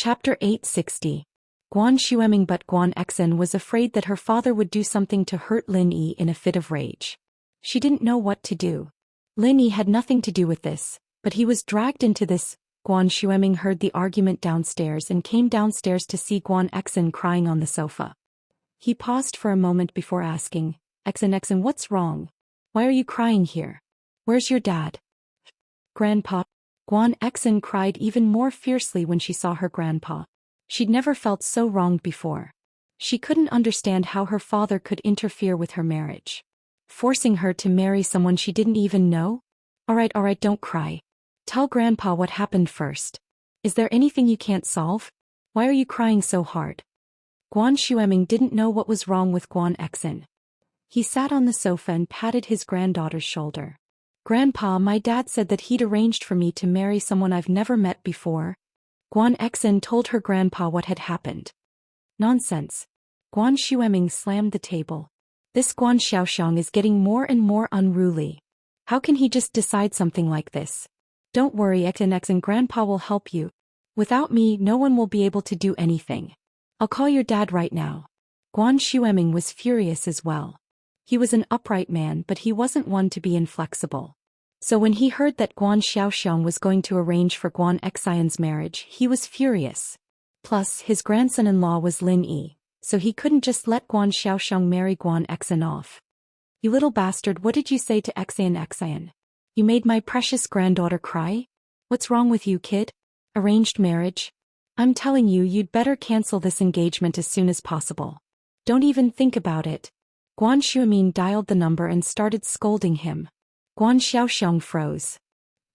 Chapter 860. Guan Xueming, but Guan Exin was afraid that her father would do something to hurt Lin Yi in a fit of rage. She didn't know what to do. Lin Yi had nothing to do with this, but he was dragged into this. Guan Xueming heard the argument downstairs and came downstairs to see Guan Exin crying on the sofa. He paused for a moment before asking, Exin, what's wrong? Why are you crying here? Where's your dad? Grandpa. Guan Exin cried even more fiercely when she saw her grandpa. She'd never felt so wronged before. She couldn't understand how her father could interfere with her marriage, forcing her to marry someone she didn't even know. All right, don't cry. Tell Grandpa what happened first. Is there anything you can't solve? Why are you crying so hard? Guan Xueming didn't know what was wrong with Guan Exin. He sat on the sofa and patted his granddaughter's shoulder. Grandpa, my dad said that he'd arranged for me to marry someone I've never met before. Guan Exin told her grandpa what had happened. Nonsense. Guan Xueming slammed the table. This Guan Xiaoxiang is getting more and more unruly. How can he just decide something like this? Don't worry, Exin, Grandpa will help you. Without me, no one will be able to do anything. I'll call your dad right now. Guan Xueming was furious as well. He was an upright man, but he wasn't one to be inflexible. So when he heard that Guan Xiaoxiang was going to arrange for Guan Exin's marriage, he was furious. Plus, his grandson-in-law was Lin Yi, so he couldn't just let Guan Xiaoxiang marry Guan Exin off. You little bastard, what did you say to Exin? You made my precious granddaughter cry? What's wrong with you, kid? Arranged marriage? I'm telling you, you'd better cancel this engagement as soon as possible. Don't even think about it. Guan Xueming dialed the number and started scolding him. Guan Xiaoxiang froze.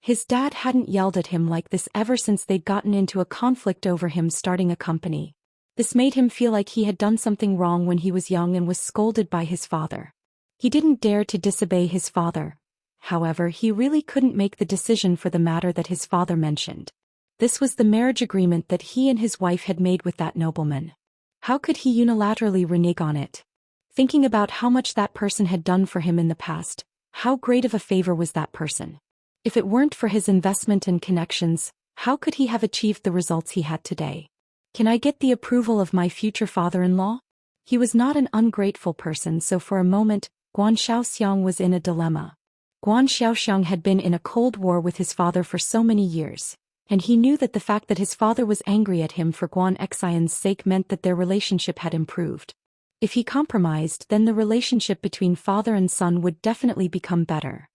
His dad hadn't yelled at him like this ever since they'd gotten into a conflict over him starting a company. This made him feel like he had done something wrong when he was young and was scolded by his father. He didn't dare to disobey his father. However, he really couldn't make the decision for the matter that his father mentioned. This was the marriage agreement that he and his wife had made with that nobleman. How could he unilaterally renege on it? Thinking about how much that person had done for him in the past, how great of a favor was that person? If it weren't for his investment and connections, how could he have achieved the results he had today? Can I get the approval of my future father-in-law? He was not an ungrateful person, so for a moment, Guan Xiaoxiang was in a dilemma. Guan Xiaoxiang had been in a cold war with his father for so many years, and he knew that the fact that his father was angry at him for Guan Exin's sake meant that their relationship had improved. If he compromised, then the relationship between father and son would definitely become better.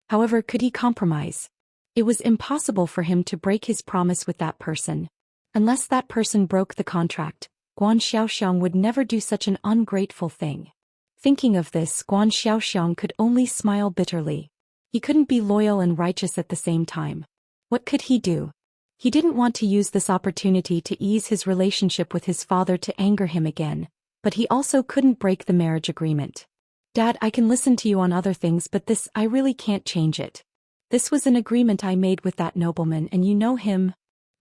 However, could he compromise? It was impossible for him to break his promise with that person. Unless that person broke the contract, Guan Xiaoxiang would never do such an ungrateful thing. Thinking of this, Guan Xiaoxiang could only smile bitterly. He couldn't be loyal and righteous at the same time. What could he do? He didn't want to use this opportunity to ease his relationship with his father to anger him again, but he also couldn't break the marriage agreement. Dad, I can listen to you on other things, but this, I really can't change it. This was an agreement I made with that nobleman and you know him.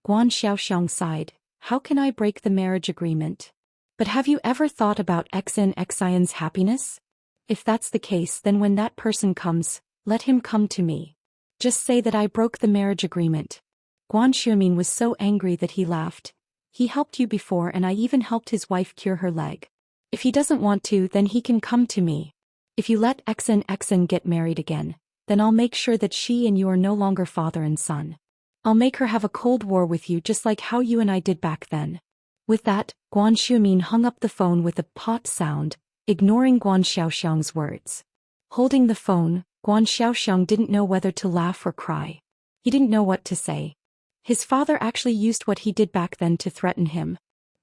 Guan Xiaoxiang sighed. How can I break the marriage agreement? But have you ever thought about Exin's happiness? If that's the case, then when that person comes, let him come to me. Just say that I broke the marriage agreement. Guan Xueming was so angry that he laughed. He helped you before and I even helped his wife cure her leg. If he doesn't want to, then he can come to me. If you let Exin get married again, then I'll make sure that she and you are no longer father and son. I'll make her have a cold war with you just like how you and I did back then. With that, Guan Xueming hung up the phone with a pot sound, ignoring Guan Xiaoxiang's words. Holding the phone, Guan Xiaoxiang didn't know whether to laugh or cry. He didn't know what to say. His father actually used what he did back then to threaten him.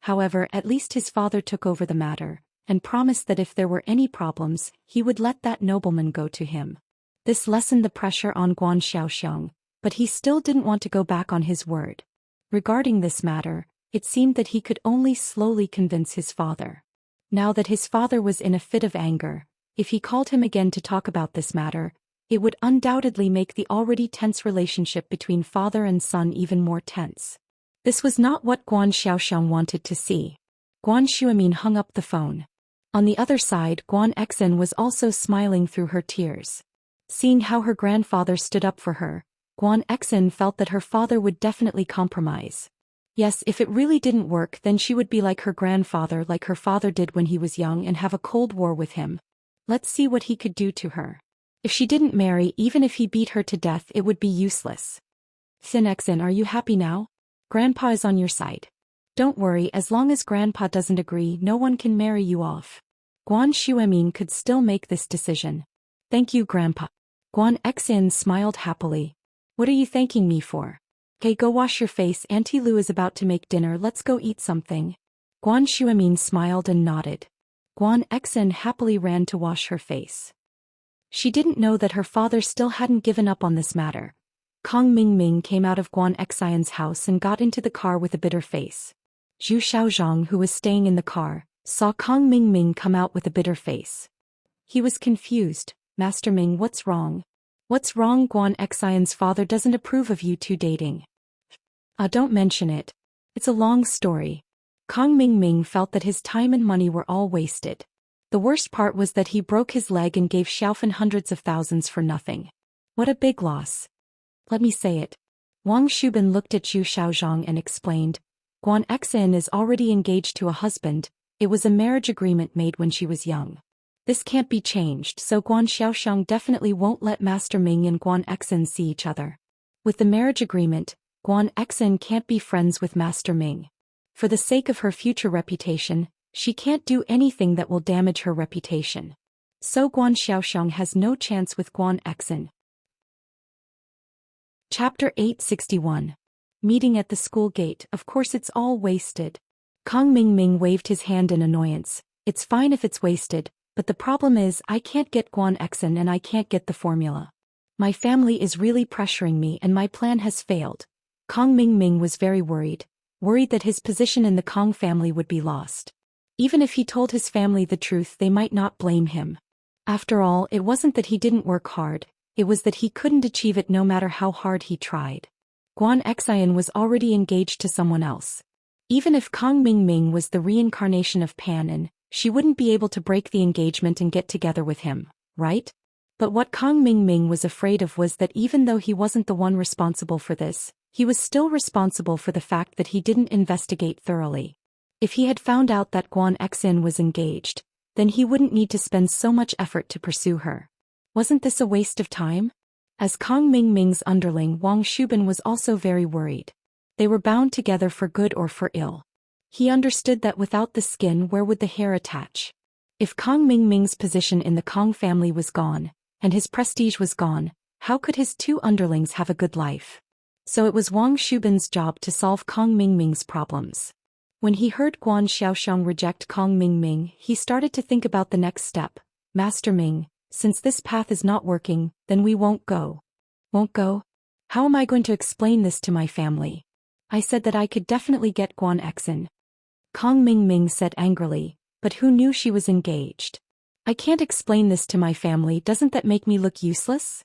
However, at least his father took over the matter, and promised that if there were any problems, he would let that nobleman go to him. This lessened the pressure on Guan Xiaoxiang, but he still didn't want to go back on his word. Regarding this matter, it seemed that he could only slowly convince his father. Now that his father was in a fit of anger, if he called him again to talk about this matter, it would undoubtedly make the already tense relationship between father and son even more tense. This was not what Guan Xiaoxiang wanted to see. Guan Xueming hung up the phone. On the other side, Guan Exin was also smiling through her tears. Seeing how her grandfather stood up for her, Guan Exin felt that her father would definitely compromise. Yes, if it really didn't work, then she would be like her grandfather, like her father did when he was young, and have a cold war with him. Let's see what he could do to her. If she didn't marry, even if he beat her to death, it would be useless. Sinexin, are you happy now? Grandpa is on your side. Don't worry, as long as Grandpa doesn't agree, no one can marry you off. Guan Xuemin could still make this decision. Thank you, Grandpa. Guan Xin smiled happily. What are you thanking me for? Okay, go wash your face, Auntie Lu is about to make dinner, let's go eat something. Guan Xuemin smiled and nodded. Guan Xin happily ran to wash her face. She didn't know that her father still hadn't given up on this matter. Kong Mingming came out of Guan Xian's house and got into the car with a bitter face. Zhu Xiaozhang, who was staying in the car, saw Kong Mingming come out with a bitter face. He was confused. Master Ming, what's wrong? What's wrong? Guan Xian's father doesn't approve of you two dating. Don't mention it. It's a long story. Kong Mingming felt that his time and money were all wasted. The worst part was that he broke his leg and gave Xiaofan hundreds of thousands for nothing. What a big loss. Let me say it. Wang Shubin looked at Zhu Xiaozhang and explained, Guan Xin is already engaged to a husband, it was a marriage agreement made when she was young. This can't be changed, so Guan Xiaoxiang definitely won't let Master Ming and Guan Xin see each other. With the marriage agreement, Guan Xin can't be friends with Master Ming. For the sake of her future reputation, she can't do anything that will damage her reputation. So Guan Xiaoxiang has no chance with Guan Xin. Chapter 861. Meeting at the school gate, of course it's all wasted. Kong Mingming waved his hand in annoyance. It's fine if it's wasted, but the problem is I can't get Guan Xin and I can't get the formula. My family is really pressuring me and my plan has failed. Kong Mingming was very worried that his position in the Kong family would be lost. Even if he told his family the truth, they might not blame him. After all, it wasn't that he didn't work hard, it was that he couldn't achieve it no matter how hard he tried. Guan Xian was already engaged to someone else. Even if Kong Mingming was the reincarnation of Panin, she wouldn't be able to break the engagement and get together with him, right? But what Kong Mingming was afraid of was that even though he wasn't the one responsible for this, he was still responsible for the fact that he didn't investigate thoroughly. If he had found out that Guan Xin was engaged, then he wouldn't need to spend so much effort to pursue her. Wasn't this a waste of time? As Kong Mingming's underling, Wang Shubin was also very worried. They were bound together for good or for ill. He understood that without the skin, where would the hair attach? If Kong Mingming's position in the Kong family was gone, and his prestige was gone, how could his two underlings have a good life? So it was Wang Shubin's job to solve Kong Mingming's problems. When he heard Guan Xiaoxiang reject Kong Mingming, he started to think about the next step. Master Ming, since this path is not working, then we won't go. Won't go? How am I going to explain this to my family? I said that I could definitely get Guan Xin. Kong Mingming said angrily, but who knew she was engaged? I can't explain this to my family, doesn't that make me look useless?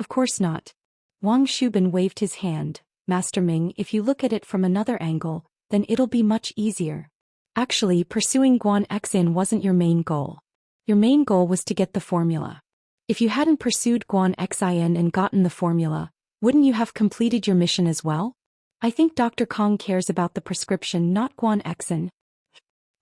Of course not. Wang Shubin waved his hand. Master Ming, if you look at it from another angle, then it'll be much easier. Actually, pursuing Guan Xin wasn't your main goal. Your main goal was to get the formula. If you hadn't pursued Guan Xin and gotten the formula, wouldn't you have completed your mission as well? I think Dr. Kong cares about the prescription, not Guan Xin.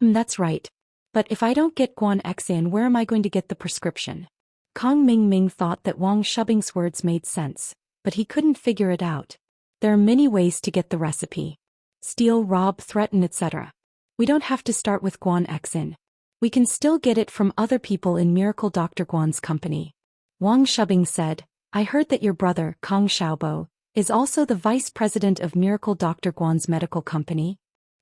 That's right. But if I don't get Guan Xin, where am I going to get the prescription? Kong Mingming thought that Wang Shubing's words made sense, but he couldn't figure it out. There are many ways to get the recipe. Steal, rob, threaten, etc. We don't have to start with Guan Xin. We can still get it from other people in Miracle Dr. Guan's company. Wang Shubing said, I heard that your brother, Kong Xiaobo, is also the vice president of Miracle Dr. Guan's medical company.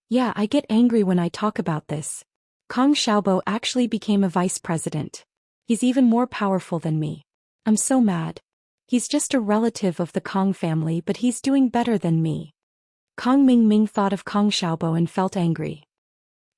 Yeah, I get angry when I talk about this. Kong Xiaobo actually became a vice president. He's even more powerful than me. I'm so mad. He's just a relative of the Kong family, but he's doing better than me. Kong Mingming thought of Kong Xiaobo and felt angry.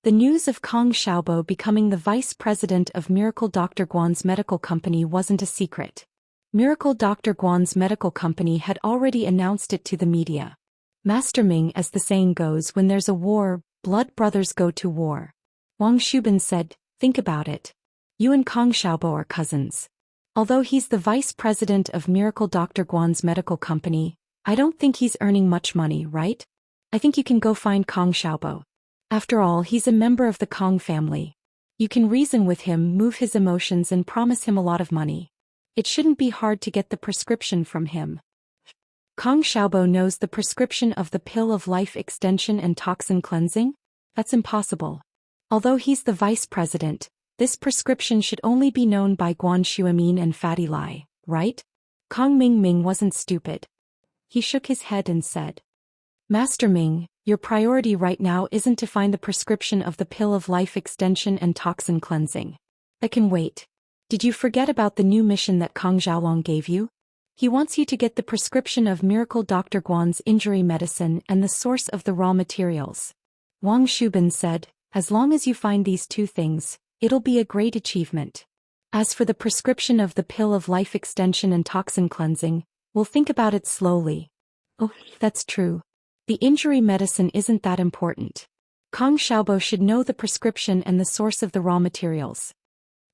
The news of Kong Xiaobo becoming the vice president of Miracle Dr. Guan's medical company wasn't a secret. Miracle Dr. Guan's medical company had already announced it to the media. Master Ming, as the saying goes, when there's a war, blood brothers go to war. Wang Shubin said, think about it. You and Kong Xiaobo are cousins. Although he's the vice president of Miracle Dr. Guan's medical company, I don't think he's earning much money, right? I think you can go find Kong Xiaobo. After all, he's a member of the Kong family. You can reason with him, move his emotions and promise him a lot of money. It shouldn't be hard to get the prescription from him. Kong Xiaobo knows the prescription of the pill of life extension and toxin cleansing? That's impossible. Although he's the vice president, this prescription should only be known by Guan Xuemin and Fatty Lai, right? Kong Mingming wasn't stupid. He shook his head and said, Master Ming, your priority right now isn't to find the prescription of the pill of life extension and toxin cleansing. That can wait. Did you forget about the new mission that Kong Xiaolong gave you? He wants you to get the prescription of Miracle Dr. Guan's injury medicine and the source of the raw materials. Wang Shubin said, as long as you find these two things, it'll be a great achievement. As for the prescription of the pill of life extension and toxin cleansing, we'll think about it slowly. Oh, that's true. The injury medicine isn't that important. Kong Xiaobo should know the prescription and the source of the raw materials.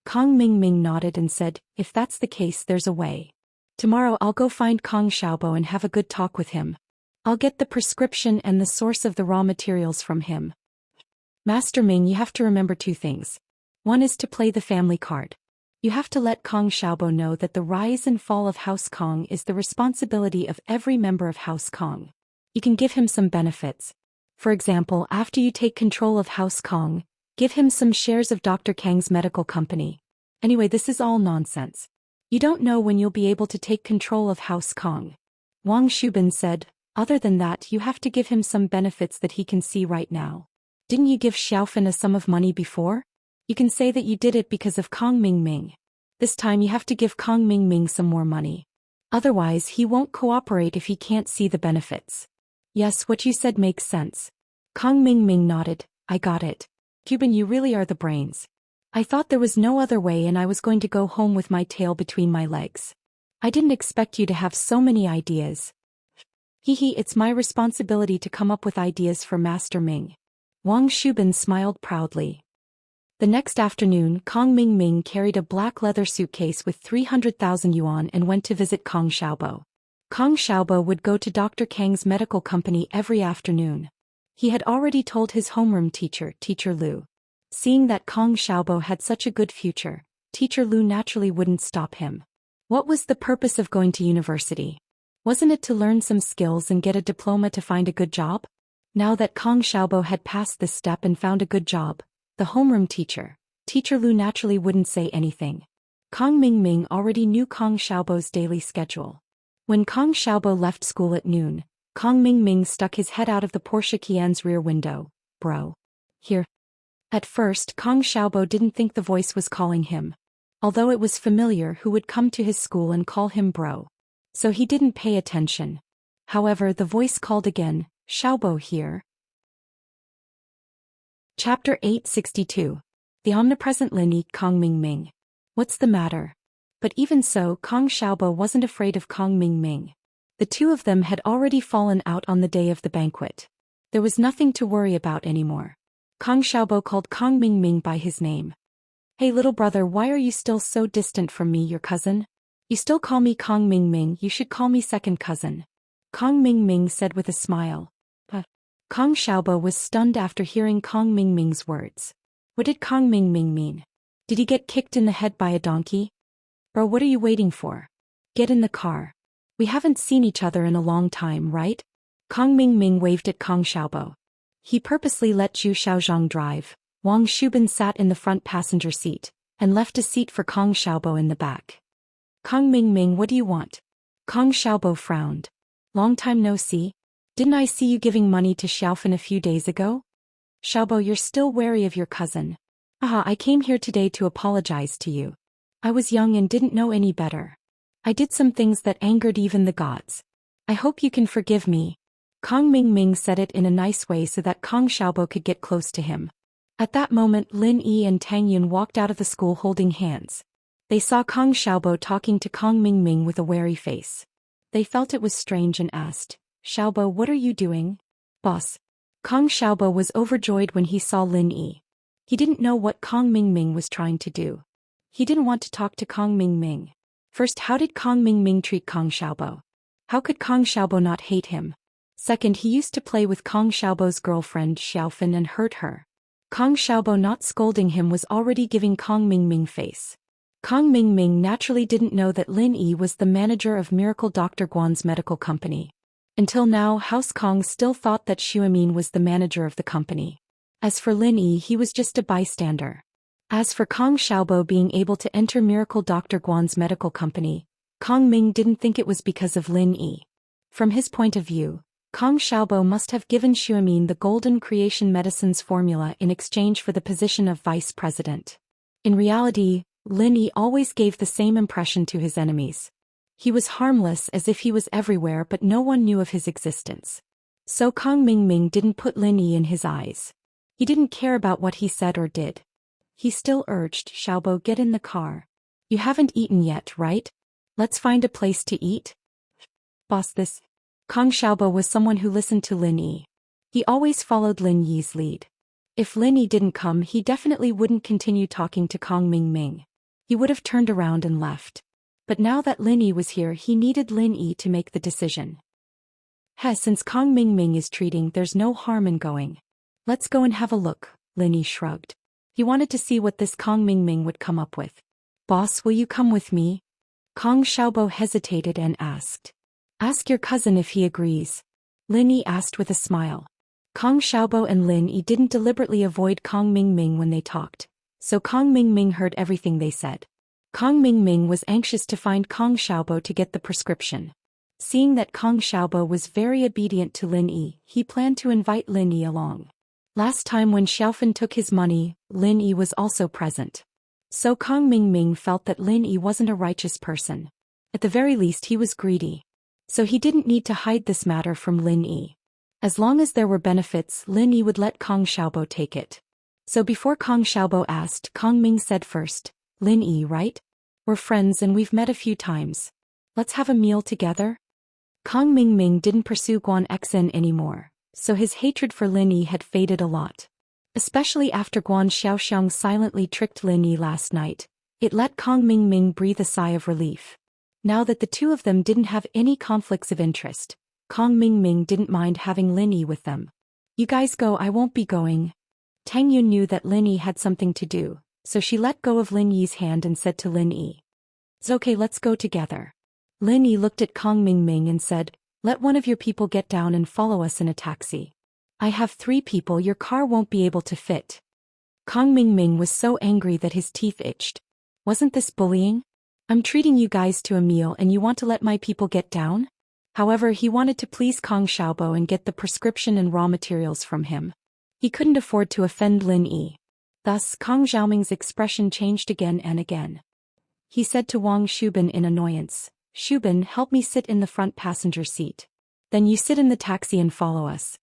Kong Mingming nodded and said, if that's the case, there's a way. Tomorrow I'll go find Kong Xiaobo and have a good talk with him. I'll get the prescription and the source of the raw materials from him. Master Ming, you have to remember two things. One is to play the family card. You have to let Kong Xiaobo know that the rise and fall of House Kong is the responsibility of every member of House Kong. You can give him some benefits. For example, after you take control of House Kong, give him some shares of Dr. Kang's medical company. Anyway, this is all nonsense. You don't know when you'll be able to take control of House Kong. Wang Shubin said, other than that, you have to give him some benefits that he can see right now. Didn't you give Xiaofan a sum of money before? You can say that you did it because of Kong Mingming. This time you have to give Kong Mingming some more money. Otherwise, he won't cooperate if he can't see the benefits. Yes, what you said makes sense. Kong Mingming nodded, I got it. Cuban, you really are the brains. I thought there was no other way and I was going to go home with my tail between my legs. I didn't expect you to have so many ideas. Hee, it's my responsibility to come up with ideas for Master Ming. Wang Shubin smiled proudly. The next afternoon, Kong Mingming carried a black leather suitcase with 300,000 yuan and went to visit Kong Xiaobo. Kong Xiaobo would go to Dr. Kang's medical company every afternoon. He had already told his homeroom teacher, Teacher Lu. Seeing that Kong Xiaobo had such a good future, Teacher Lu naturally wouldn't stop him. What was the purpose of going to university? Wasn't it to learn some skills and get a diploma to find a good job? Now that Kong Xiaobo had passed this step and found a good job, the homeroom teacher, Teacher Lu naturally wouldn't say anything. Kong Mingming already knew Kong Xiaobo's daily schedule. When Kong Xiaobo left school at noon, Kong Mingming stuck his head out of the Porsche Cayenne's rear window. Bro. Here. At first, Kong Xiaobo didn't think the voice was calling him. Although it was familiar who would come to his school and call him bro. So he didn't pay attention. However, the voice called again, Xiaobo here. Chapter 862. The omnipresent Lin Yi, Kong Mingming. What's the matter? But even so, Kong Xiaobo wasn't afraid of Kong Mingming. The two of them had already fallen out on the day of the banquet. There was nothing to worry about anymore. Kong Xiaobo called Kong Mingming by his name. Hey little brother, why are you still so distant from me, your cousin? You still call me Kong Mingming, you should call me second cousin. Kong Mingming said with a smile. Kong Xiaobo was stunned after hearing Kong Mingming's words. What did Kong Mingming mean? Did he get kicked in the head by a donkey? Bro, what are you waiting for? Get in the car. We haven't seen each other in a long time, right? Kong Mingming waved at Kong Xiaobo. He purposely let Zhu Xiaozhang drive. Wang Shubin sat in the front passenger seat, and left a seat for Kong Xiaobo in the back. Kong Mingming, what do you want? Kong Xiaobo frowned. Long time no see. Didn't I see you giving money to Xiaofan a few days ago? Xiaobo, you're still wary of your cousin. I came here today to apologize to you. I was young and didn't know any better. I did some things that angered even the gods. I hope you can forgive me. Kong Mingming said it in a nice way so that Kong Xiaobo could get close to him. At that moment, Lin Yi and Tang Yun walked out of the school holding hands. They saw Kong Xiaobo talking to Kong Mingming with a wary face. They felt it was strange and asked, Xiaobo, what are you doing? Boss. Kong Xiaobo was overjoyed when he saw Lin Yi. He didn't know what Kong Mingming was trying to do. He didn't want to talk to Kong Mingming. First, how did Kong Mingming treat Kong Xiaobo? How could Kong Xiaobo not hate him? Second, he used to play with Kong Xiaobo's girlfriend Xiaofan and hurt her. Kong Xiaobo not scolding him was already giving Kong Mingming face. Kong Mingming naturally didn't know that Lin Yi was the manager of Miracle Dr. Guan's medical company. Until now, House Kong still thought that Xuemin was the manager of the company. As for Lin Yi, he was just a bystander. As for Kong Xiaobo being able to enter Miracle Dr. Guan's medical company, Kong Ming didn't think it was because of Lin Yi. From his point of view, Kong Xiaobo must have given Xuemin the Golden Creation Medicines formula in exchange for the position of vice president. In reality, Lin Yi always gave the same impression to his enemies. He was harmless as if he was everywhere but no one knew of his existence. So Kong Mingming didn't put Lin Yi in his eyes. He didn't care about what he said or did. He still urged, Xiaobo, get in the car. You haven't eaten yet, right? Let's find a place to eat. Boss, this. Kong Xiaobo was someone who listened to Lin Yi. He always followed Lin Yi's lead. If Lin Yi didn't come, he definitely wouldn't continue talking to Kong Mingming. He would have turned around and left. But now that Lin Yi was here, he needed Lin Yi to make the decision. Since Kong Mingming is treating, there's no harm in going. Let's go and have a look, Lin Yi shrugged. He wanted to see what this Kong Mingming would come up with. Boss, will you come with me? Kong Xiaobo hesitated and asked. Ask your cousin if he agrees. Lin Yi asked with a smile. Kong Xiaobo and Lin Yi didn't deliberately avoid Kong Mingming when they talked, so Kong Mingming heard everything they said. Kong Mingming was anxious to find Kong Xiaobo to get the prescription. Seeing that Kong Xiaobo was very obedient to Lin Yi, he planned to invite Lin Yi along. Last time when Xiaofan took his money, Lin Yi was also present. So Kong Mingming felt that Lin Yi wasn't a righteous person. At the very least, he was greedy. So he didn't need to hide this matter from Lin Yi. As long as there were benefits, Lin Yi would let Kong Xiaobo take it. So before Kong Xiaobo asked, Kong Ming said first, Lin Yi, right? We're friends and we've met a few times. Let's have a meal together? Kong Mingming didn't pursue Guan Xen anymore, so his hatred for Lin Yi had faded a lot. Especially after Guan Xiaoxiang silently tricked Lin Yi last night, it let Kong Mingming breathe a sigh of relief. Now that the two of them didn't have any conflicts of interest, Kong Mingming didn't mind having Lin Yi with them. You guys go, I won't be going. Tang Yun knew that Lin Yi had something to do, so she let go of Lin Yi's hand and said to Lin Yi, It's okay, let's go together. Lin Yi looked at Kong Mingming and said, Let one of your people get down and follow us in a taxi. I have 3 people, your car won't be able to fit. Kong Mingming was so angry that his teeth itched. Wasn't this bullying? I'm treating you guys to a meal and you want to let my people get down? However, he wanted to please Kong Xiaobo and get the prescription and raw materials from him. He couldn't afford to offend Lin Yi. Thus, Kong Xiaoming's expression changed again and again. He said to Wang Shubin in annoyance, Shubin, help me sit in the front passenger seat. Then you sit in the taxi and follow us.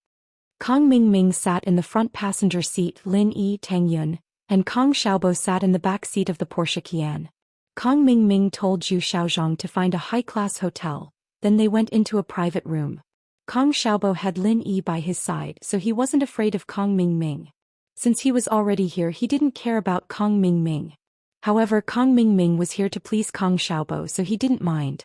Kong Mingming sat in the front passenger seat, Lin Yi, Tang Yun, and Kong Xiaobo sat in the back seat of the Porsche Qian. Kong Mingming told Zhu Xiaozhong to find a high-class hotel, then they went into a private room. Kong Xiaobo had Lin Yi by his side, so he wasn't afraid of Kong Mingming. Since he was already here, he didn't care about Kong Mingming. However, Kong Mingming was here to please Kong Xiaobo, so he didn't mind.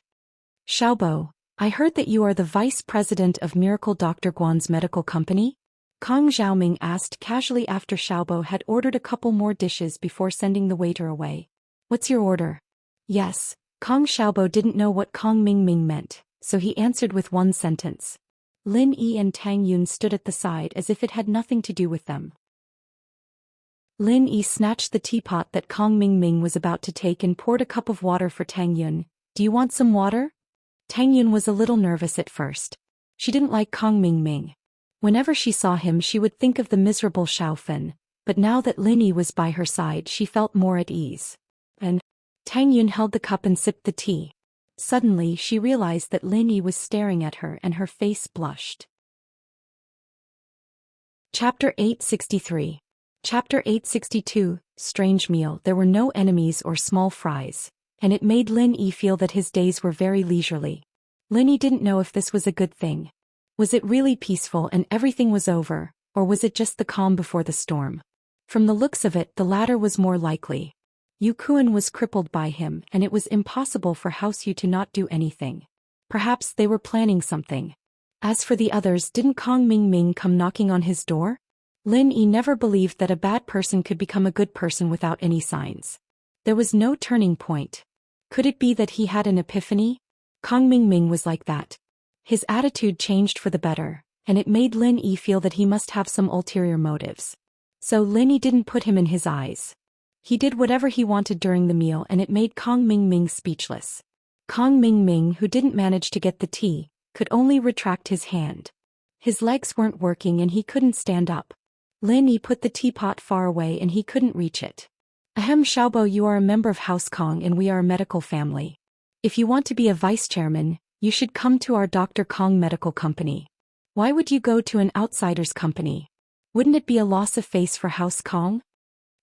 Xiaobo, I heard that you are the vice president of Miracle Dr. Guan's medical company? Kong Xiaoming asked casually after Xiaobo had ordered a couple more dishes before sending the waiter away. What's your order? Yes. Kong Xiaobo didn't know what Kong Mingming meant, so he answered with one sentence. Lin Yi and Tang Yun stood at the side as if it had nothing to do with them. Lin Yi snatched the teapot that Kong Mingming was about to take and poured a cup of water for Tang Yun. Do you want some water? Tang Yun was a little nervous at first. She didn't like Kong Mingming. Whenever she saw him, she would think of the miserable Xiaofan, but now that Lin Yi was by her side, she felt more at ease. And Tang Yun held the cup and sipped the tea. Suddenly, she realized that Lin Yi was staring at her and her face blushed. Chapter 863. Chapter 862, Strange Meal. There were no enemies or small fries, and it made Lin Yi feel that his days were very leisurely. Lin Yi didn't know if this was a good thing. Was it really peaceful and everything was over, or was it just the calm before the storm? From the looks of it, the latter was more likely. Yu Kuan was crippled by him, and it was impossible for House Yu to not do anything. Perhaps they were planning something. As for the others, didn't Kong Ming come knocking on his door? Lin Yi never believed that a bad person could become a good person without any signs. There was no turning point. Could it be that he had an epiphany? Kong Ming was like that. His attitude changed for the better, and it made Lin Yi feel that he must have some ulterior motives. So Lin Yi didn't put him in his eyes. He did whatever he wanted during the meal, and it made Kong Ming speechless. Kong Ming, who didn't manage to get the tea, could only retract his hand. His legs weren't working and he couldn't stand up. Lin Yi put the teapot far away and he couldn't reach it. Ahem, Xiaobo, you are a member of House Kong and we are a medical family. If you want to be a vice chairman, you should come to our Dr. Kong Medical Company. Why would you go to an outsider's company? Wouldn't it be a loss of face for House Kong?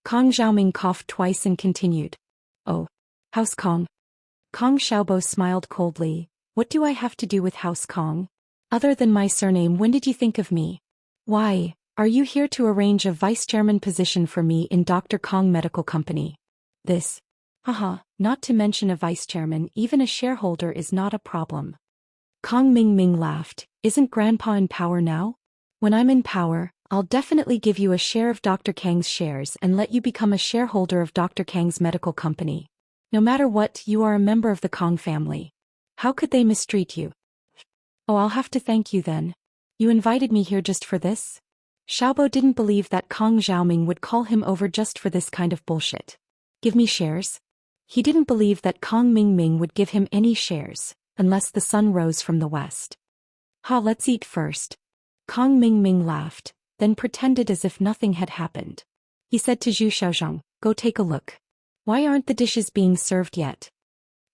Kong Xiaoming coughed twice and continued. Oh, House Kong. Kong Xiaobo smiled coldly. What do I have to do with House Kong? Other than my surname, when did you think of me? Why, are you here to arrange a vice chairman position for me in Dr. Kong Medical Company? This. Haha, not to mention a vice chairman, even a shareholder is not a problem. Kong Ming laughed. Isn't Grandpa in power now? When I'm in power, I'll definitely give you a share of Dr. Kang's shares and let you become a shareholder of Dr. Kang's medical company. No matter what, you are a member of the Kong family. How could they mistreat you? Oh, I'll have to thank you then. You invited me here just for this? Xiaobo didn't believe that Kong Xiaoming would call him over just for this kind of bullshit. Give me shares? He didn't believe that Kong Ming would give him any shares, unless the sun rose from the west. Ha, let's eat first. Kong Ming laughed, then pretended as if nothing had happened. He said to Zhu Xiaozhang, go take a look. Why aren't the dishes being served yet?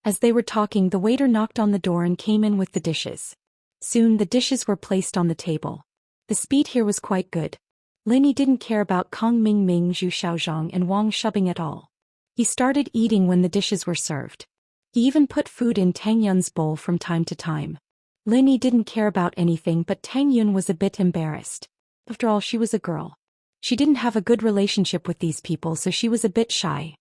As they were talking, the waiter knocked on the door and came in with the dishes. Soon the dishes were placed on the table. The speed here was quite good. Lin Yi didn't care about Kong Ming, Zhu Xiaozhang and Wang Shubing at all. He started eating when the dishes were served. He even put food in Tang Yun's bowl from time to time. Lin Yi didn't care about anything, but Tang Yun was a bit embarrassed. After all, she was a girl. She didn't have a good relationship with these people, so she was a bit shy.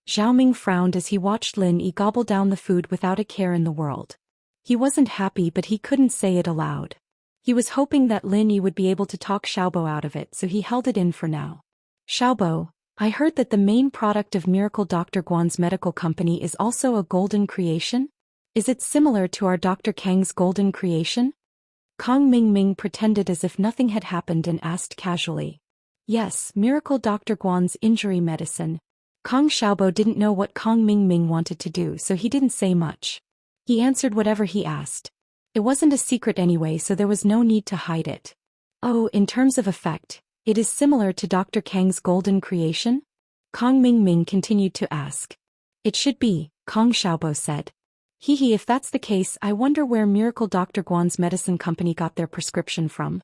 Xiaoming frowned as he watched Lin Yi gobble down the food without a care in the world. He wasn't happy, but he couldn't say it aloud. He was hoping that Lin Yi would be able to talk Xiaobo out of it, so he held it in for now. Xiaobo, I heard that the main product of Miracle Dr. Guan's medical company is also a golden creation? Is it similar to our Dr. Kang's golden creation? Kong Ming pretended as if nothing had happened and asked casually. Yes, Miracle Dr. Guan's injury medicine. Kong Xiaobo didn't know what Kong Ming wanted to do, so he didn't say much. He answered whatever he asked. It wasn't a secret anyway, so there was no need to hide it. Oh, in terms of effect, it is similar to Dr. Kang's golden creation? Kong Ming continued to ask. It should be, Kong Xiaobo said. Hee, if that's the case, I wonder where Miracle Dr. Guan's medicine company got their prescription from.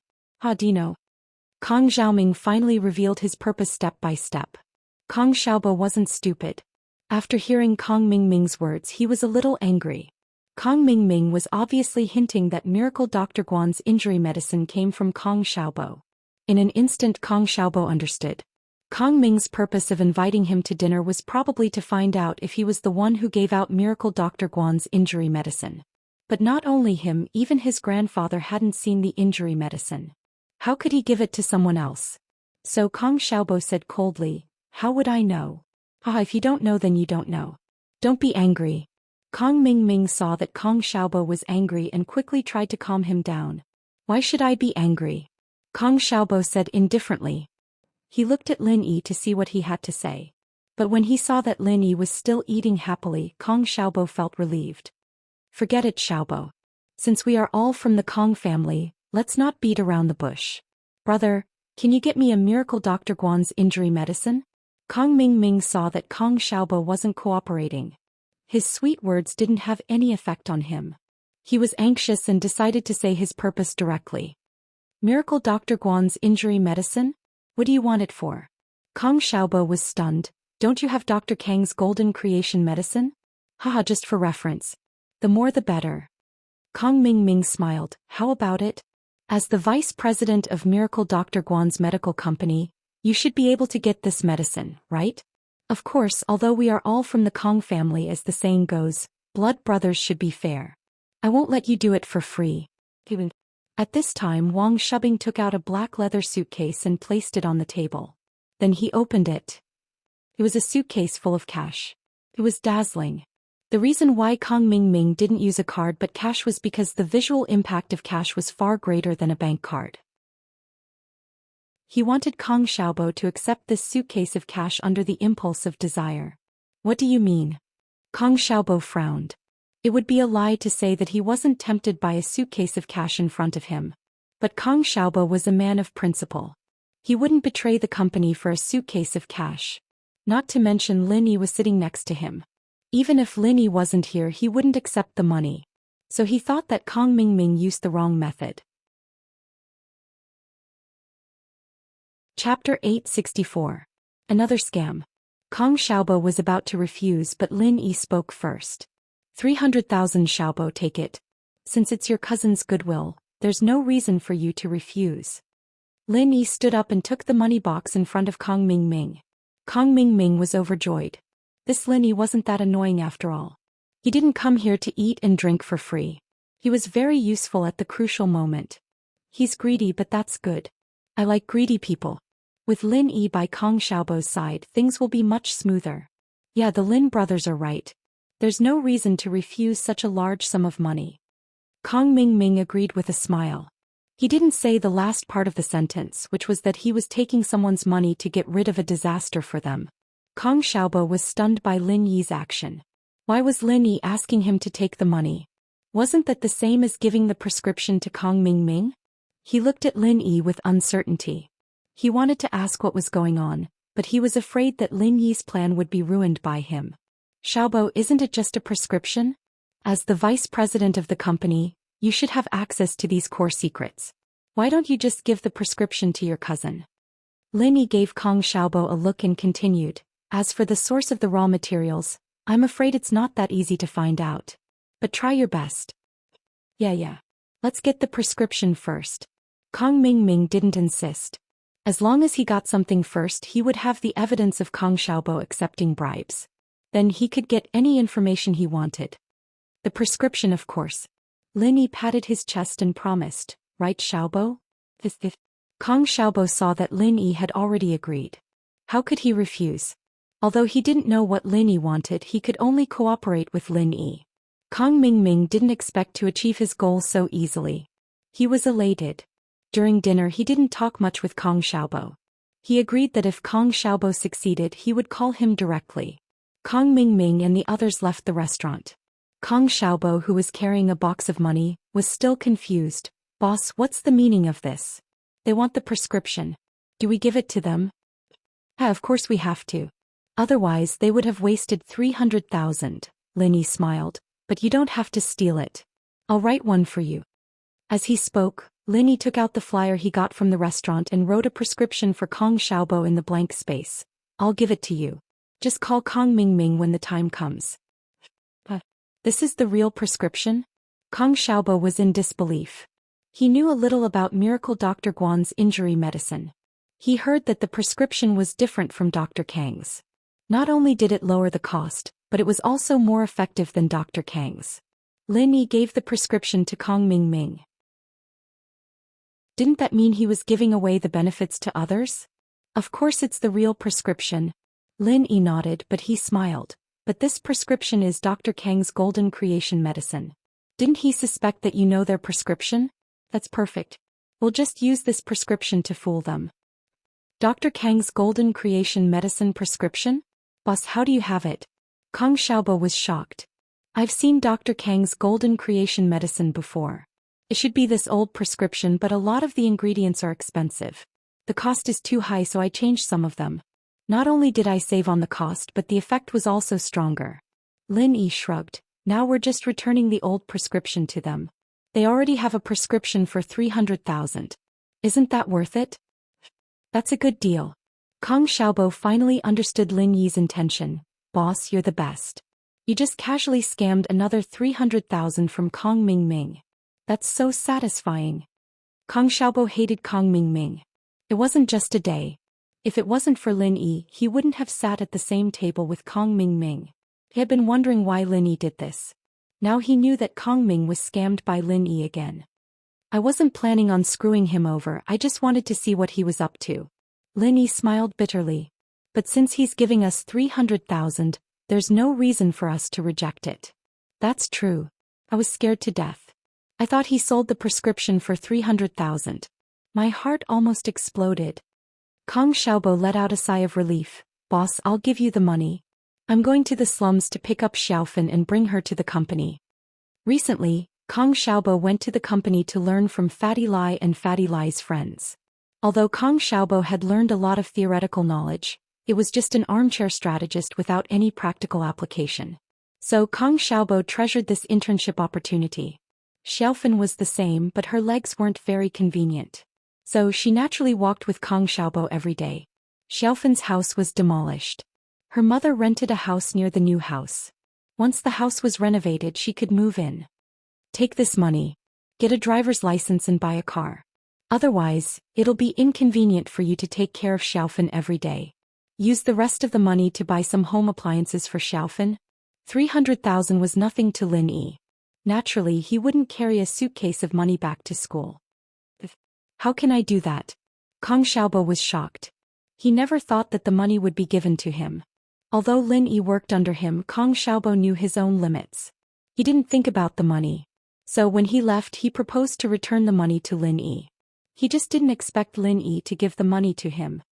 Dino. Kong Xiaoming finally revealed his purpose step by step. Kong Xiaobo wasn't stupid. After hearing Kong Ming's words, he was a little angry. Kong Ming was obviously hinting that Miracle Dr. Guan's injury medicine came from Kong Xiaobo. In an instant, Kong Xiaobo understood. Kong Ming's purpose of inviting him to dinner was probably to find out if he was the one who gave out Miracle Dr. Guan's injury medicine. But not only him, even his grandfather hadn't seen the injury medicine. How could he give it to someone else? So Kong Xiaobo said coldly, how would I know? If you don't know, then you don't know. Don't be angry. Kong Ming saw that Kong Xiaobo was angry and quickly tried to calm him down. Why should I be angry? Kong Xiaobo said indifferently. He looked at Lin Yi to see what he had to say. But when he saw that Lin Yi was still eating happily, Kong Xiaobo felt relieved. Forget it, Xiaobo. Since we are all from the Kong family, let's not beat around the bush. Brother, can you get me a Miracle Dr. Guan's injury medicine? Kong Ming saw that Kong Xiaobo wasn't cooperating. His sweet words didn't have any effect on him. He was anxious and decided to say his purpose directly. Miracle Dr. Guan's injury medicine? What do you want it for? Kong Xiaobo was stunned. Don't you have Dr. Kang's golden creation medicine? Just for reference. The more the better. Kong Ming smiled. How about it? As the vice president of Miracle Dr. Guan's medical company, you should be able to get this medicine, right? Of course, although we are all from the Kong family, as the saying goes, blood brothers should be fair. I won't let you do it for free. At this time Wang Shubing took out a black leather suitcase and placed it on the table. Then he opened it. It was a suitcase full of cash. It was dazzling. The reason why Kong Mingming didn't use a card but cash was because the visual impact of cash was far greater than a bank card. He wanted Kong Xiaobo to accept this suitcase of cash under the impulse of desire. What do you mean? Kong Xiaobo frowned. It would be a lie to say that he wasn't tempted by a suitcase of cash in front of him. But Kong Xiaobo was a man of principle. He wouldn't betray the company for a suitcase of cash. Not to mention Lin Yi was sitting next to him. Even if Lin Yi wasn't here he wouldn't accept the money. So he thought that Kong Mingming used the wrong method. Chapter 864. Another scam. Kong Xiaobo was about to refuse but Lin Yi spoke first. 300,000 Xiaobo, take it. Since it's your cousin's goodwill, there's no reason for you to refuse. Lin Yi stood up and took the money box in front of Kong Mingming. Kong Mingming was overjoyed. This Lin Yi wasn't that annoying after all. He didn't come here to eat and drink for free. He was very useful at the crucial moment. He's greedy but that's good. I like greedy people. With Lin Yi by Kong Xiaobo's side things will be much smoother. Yeah, the Lin brothers are right. There's no reason to refuse such a large sum of money. Kong Mingming agreed with a smile. He didn't say the last part of the sentence, which was that he was taking someone's money to get rid of a disaster for them. Kong Xiaobo was stunned by Lin Yi's action. Why was Lin Yi asking him to take the money? Wasn't that the same as giving the prescription to Kong Mingming? He looked at Lin Yi with uncertainty. He wanted to ask what was going on, but he was afraid that Lin Yi's plan would be ruined by him. Xiaobo, isn't it just a prescription? As the vice president of the company, you should have access to these core secrets. Why don't you just give the prescription to your cousin? Lin Yi gave Kong Xiaobo a look and continued, as for the source of the raw materials, I'm afraid it's not that easy to find out. But try your best. Yeah. Let's get the prescription first. Kong Mingming didn't insist. As long as he got something first he would have the evidence of Kong Xiaobo accepting bribes. Then he could get any information he wanted. The prescription, of course. Lin Yi patted his chest and promised, right Xiaobo? Kong Xiaobo saw that Lin Yi had already agreed. How could he refuse? Although he didn't know what Lin Yi wanted he could only cooperate with Lin Yi. Kong Mingming didn't expect to achieve his goal so easily. He was elated. During dinner he didn't talk much with Kong Xiaobo. He agreed that if Kong Xiaobo succeeded he would call him directly. Kong Mingming and the others left the restaurant. Kong Xiaobo, who was carrying a box of money, was still confused. Boss, what's the meaning of this? They want the prescription. Do we give it to them? Of course we have to. Otherwise they would have wasted 300,000. Lin Yi smiled. But you don't have to steal it. I'll write one for you. As he spoke, Lin Yi took out the flyer he got from the restaurant and wrote a prescription for Kong Xiaobo in the blank space. I'll give it to you. Just call Kong Mingming when the time comes. This is the real prescription? Kong Xiaobo was in disbelief. He knew a little about Miracle Dr. Guan's injury medicine. He heard that the prescription was different from Dr. Kang's. Not only did it lower the cost, but it was also more effective than Dr. Kang's. Lin Yi gave the prescription to Kong Mingming. Didn't that mean he was giving away the benefits to others? Of course it's the real prescription. Lin Yi nodded but he smiled. But this prescription is Dr. Kang's golden creation medicine. Didn't he suspect that you know their prescription? That's perfect. We'll just use this prescription to fool them. Dr. Kang's golden creation medicine prescription? Boss, how do you have it? Kong Xiaobo was shocked. I've seen Dr. Kang's golden creation medicine before. It should be this old prescription but a lot of the ingredients are expensive. The cost is too high so I changed some of them. Not only did I save on the cost but the effect was also stronger. Lin Yi shrugged. Now we're just returning the old prescription to them. They already have a prescription for 300,000. Isn't that worth it? That's a good deal. Kong Xiaobo finally understood Lin Yi's intention. Boss, you're the best. You just casually scammed another 300,000 from Kong Mingming. That's so satisfying. Kong Xiaobo hated Kong Mingming. It wasn't just a day. If it wasn't for Lin Yi, he wouldn't have sat at the same table with Kong Mingming. He had been wondering why Lin Yi did this. Now he knew that Kong Ming was scammed by Lin Yi again. I wasn't planning on screwing him over, I just wanted to see what he was up to. Lin Yi smiled bitterly. But since he's giving us 300,000, there's no reason for us to reject it. That's true. I was scared to death. I thought he sold the prescription for 300,000. My heart almost exploded. Kong Xiaobo let out a sigh of relief. Boss, I'll give you the money. I'm going to the slums to pick up Xiaofan and bring her to the company. Recently, Kong Xiaobo went to the company to learn from Fatty Lai and Fatty Lai's friends. Although Kong Xiaobo had learned a lot of theoretical knowledge, it was just an armchair strategist without any practical application. So Kong Xiaobo treasured this internship opportunity. Xiaofan was the same, but her legs weren't very convenient. So she naturally walked with Kong Xiaobo every day. Xiaofan's house was demolished. Her mother rented a house near the new house. Once the house was renovated, she could move in. Take this money. Get a driver's license and buy a car. Otherwise, it'll be inconvenient for you to take care of Xiaofan every day. Use the rest of the money to buy some home appliances for Xiaofan. 300,000 was nothing to Lin Yi. Naturally, he wouldn't carry a suitcase of money back to school. How can I do that? Kong Xiaobo was shocked. He never thought that the money would be given to him. Although Lin Yi worked under him, Kong Xiaobo knew his own limits. He didn't think about the money. So when he left, he proposed to return the money to Lin Yi. He just didn't expect Lin Yi to give the money to him.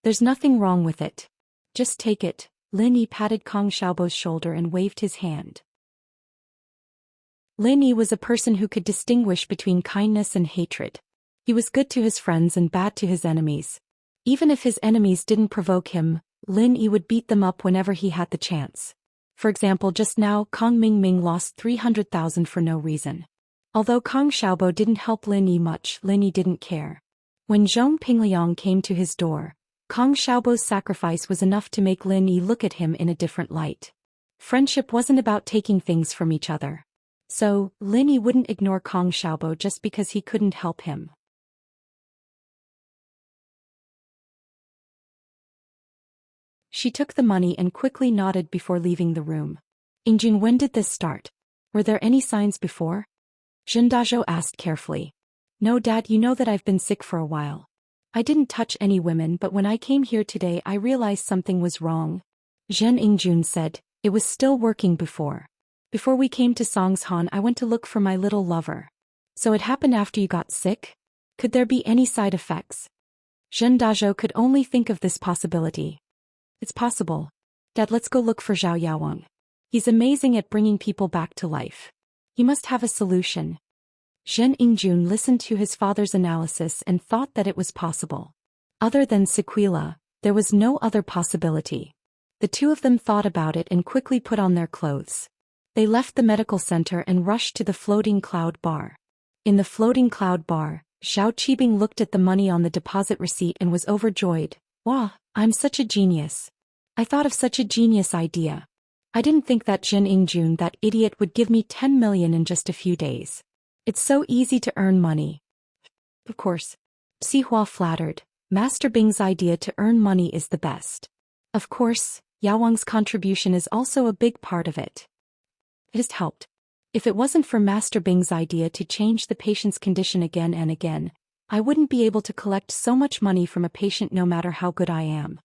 There's nothing wrong with it. Just take it. Lin Yi patted Kong Xiaobo's shoulder and waved his hand. Lin Yi was a person who could distinguish between kindness and hatred. He was good to his friends and bad to his enemies. Even if his enemies didn't provoke him, Lin Yi would beat them up whenever he had the chance. For example, just now, Kong Ming lost 300,000 for no reason. Although Kong Xiaobo didn't help Lin Yi much, Lin Yi didn't care. When Zhong Pingliang came to his door, Kong Xiaobo's sacrifice was enough to make Lin Yi look at him in a different light. Friendship wasn't about taking things from each other. So, Lin Yi wouldn't ignore Kong Xiaobo just because he couldn't help him. She took the money and quickly nodded before leaving the room. Ingjun, when did this start? Were there any signs before? Zhendazhou asked carefully. No, Dad, you know that I've been sick for a while. I didn't touch any women, but when I came here today I realized something was wrong. Zhen Ingjun said, it was still working before. Before we came to Songshan, I went to look for my little lover. So it happened after you got sick? Could there be any side effects? Zhendazhou could only think of this possibility. It's possible. Dad, let's go look for Zhao Yaowang. He's amazing at bringing people back to life. He must have a solution. Zhen Ingjun listened to his father's analysis and thought that it was possible. Other than Sequila, there was no other possibility. The two of them thought about it and quickly put on their clothes. They left the medical center and rushed to the floating cloud bar. In the floating cloud bar, Xiao Qibing looked at the money on the deposit receipt and was overjoyed. Wow, I'm such a genius. I thought of such a genius idea. I didn't think that Zhen Ingjun, that idiot, would give me 10 million in just a few days. It's so easy to earn money. Of course. Sihua flattered. Master Bing's idea to earn money is the best. Of course, Yaowang's contribution is also a big part of it. It has helped. If it wasn't for Master Bing's idea to change the patient's condition again and again, I wouldn't be able to collect so much money from a patient no matter how good I am.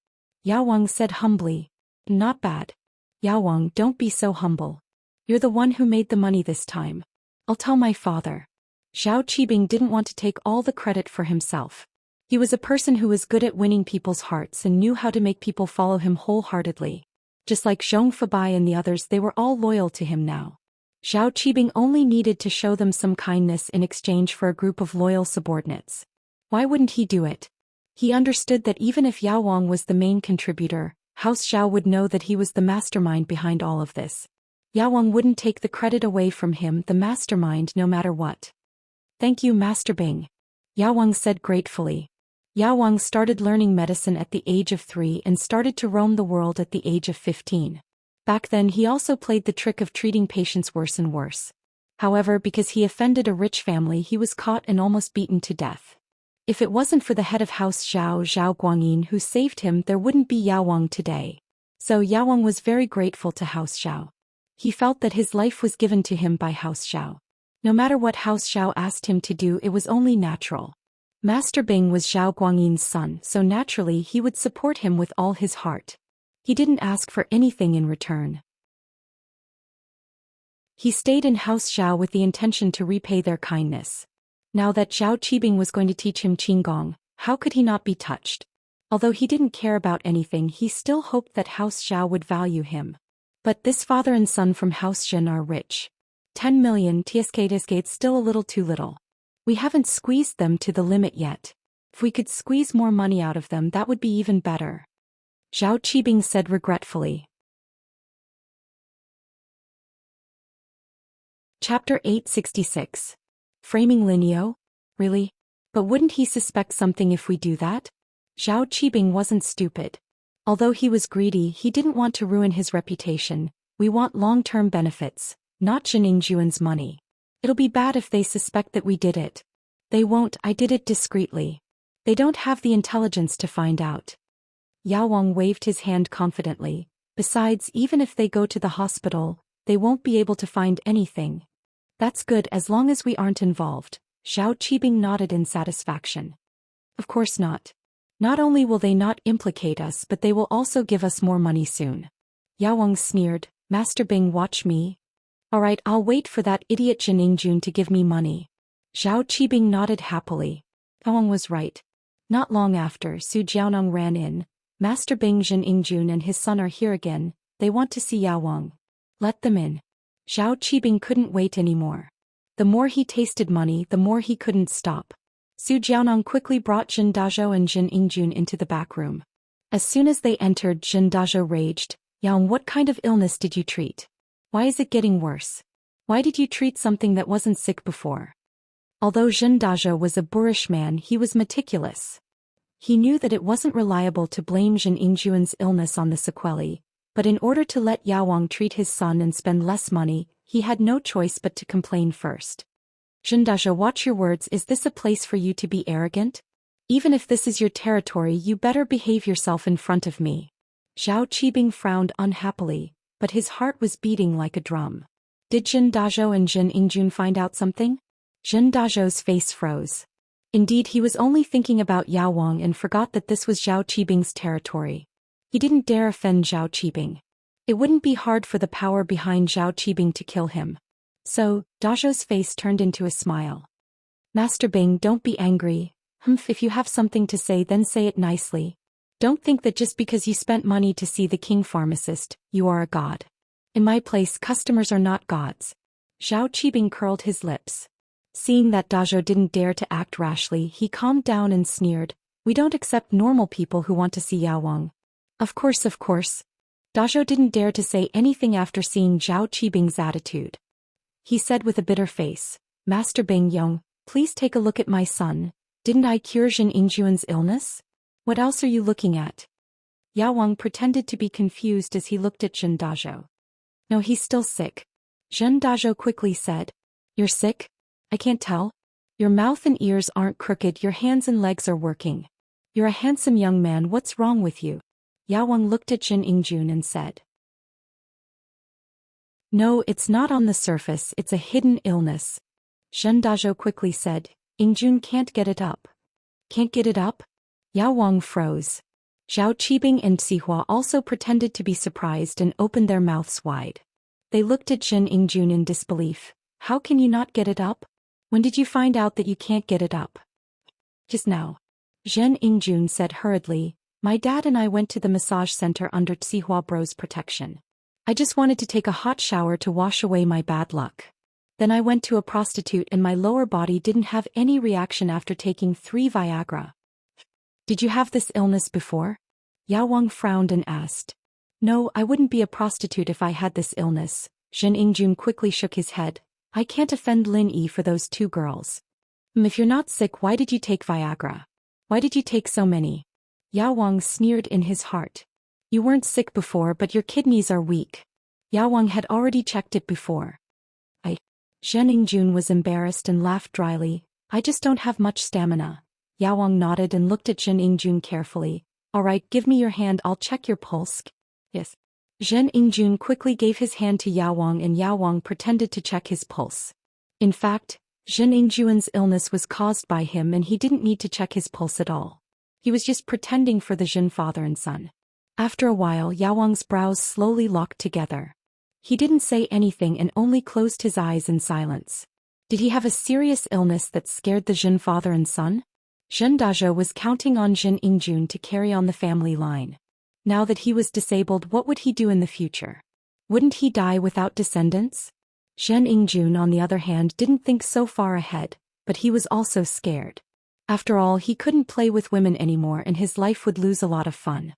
Yaowang said humbly. Not bad. Yaowang, don't be so humble. You're the one who made the money this time. I'll tell my father. Xiao Qibing didn't want to take all the credit for himself. He was a person who was good at winning people's hearts and knew how to make people follow him wholeheartedly. Just like Zhong Fabai and the others, they were all loyal to him now. Xiao Qibing only needed to show them some kindness in exchange for a group of loyal subordinates. Why wouldn't he do it? He understood that even if Yaowang was the main contributor, House Xiao would know that he was the mastermind behind all of this. Yaowang wouldn't take the credit away from him, the mastermind, no matter what. Thank you, Master Bing. Yaowang said gratefully. Yaowang started learning medicine at the age of 3 and started to roam the world at the age of 15. Back then he also played the trick of treating patients worse and worse. However, because he offended a rich family, he was caught and almost beaten to death. If it wasn't for the head of House Zhao, Zhao Guangyin, who saved him, there wouldn't be Yaowang today. So Yaowang was very grateful to House Zhao. He felt that his life was given to him by House Xiao. No matter what House Xiao asked him to do, it was only natural. Master Bing was Zhao Guangyin's son, so naturally he would support him with all his heart. He didn't ask for anything in return. He stayed in House Xiao with the intention to repay their kindness. Now that Zhao Qibing was going to teach him Qinggong, how could he not be touched? Although he didn't care about anything, he still hoped that House Xiao would value him. But this father and son from House Zhen are rich. 10 million TSK, it's still a little too little. We haven't squeezed them to the limit yet. If we could squeeze more money out of them, that would be even better. Zhao Qibing said regretfully. Chapter 866. Framing Linio? Really? But wouldn't he suspect something if we do that? Zhao Qibing wasn't stupid. Although he was greedy, he didn't want to ruin his reputation. We want long-term benefits, not Jiningjuan's money. It'll be bad if they suspect that we did it. They won't, I did it discreetly. They don't have the intelligence to find out. Yao Wang waved his hand confidently. Besides, even if they go to the hospital, they won't be able to find anything. That's good as long as we aren't involved. Zhao Qibing nodded in satisfaction. Of course not. Not only will they not implicate us, but they will also give us more money soon. Yao Wang sneered. Master Bing, watch me. Alright, I'll wait for that idiot Jiningjun to give me money. Zhao Qibing nodded happily. Yao Wang was right. Not long after, Su Jiaonong ran in. Master Bing, Jiningjun and his son are here again. They want to see Yao Wang. Let them in. Zhao Qibing couldn't wait anymore. The more he tasted money, the more he couldn't stop. Su Jiaonong quickly brought Jin Dazhou and Jin Ingjun into the back room. As soon as they entered, Jin Dazhou raged. Yang, what kind of illness did you treat? Why is it getting worse? Why did you treat something that wasn't sick before? Although Jin Dazhou was a boorish man, he was meticulous. He knew that it wasn't reliable to blame Jin Ingjuan's illness on the sequelae, but in order to let Yao Wang treat his son and spend less money, he had no choice but to complain first. Jin Dazhou, watch your words, is this a place for you to be arrogant? Even if this is your territory, you better behave yourself in front of me. Zhao Qibing frowned unhappily, but his heart was beating like a drum. Did Jin Dazhou and Jin Ingjun find out something? Jin Dazhou's face froze. Indeed, he was only thinking about Yao Wang and forgot that this was Zhao Qibing's territory. He didn't dare offend Zhao Qibing. It wouldn't be hard for the power behind Zhao Qibing to kill him. So, Dazhou's face turned into a smile. Master Bing, don't be angry. If you have something to say, then say it nicely. Don't think that just because you spent money to see the king pharmacist, you are a god. In my place, customers are not gods. Zhao Qibing curled his lips. Seeing that Dazhou didn't dare to act rashly, he calmed down and sneered. We don't accept normal people who want to see Yao Wang. Of course, of course. Dazhou didn't dare to say anything after seeing Zhao Qibing's attitude. He said with a bitter face, Master Bing Yong, please take a look at my son. Didn't I cure Jin Ingjuan's illness? What else are you looking at? Yao Wang pretended to be confused as he looked at Jin Dazhou. No, he's still sick. Jin Dazhou quickly said. You're sick? I can't tell. Your mouth and ears aren't crooked, your hands and legs are working. You're a handsome young man, what's wrong with you? Yao Wang looked at Jin Ingjun and said. No, it's not on the surface, it's a hidden illness. Jin Dazhou quickly said. Ingjun can't get it up. Can't get it up? Yao Wang froze. Zhao Qibing and Sihua also pretended to be surprised and opened their mouths wide. They looked at Jin Ingjun in disbelief. How can you not get it up? When did you find out that you can't get it up? Just now. Jin Ingjun said hurriedly. My dad and I went to the massage center under Sihua Bro's protection. I just wanted to take a hot shower to wash away my bad luck. Then I went to a prostitute and my lower body didn't have any reaction after taking 3 Viagra. Did you have this illness before? Yao Wang frowned and asked. No, I wouldn't be a prostitute if I had this illness. Jin Ingjun quickly shook his head. I can't offend Lin Yi for those 2 girls. If you're not sick, why did you take Viagra? Why did you take so many? Yao Wang sneered in his heart. You weren't sick before, but your kidneys are weak. Yao Wang had already checked it before. Jin Ingjun was embarrassed and laughed dryly. I just don't have much stamina. Yao Wang nodded and looked at Jin Ingjun carefully. Alright, give me your hand, I'll check your pulse. Yes. Zhen Yingjun quickly gave his hand to Yao Wang and Yao Wang pretended to check his pulse. In fact, Zhen Yingjun's illness was caused by him and he didn't need to check his pulse at all. He was just pretending for the Zhen father and son. After a while, Yao Wang's brows slowly locked together. He didn't say anything and only closed his eyes in silence. Did he have a serious illness that scared the Zhen father and son? Zhen Dazhou was counting on Zhen Yingjun to carry on the family line. Now that he was disabled, what would he do in the future? Wouldn't he die without descendants? Zhen Yingjun, on the other hand, didn't think so far ahead, but he was also scared. After all, he couldn't play with women anymore and his life would lose a lot of fun.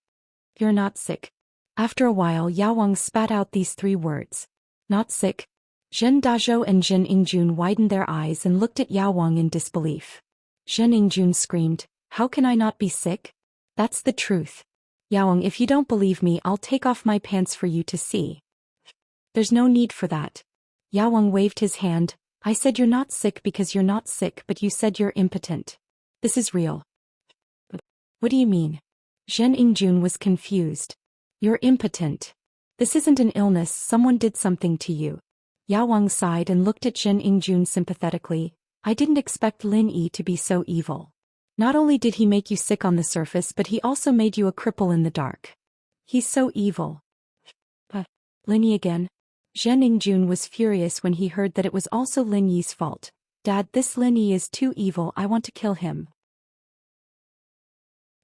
You're not sick. After a while, Yao Wang spat out these 3 words. Not sick? Zhen Dazhou and Zhen Yingjun widened their eyes and looked at Yao Wang in disbelief. Zhen Yingjun screamed, "How can I not be sick? That's the truth. Yao Wang, if you don't believe me, I'll take off my pants for you to see." There's no need for that. Yao Wang waved his hand. I said you're not sick because you're not sick, but you said you're impotent. This is real. What do you mean? Zhen Yingjun was confused. You're impotent. This isn't an illness, someone did something to you. Yao Wang sighed and looked at Zhen Yingjun sympathetically. I didn't expect Lin Yi to be so evil. Not only did he make you sick on the surface, but he also made you a cripple in the dark. He's so evil. Lin Yi again? Zhen Yingjun was furious when he heard that it was also Lin Yi's fault. Dad, this Lin Yi is too evil, I want to kill him.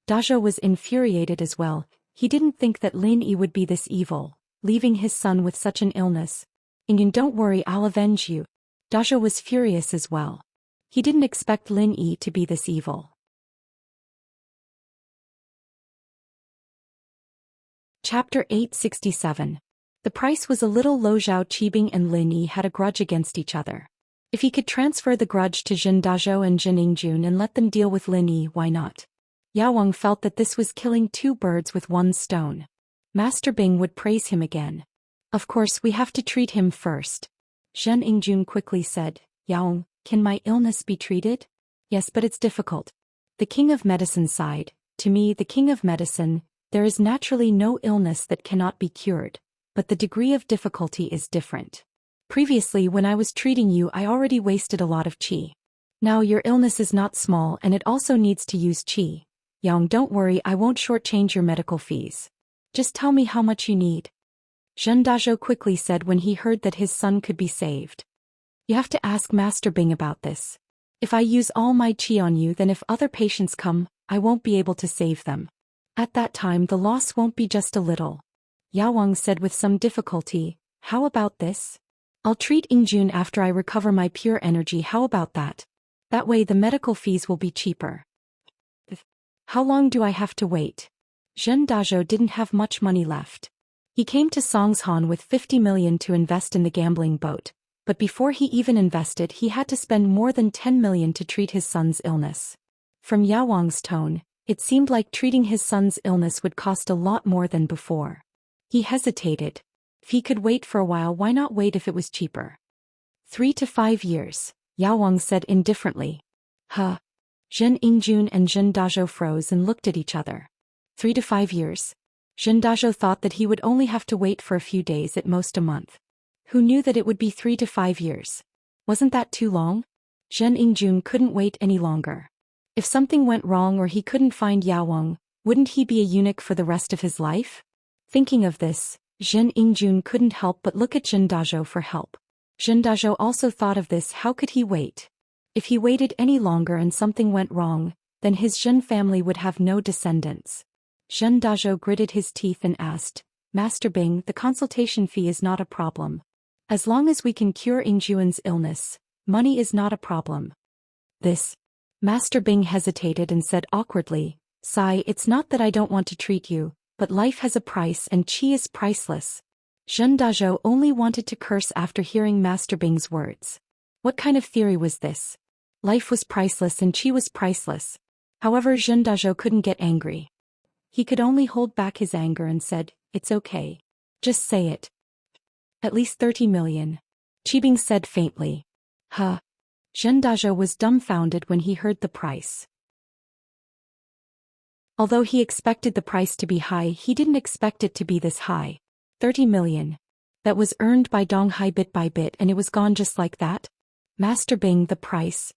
Dazhou was infuriated as well. He didn't think that Lin Yi would be this evil, leaving his son with such an illness. Yingyun, don't worry, I'll avenge you. Dazhou was furious as well. He didn't expect Lin Yi to be this evil. Chapter 867. The price was a little low. Zhao Qibing and Lin Yi had a grudge against each other. If he could transfer the grudge to Zhen Dazhou and Zhen Yingjun and let them deal with Lin Yi, why not? Yao Wang felt that this was killing 2 birds with 1 stone. Master Bing would praise him again. Of course, we have to treat him first. Zhen Yingjun quickly said, Yao Wang, can my illness be treated? Yes, but it's difficult. The king of medicine sighed. To me, the king of medicine, there is naturally no illness that cannot be cured, but the degree of difficulty is different. Previously, when I was treating you, I already wasted a lot of qi. Now your illness is not small and it also needs to use qi. Yao Wang, don't worry, I won't shortchange your medical fees. Just tell me how much you need. Zhen Dazhou quickly said when he heard that his son could be saved. You have to ask Master Bing about this. If I use all my qi on you, then if other patients come, I won't be able to save them. At that time the loss won't be just a little. Yao Wang said with some difficulty, how about this? I'll treat Yingjun after I recover my pure energy, how about that? That way the medical fees will be cheaper. How long do I have to wait? Zhen Dazhou didn't have much money left. He came to Songshan with 50 million to invest in the gambling boat, but before he even invested he had to spend more than 10 million to treat his son's illness. From Yao Wang's tone, it seemed like treating his son's illness would cost a lot more than before. He hesitated. If he could wait for a while, why not wait if it was cheaper? 3 to 5 years, Yao Wang said indifferently. Huh. Zhen Yingjun and Zhen Dazhou froze and looked at each other. 3 to 5 years. Zhen Dazhou thought that he would only have to wait for a few days, at most a month. Who knew that it would be 3 to 5 years? Wasn't that too long? Zhen Yingjun couldn't wait any longer. If something went wrong or he couldn't find Yao Wang, wouldn't he be a eunuch for the rest of his life? Thinking of this, Zhen Yingjun couldn't help but look at Zhen Dazhou for help. Zhen Dazhou also thought of this. How could he wait? If he waited any longer and something went wrong, then his Zhen family would have no descendants. Zhen Dazhou gritted his teeth and asked, Master Bing, the consultation fee is not a problem. As long as we can cure Yingjun's illness, money is not a problem. This. Master Bing hesitated and said awkwardly, Sai, it's not that I don't want to treat you, but life has a price and qi is priceless. Zhen Dazhou only wanted to curse after hearing Master Bing's words. What kind of theory was this? Life was priceless and qi was priceless. However, Zhen Dazhou couldn't get angry. He could only hold back his anger and said, it's okay. Just say it. At least 30 million. Qibing said faintly. Huh. Zhen Dazhou was dumbfounded when he heard the price. Although he expected the price to be high, he didn't expect it to be this high. 30 million. That was earned by Dong Hai bit by bit and it was gone just like that? Master Bing, the price.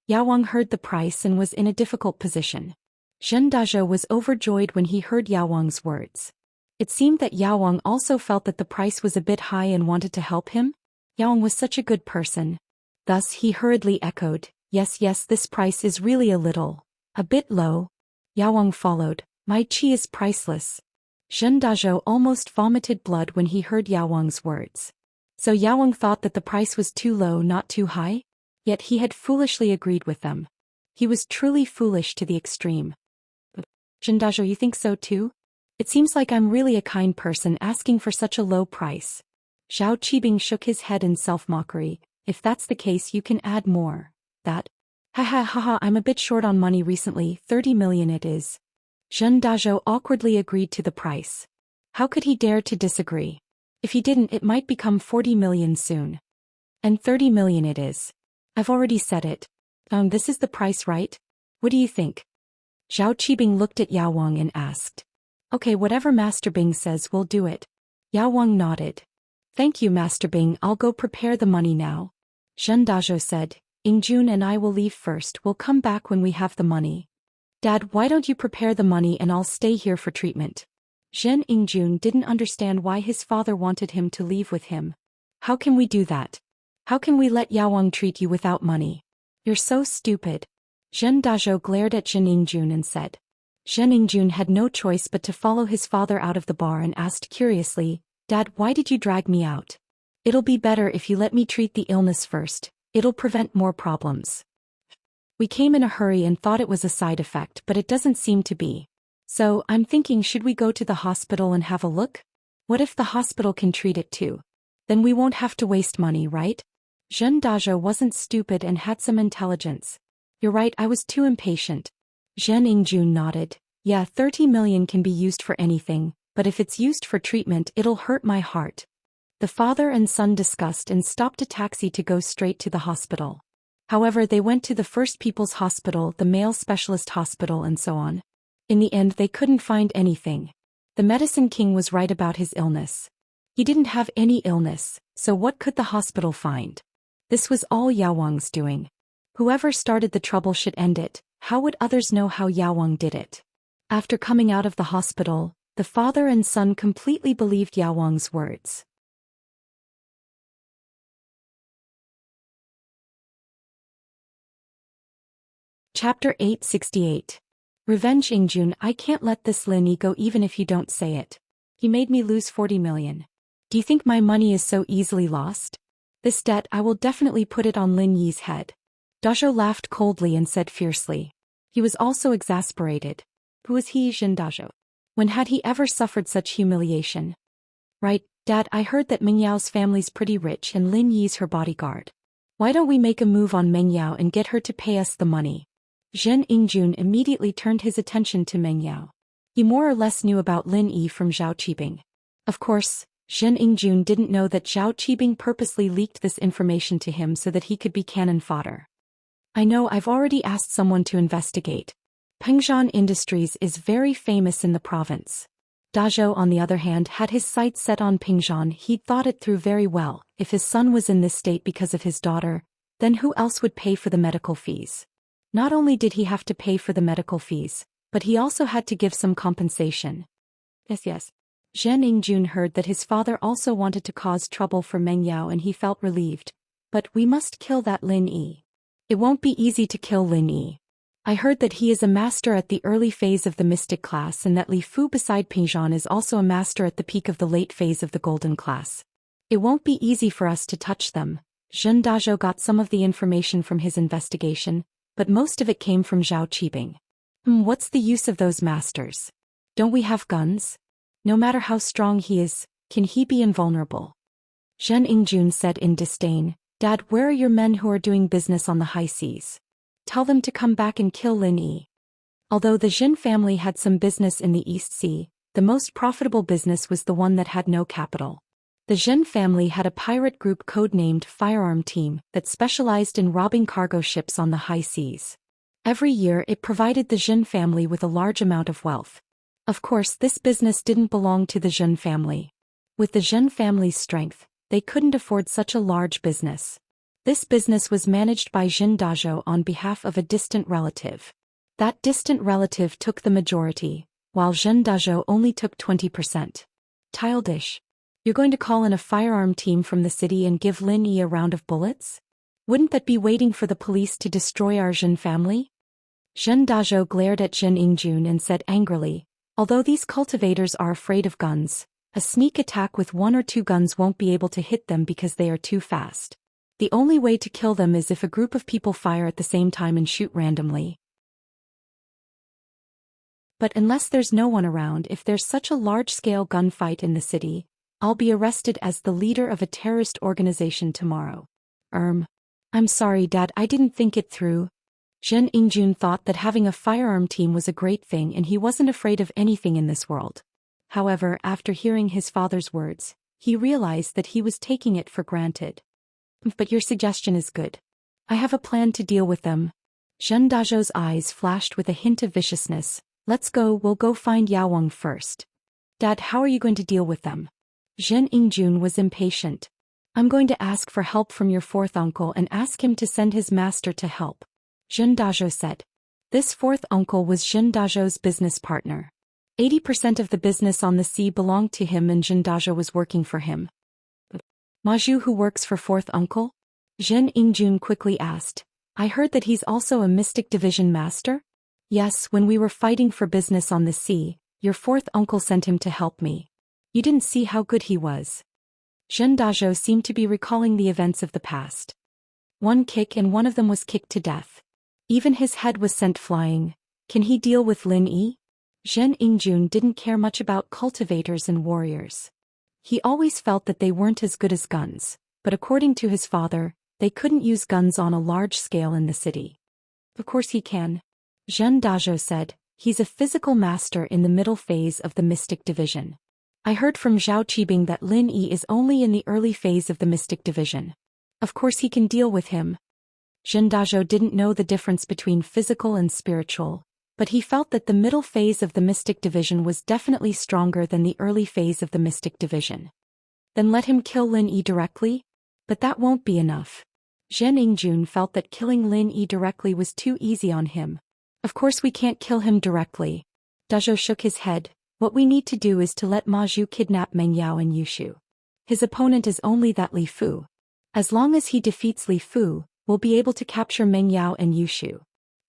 Yao Wang heard the price and was in a difficult position. Zhen Dazhou was overjoyed when he heard Yao Wang's words. It seemed that Yao Wang also felt that the price was a bit high and wanted to help him. Yao Wang was such a good person. Thus he hurriedly echoed, yes, this price is really a bit low. Yao Wang followed, my qi is priceless. Zhen Dazhou almost vomited blood when he heard Yao Wang's words. So Yao Wang thought that the price was too low, not too high? Yet he had foolishly agreed with them. He was truly foolish to the extreme. Zhen Dazhou, you think so too? It seems like I'm really a kind person asking for such a low price. Zhao Qibing shook his head in self-mockery. If that's the case, you can add more. That? Ha, I'm a bit short on money recently, 30 million it is. Zhen Dazhou awkwardly agreed to the price. How could he dare to disagree? If he didn't, it might become 40 million soon. And 30 million it is. I've already said it. This is the price, right? What do you think? Zhao Qibing looked at Yao Wang and asked. Okay, whatever Master Bing says, we'll do it. Yao Wang nodded. Thank you, Master Bing, I'll go prepare the money now. Zhen Dazhou said, Ingjun and I will leave first, we'll come back when we have the money. Dad, why don't you prepare the money and I'll stay here for treatment? Zhen Ingjun didn't understand why his father wanted him to leave with him. How can we do that? How can we let Yao Wang treat you without money? You're so stupid. Zhen Dazhou glared at Zhen Ingjun and said. Zhen Ingjun had no choice but to follow his father out of the bar and asked curiously, Dad, why did you drag me out? It'll be better if you let me treat the illness first, it'll prevent more problems. We came in a hurry and thought it was a side effect, but it doesn't seem to be. So, I'm thinking, should we go to the hospital and have a look? What if the hospital can treat it too? Then we won't have to waste money, right? Zhen Dazhou wasn't stupid and had some intelligence. You're right, I was too impatient. Zhen Ingjun nodded. Yeah, 30 million can be used for anything, but if it's used for treatment, it'll hurt my heart. The father and son discussed and stopped a taxi to go straight to the hospital. However, they went to the First People's Hospital, the male specialist hospital and so on. In the end, they couldn't find anything. The medicine king was right about his illness. He didn't have any illness, so what could the hospital find? This was all Yao Wang's doing. Whoever started the trouble should end it. How would others know how Yao Wang did it? After coming out of the hospital, the father and son completely believed Yao Wang's words. Chapter 868. Revenge. Ingjun, I can't let this Lin Yi go even if you don't say it. He made me lose 40 million. Do you think my money is so easily lost? This debt, I will definitely put it on Lin Yi's head. Dazhou laughed coldly and said fiercely. He was also exasperated. Who is he, Zhen Dazhou? When had he ever suffered such humiliation? Right, Dad, I heard that Meng Yao's family's pretty rich and Lin Yi's her bodyguard. Why don't we make a move on Meng Yao and get her to pay us the money? Zhen Ingjun immediately turned his attention to Meng Yao. He more or less knew about Lin Yi from Zhao Qibing. Of course, Zhen Ingjun didn't know that Zhao Qibing purposely leaked this information to him so that he could be cannon fodder. I know, I've already asked someone to investigate. Pengzhan Industries is very famous in the province. Dazhou, on the other hand, had his sights set on Pengzhan. He'd thought it through very well. If his son was in this state because of his daughter, then who else would pay for the medical fees? Not only did he have to pay for the medical fees, but he also had to give some compensation. Yes. Zhen Ingjun heard that his father also wanted to cause trouble for Meng Yao and he felt relieved. But we must kill that Lin Yi. It won't be easy to kill Lin Yi. I heard that he is a master at the early phase of the mystic class and that Li Fu beside Pingzhan is also a master at the peak of the late phase of the golden class. It won't be easy for us to touch them. Zhen Dazhou got some of the information from his investigation, but most of it came from Zhao Qibing. What's the use of those masters? Don't we have guns? No matter how strong he is, can he be invulnerable? Zhen Ingjun said in disdain, Dad, where are your men who are doing business on the high seas? Tell them to come back and kill Lin Yi. Although the Jin family had some business in the East Sea, the most profitable business was the one that had no capital. The Zhen family had a pirate group codenamed Firearm Team that specialized in robbing cargo ships on the high seas. Every year it provided the Zhen family with a large amount of wealth. Of course, this business didn't belong to the Zhen family. With the Zhen family's strength, they couldn't afford such a large business. This business was managed by Jin Dazhou on behalf of a distant relative. That distant relative took the majority, while Zhen Dazhou only took 20%. Childish. You're going to call in a firearm team from the city and give Lin Yi a round of bullets? Wouldn't that be waiting for the police to destroy our Zhen family? Zhen Dazhou glared at Zhen Yingjun and said angrily, although these cultivators are afraid of guns, a sneak attack with 1 or 2 guns won't be able to hit them because they are too fast. The only way to kill them is if a group of people fire at the same time and shoot randomly. But unless there's no one around, if there's such a large-scale gunfight in the city, I'll be arrested as the leader of a terrorist organization tomorrow. I'm sorry, Dad, I didn't think it through. Zhen Yingjun thought that having a firearm team was a great thing and he wasn't afraid of anything in this world. However, after hearing his father's words, he realized that he was taking it for granted. But your suggestion is good. I have a plan to deal with them. Zhen Dazhou's eyes flashed with a hint of viciousness. Let's go, we'll go find Yao Wang first. Dad, how are you going to deal with them? Zhen Yingjun was impatient. I'm going to ask for help from your 4th uncle and ask him to send his master to help. Zhen Dazhou said. This 4th uncle was Zhen Dazhou's business partner. 80% of the business on the sea belonged to him and Zhen Dazhou was working for him. Ma Zhu, who works for 4th uncle? Zhen Yingjun quickly asked. I heard that he's also a mystic division master? Yes, when we were fighting for business on the sea, your 4th uncle sent him to help me. You didn't see how good he was. Zhen Dazhou seemed to be recalling the events of the past. One kick and one of them was kicked to death. Even his head was sent flying. Can he deal with Lin Yi? Zhen Yingjun didn't care much about cultivators and warriors. He always felt that they weren't as good as guns, but according to his father, they couldn't use guns on a large scale in the city. Of course he can. Zhen Dazhou said, he's a physical master in the middle phase of the mystic division. I heard from Zhao Qibing that Lin Yi is only in the early phase of the mystic division. Of course he can deal with him. Zhen Dazhou didn't know the difference between physical and spiritual, but he felt that the middle phase of the mystic division was definitely stronger than the early phase of the mystic division. Then let him kill Lin Yi directly? But that won't be enough. Zhen Yingjun felt that killing Lin Yi directly was too easy on him. Of course we can't kill him directly. Dazhou shook his head. What we need to do is to let Ma Zhu kidnap Meng Yao and Yushu. His opponent is only that Li Fu. As long as he defeats Li Fu, we'll be able to capture Meng Yao and Yushu.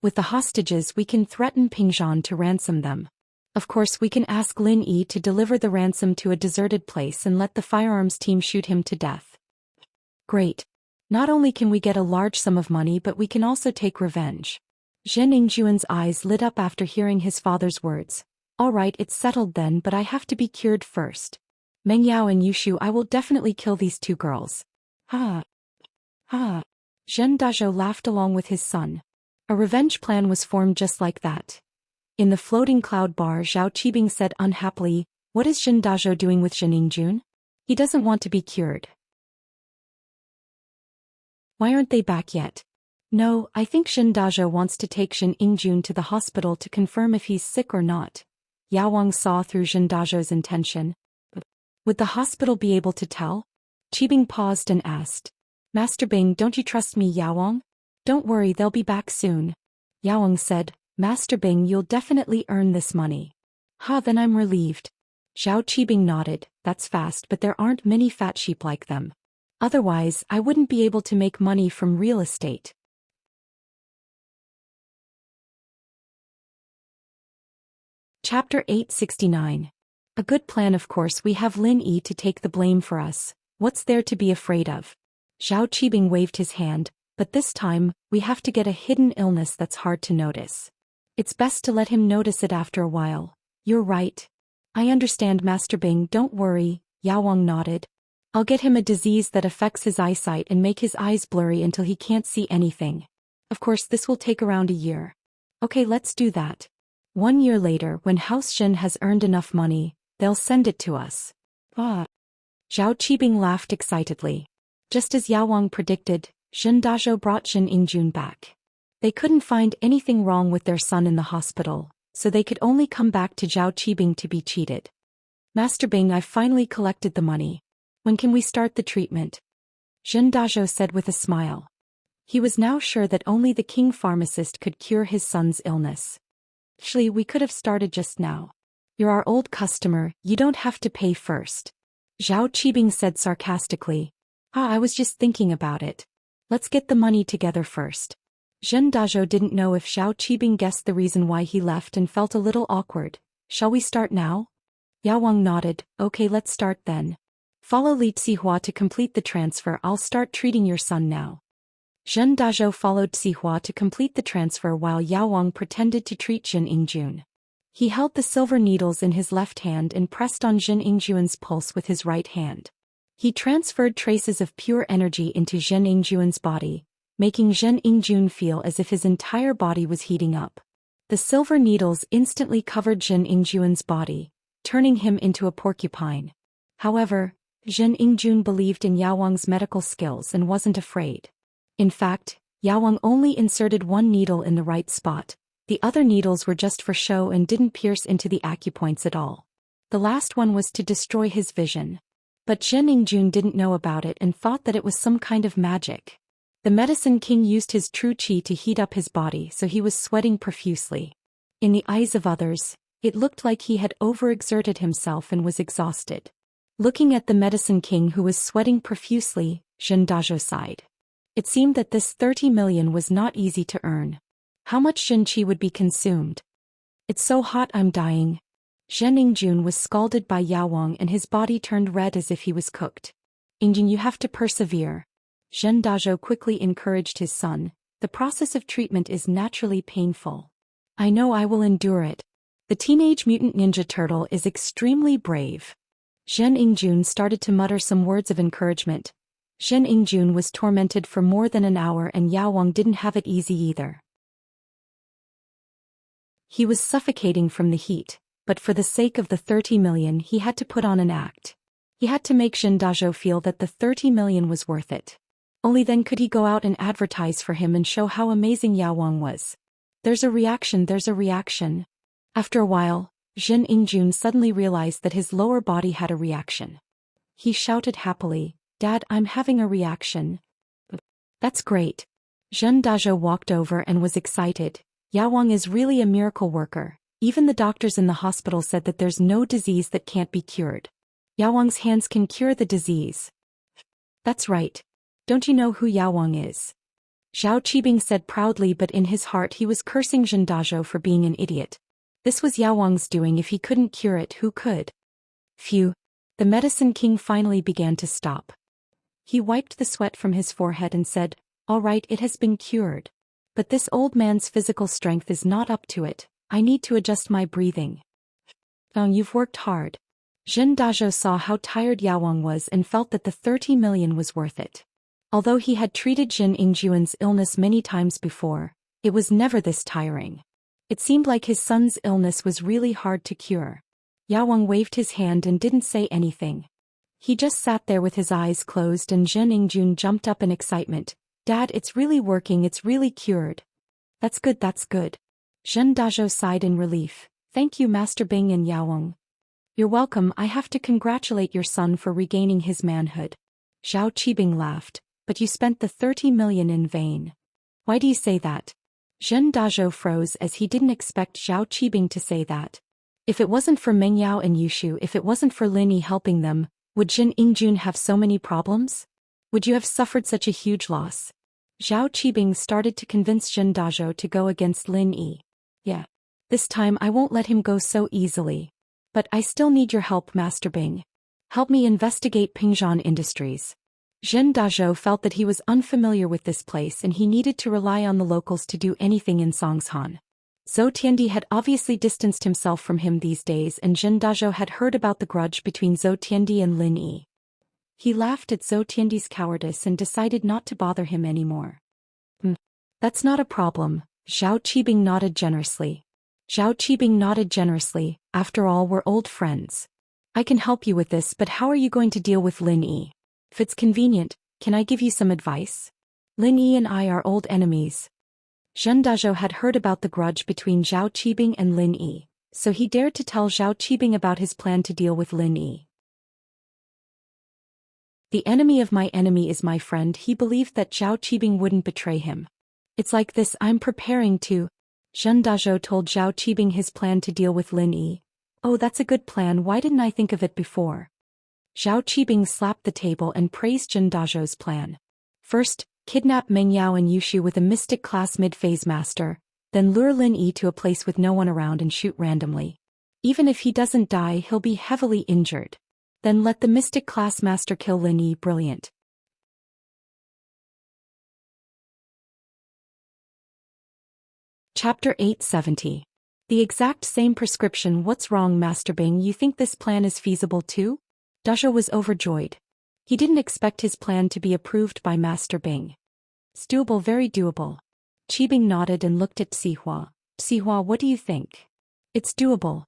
With the hostages we can threaten Pingzhan to ransom them. Of course we can ask Lin Yi to deliver the ransom to a deserted place and let the firearms team shoot him to death. Great. Not only can we get a large sum of money but we can also take revenge. Zhen Yingjun's eyes lit up after hearing his father's words. All right, it's settled then, but I have to be cured first. Meng Yao and Yushu, I will definitely kill these 2 girls. Ha! Ha! Zhen Dazhou laughed along with his son. A revenge plan was formed just like that. In the floating cloud bar, Zhao Qibing said unhappily, what is Zhen Dazhou doing with Zhen Yingjun? He doesn't want to be cured. Why aren't they back yet? No, I think Zhen Dazhou wants to take Zhen Yingjun to the hospital to confirm if he's sick or not. Yao Wang saw through Zhen Dazhou's intention. Would the hospital be able to tell? Qibing paused and asked. Master Bing, don't you trust me, Yao Wang? Don't worry, they'll be back soon. Yao Wang said, Master Bing, you'll definitely earn this money. Ha, then I'm relieved. Zhao Qibing nodded, that's fast, but there aren't many fat sheep like them. Otherwise, I wouldn't be able to make money from real estate. Chapter 869. A good plan, of course. We have Lin Yi to take the blame for us. What's there to be afraid of? Zhao Qibing waved his hand, but this time, we have to get a hidden illness that's hard to notice. It's best to let him notice it after a while. You're right. I understand, Master Bing, don't worry, Yao Wang nodded. I'll get him a disease that affects his eyesight and make his eyes blurry until he can't see anything. Of course, this will take around a year. Okay, let's do that. 1 year later, when House Shen has earned enough money, they'll send it to us. Ah. Zhao Qibing laughed excitedly. Just as Yao Wang predicted, Zhen Dazhou brought Zhen Yingjun back. They couldn't find anything wrong with their son in the hospital, so they could only come back to Zhao Qibing to be cheated. Master Bing, I've finally collected the money. When can we start the treatment? Zhen Dazhou said with a smile. He was now sure that only the king pharmacist could cure his son's illness. Actually, we could have started just now. You're our old customer, you don't have to pay first. Zhao Qibing said sarcastically. I was just thinking about it. Let's get the money together first. Zhen Dazhou didn't know if Zhao Qibing guessed the reason why he left and felt a little awkward. Shall we start now? Yao Wang nodded. Okay, let's start then. Follow Li Zihua to complete the transfer. I'll start treating your son now. Zhen Dazhou followed Zihua to complete the transfer while Yao Wang pretended to treat Jin Ingjun. He held the silver needles in his left hand and pressed on Jin Ingjun's pulse with his right hand. He transferred traces of pure energy into Jin Ingjun's body, making Jin Ingjun feel as if his entire body was heating up. The silver needles instantly covered Jin Ingjun's body, turning him into a porcupine. However, Jin Ingjun believed in Yao Wang's medical skills and wasn't afraid. In fact, Yao Wang only inserted one needle in the right spot. The other needles were just for show and didn't pierce into the acupoints at all. The last one was to destroy his vision. But Jin Ingjun didn't know about it and thought that it was some kind of magic. The medicine king used his true qi to heat up his body, so he was sweating profusely. In the eyes of others, it looked like he had overexerted himself and was exhausted. Looking at the medicine king who was sweating profusely, Zhen Dazhou sighed. It seemed that this 30 million was not easy to earn. How much Jin Qi would be consumed? It's so hot I'm dying. Zhen Ingjun was scalded by Yao Wang and his body turned red as if he was cooked. Ingjun, you have to persevere. Zhen Dazhou quickly encouraged his son. The process of treatment is naturally painful. I know I will endure it. The Teenage Mutant Ninja Turtle is extremely brave. Zhen Ingjun started to mutter some words of encouragement. Zhen Ingjun was tormented for more than an hour and Yao Wang didn't have it easy either. He was suffocating from the heat, but for the sake of the 30 million he had to put on an act. He had to make Zhen Dazhou feel that the 30 million was worth it. Only then could he go out and advertise for him and show how amazing Yao Wang was. There's a reaction. After a while, Zhen Ingjun suddenly realized that his lower body had a reaction. He shouted happily, Dad, I'm having a reaction. That's great. Zhen Dazhou walked over and was excited. Yao Wang is really a miracle worker. Even the doctors in the hospital said that there's no disease that can't be cured. Yao Wang's hands can cure the disease. That's right. Don't you know who Yao Wang is? Zhao Qibing said proudly, but in his heart he was cursing Zhen Dazhou for being an idiot. This was Yao Wang's doing. If he couldn't cure it, who could? Phew. The medicine king finally began to stop. He wiped the sweat from his forehead and said, All right, it has been cured. But this old man's physical strength is not up to it. I need to adjust my breathing. You've worked hard. Zhen Dazhou saw how tired Yao Wang was and felt that the 30 million was worth it. Although he had treated Jin Ingjuan's illness many times before, it was never this tiring. It seemed like his son's illness was really hard to cure. Yao Wang waved his hand and didn't say anything. He just sat there with his eyes closed and Jin Ingjun jumped up in excitement. Dad, it's really working, it's really cured. That's good. Zhen Dazhou sighed in relief. Thank you, Master Bing and Yao Wang. You're welcome. I have to congratulate your son for regaining his manhood. Zhao Qibing laughed. But you spent the 30 million in vain. Why do you say that? Zhen Dazhou froze as he didn't expect Zhao Qibing to say that. If it wasn't for Meng Yao and Yushu, if it wasn't for Lin Yi helping them, would Jin Ingjun have so many problems? Would you have suffered such a huge loss? Zhao Qibing started to convince Zhen Dazhou to go against Lin Yi. Yeah. This time I won't let him go so easily. But I still need your help, Master Bing. Help me investigate Pingzhan Industries. Zhen Dazhou felt that he was unfamiliar with this place and he needed to rely on the locals to do anything in Songshan. Zhou Tiandi had obviously distanced himself from him these days and Zhen Dazhou had heard about the grudge between Zhou Tiandi and Lin Yi. He laughed at Zhou Tiandi's cowardice and decided not to bother him anymore. That's not a problem, Zhao Qibing nodded generously. After all, we're old friends. I can help you with this, but how are you going to deal with Lin Yi? If it's convenient, can I give you some advice? Lin Yi and I are old enemies. Zhen Dazhou had heard about the grudge between Zhao Qibing and Lin Yi, so he dared to tell Zhao Qibing about his plan to deal with Lin Yi. The enemy of my enemy is my friend. He believed that Zhao Qibing wouldn't betray him. It's like this, I'm preparing to. Zhen Dazhou told Zhao Qibing his plan to deal with Lin Yi. Oh, that's a good plan, why didn't I think of it before? Zhao Qibing slapped the table and praised Zhen Dazhou's plan. First, kidnap Meng Yao and Yushu with a mystic class mid-phase master, then lure Lin Yi to a place with no one around and shoot randomly. Even if he doesn't die, he'll be heavily injured. Then let the mystic class master kill Lin Yi. Brilliant. Chapter 870. The exact same prescription. What's wrong, Master Bing? You think this plan is feasible too? Dazhou was overjoyed. He didn't expect his plan to be approved by Master Bing. It's doable, very doable. Qibing nodded and looked at Sihua. Sihua, what do you think? It's doable.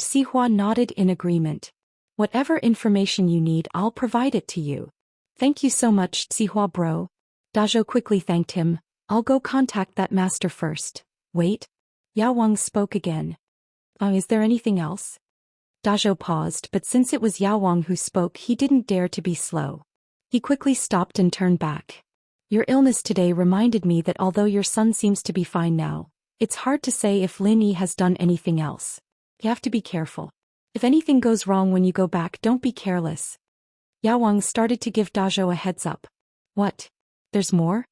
Sihua nodded in agreement. Whatever information you need, I'll provide it to you. Thank you so much, Sihua bro. Dazhou quickly thanked him. I'll go contact that master first. Wait. Yao Wang spoke again. Is there anything else? Dazhou paused, but since it was Yao Wang who spoke, he didn't dare to be slow. He quickly stopped and turned back. Your illness today reminded me that although your son seems to be fine now, it's hard to say if Lin Yi has done anything else. You have to be careful. If anything goes wrong when you go back, don't be careless. Yao Wang started to give Dazhou a heads up. What? There's more?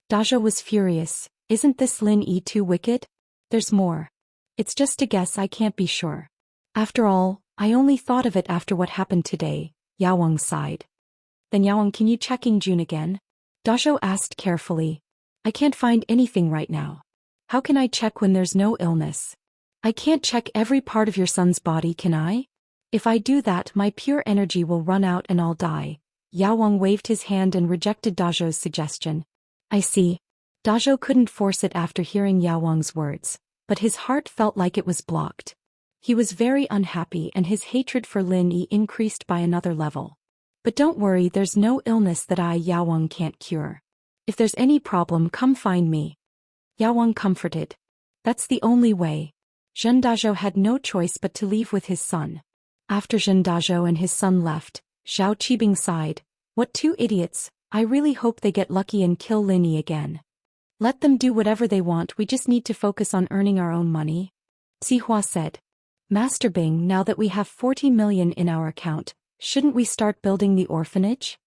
Dazhou was furious. Isn't this Lin Yi too wicked? There's more. It's just a guess, I can't be sure. After all, I only thought of it after what happened today, Yao Wang sighed. Then Yao Wang, can you check June again? Dazhou asked carefully. I can't find anything right now. How can I check when there's no illness? I can't check every part of your son's body, can I? If I do that, my pure energy will run out and I'll die. Yao Wang waved his hand and rejected Dazhou's suggestion. I see. Dazhou couldn't force it after hearing Yao Wang's words, but his heart felt like it was blocked. He was very unhappy and his hatred for Lin Yi increased by another level. But don't worry, there's no illness that Yao Wang can't cure. If there's any problem, come find me. Yao Wang comforted. That's the only way. Zhen Dazhou had no choice but to leave with his son. After Zhen Dazhou and his son left, Zhao Qibing sighed. What two idiots, I really hope they get lucky and kill Lin Yi again. Let them do whatever they want, we just need to focus on earning our own money. Sihua said. Master Bing, now that we have 40 million in our account, shouldn't we start building the orphanage?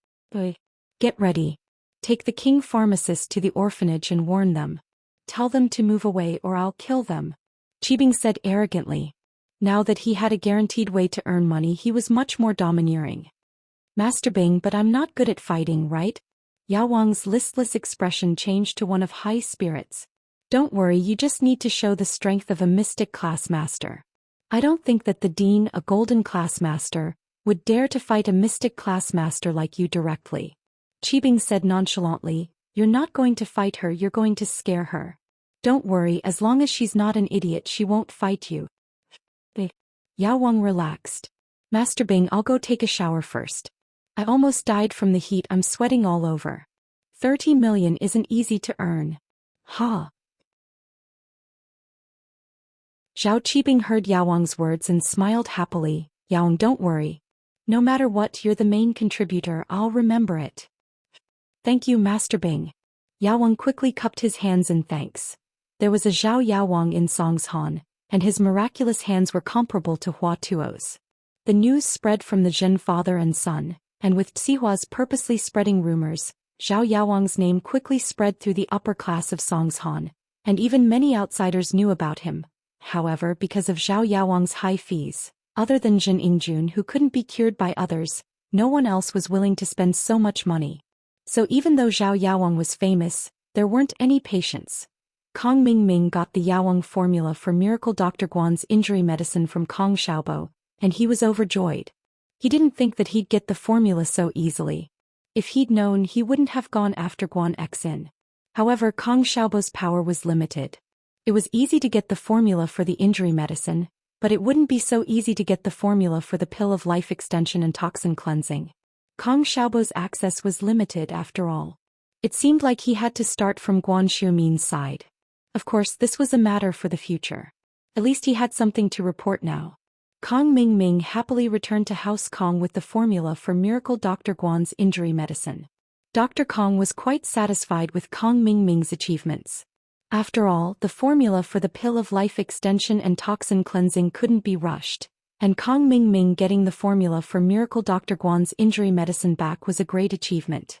Get ready. Take the king pharmacist to the orphanage and warn them. Tell them to move away or I'll kill them. Qibing said arrogantly. Now that he had a guaranteed way to earn money, he was much more domineering. Master Bing, but I'm not good at fighting, right? Yao Wang's listless expression changed to one of high spirits. Don't worry, you just need to show the strength of a mystic class master. I don't think that the dean, a golden class master, would dare to fight a mystic class master like you directly. Qibing said nonchalantly, you're not going to fight her, you're going to scare her. Don't worry, as long as she's not an idiot, she won't fight you. Yao Wang relaxed. Master Bing, I'll go take a shower first. I almost died from the heat, I'm sweating all over. 30 million isn't easy to earn. Ha! Zhao Qibing heard Yao Wang's words and smiled happily. Yao Wang, don't worry. No matter what, you're the main contributor, I'll remember it. Thank you, Master Bing. Yao Wang quickly cupped his hands in thanks. There was a Zhao Yao Wang in Songshan, and his miraculous hands were comparable to Hua Tuo's. The news spread from the Zhen father and son, and with Sihua's purposely spreading rumors, Zhao Yao Wang's name quickly spread through the upper class of Songshan, and even many outsiders knew about him. However, because of Zhao Yao Wang's high fees, other than Jin Ingjun, who couldn't be cured by others, no one else was willing to spend so much money. So even though Zhao Yao Wang was famous, there weren't any patients. Kong Mingming got the Yao Wang formula for Miracle Dr. Guan's injury medicine from Kong Xiaobo, and he was overjoyed. He didn't think that he'd get the formula so easily. If he'd known, he wouldn't have gone after Guan Xin. However, Kong Xiaobo's power was limited. It was easy to get the formula for the injury medicine, but it wouldn't be so easy to get the formula for the pill of life extension and toxin cleansing. Kong Xiaobo's access was limited after all. It seemed like he had to start from Guan Xiumin's side. Of course, this was a matter for the future. At least he had something to report now. Kong Ming Ming happily returned to House Kong with the formula for Miracle Dr. Guan's injury medicine. Dr. Kong was quite satisfied with Kong Ming Ming's achievements. After all, the formula for the pill of life extension and toxin cleansing couldn't be rushed, and Kong Ming Ming getting the formula for Miracle Dr. Guan's injury medicine back was a great achievement.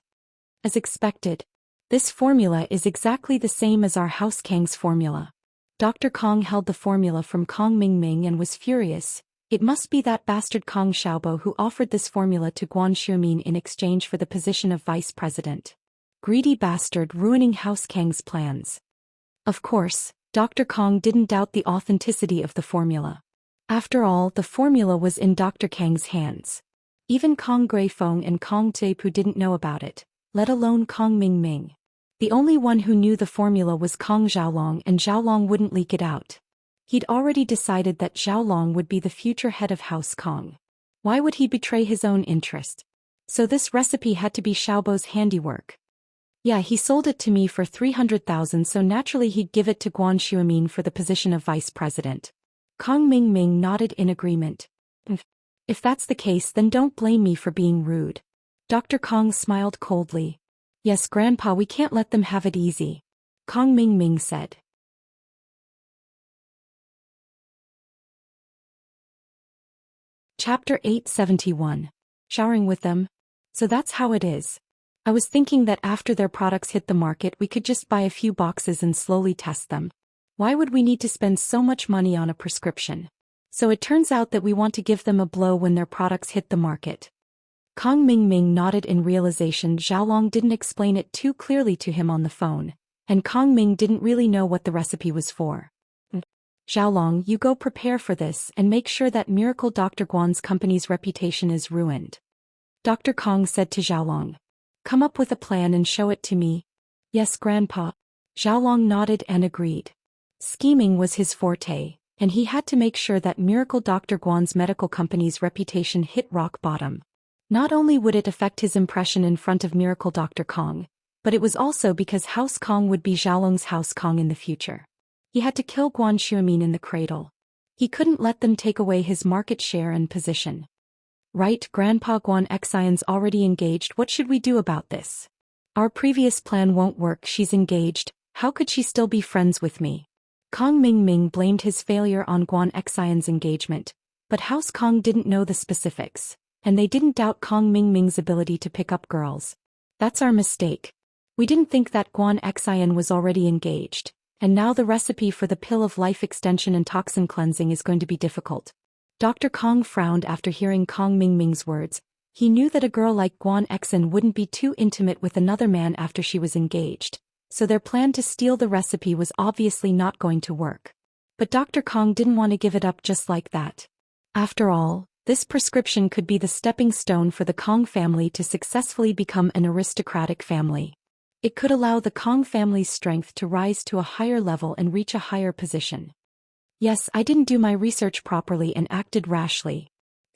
As expected, this formula is exactly the same as our House Kang's formula. Dr. Kong held the formula from Kong Ming Ming and was furious. It must be that bastard Kong Xiaobo who offered this formula to Guan Xuemin in exchange for the position of vice president. Greedy bastard ruining House Kang's plans. Of course, Dr. Kong didn't doubt the authenticity of the formula. After all, the formula was in Dr. Kang's hands. Even Kong Greifeng and Kong Taipu didn't know about it, let alone Kong Ming Ming. The only one who knew the formula was Kong Xiaolong, and Xiaolong wouldn't leak it out. He'd already decided that Xiaolong would be the future head of House Kong. Why would he betray his own interest? So this recipe had to be Xiaobo's handiwork. Yeah, he sold it to me for 300,000, so naturally he'd give it to Guan Xuemin for the position of vice president. Kong Ming Ming nodded in agreement. If that's the case, then don't blame me for being rude. Dr. Kong smiled coldly. Yes, Grandpa, we can't let them have it easy. Kong Ming Ming said. Chapter 871. Showering with them. So that's how it is. I was thinking that after their products hit the market we could just buy a few boxes and slowly test them. Why would we need to spend so much money on a prescription? So it turns out that we want to give them a blow when their products hit the market. Kong Ming Ming nodded in realization. Xiaolong didn't explain it too clearly to him on the phone, and Kong Ming didn't really know what the recipe was for. Xiaolong, you go prepare for this and make sure that Miracle Dr. Guan's company's reputation is ruined. Dr. Kong said to Xiaolong. Come up with a plan and show it to me. Yes, Grandpa. Xiaolong nodded and agreed. Scheming was his forte, and he had to make sure that Miracle Dr. Guan's medical company's reputation hit rock bottom. Not only would it affect his impression in front of Miracle Dr. Kong, but it was also because House Kong would be Xiaolong's House Kong in the future. He had to kill Guan Xuemin in the cradle. He couldn't let them take away his market share and position. Right, Grandpa, Guan Xian's already engaged. What should we do about this? Our previous plan won't work. She's engaged. How could she still be friends with me? Kong Ming Ming blamed his failure on Guan Xian's engagement, but House Kong didn't know the specifics, and they didn't doubt Kong Ming Ming's ability to pick up girls. That's our mistake. We didn't think that Guan Xian was already engaged, and now the recipe for the pill of life extension and toxin cleansing is going to be difficult. Dr. Kong frowned after hearing Kong Ming Ming's words. He knew that a girl like Guan Xian wouldn't be too intimate with another man after she was engaged, so their plan to steal the recipe was obviously not going to work. But Dr. Kong didn't want to give it up just like that. After all, this prescription could be the stepping stone for the Kong family to successfully become an aristocratic family. It could allow the Kong family's strength to rise to a higher level and reach a higher position. Yes, I didn't do my research properly and acted rashly.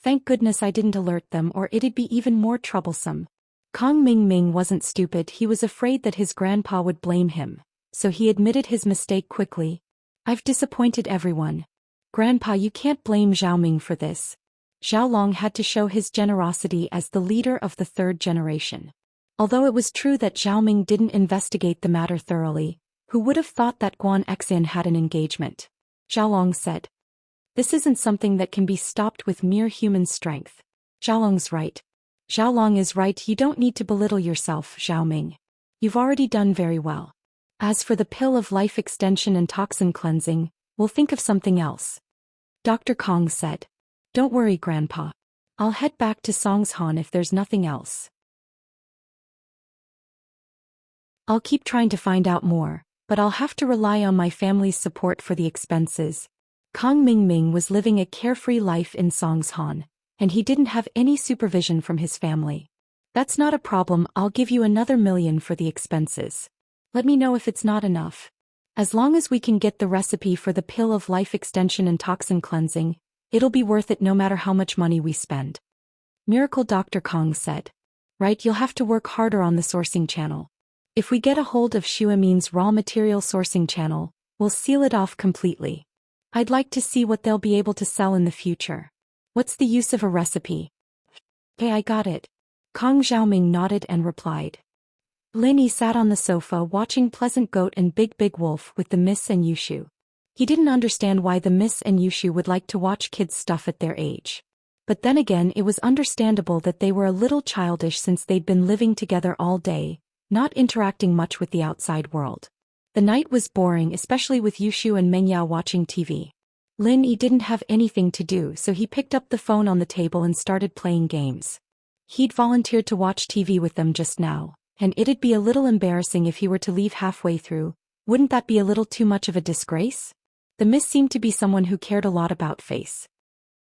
Thank goodness I didn't alert them, or it'd be even more troublesome. Kong Ming Ming wasn't stupid. He was afraid that his grandpa would blame him, so he admitted his mistake quickly. I've disappointed everyone. Grandpa, you can't blame Xiaoming for this. Xiaolong had to show his generosity as the leader of the third generation. Although it was true that Xiaoming didn't investigate the matter thoroughly, who would have thought that Guan Xian had an engagement? Xiaolong said. This isn't something that can be stopped with mere human strength. Xiaolong's right. Xiaolong is right. You don't need to belittle yourself, Xiaoming. You've already done very well. As for the pill of life extension and toxin cleansing, we'll think of something else. Dr. Kong said. Don't worry, Grandpa. I'll head back to Songshan if there's nothing else. I'll keep trying to find out more, but I'll have to rely on my family's support for the expenses. Kong Ming Ming was living a carefree life in Songshan, and he didn't have any supervision from his family. That's not a problem. I'll give you another 1,000,000 for the expenses. Let me know if it's not enough. As long as we can get the recipe for the pill of life extension and toxin cleansing, it'll be worth it no matter how much money we spend. Miracle Dr. Kong said. Right, you'll have to work harder on the sourcing channel. If we get a hold of Xuemin's raw material sourcing channel, we'll seal it off completely. I'd like to see what they'll be able to sell in the future. What's the use of a recipe? Okay, I got it. Kang Xiaoming nodded and replied. Lin Yi sat on the sofa watching Pleasant Goat and Big Big Wolf with the Miss and Yushu. He didn't understand why the Miss and Yushu would like to watch kids' stuff at their age. But then again, it was understandable that they were a little childish since they'd been living together all day, not interacting much with the outside world. The night was boring, especially with Yushu and Mengyao watching TV. Lin Yi didn't have anything to do, so he picked up the phone on the table and started playing games. He'd volunteered to watch TV with them just now, and it'd be a little embarrassing if he were to leave halfway through. Wouldn't that be a little too much of a disgrace? The Miss seemed to be someone who cared a lot about face.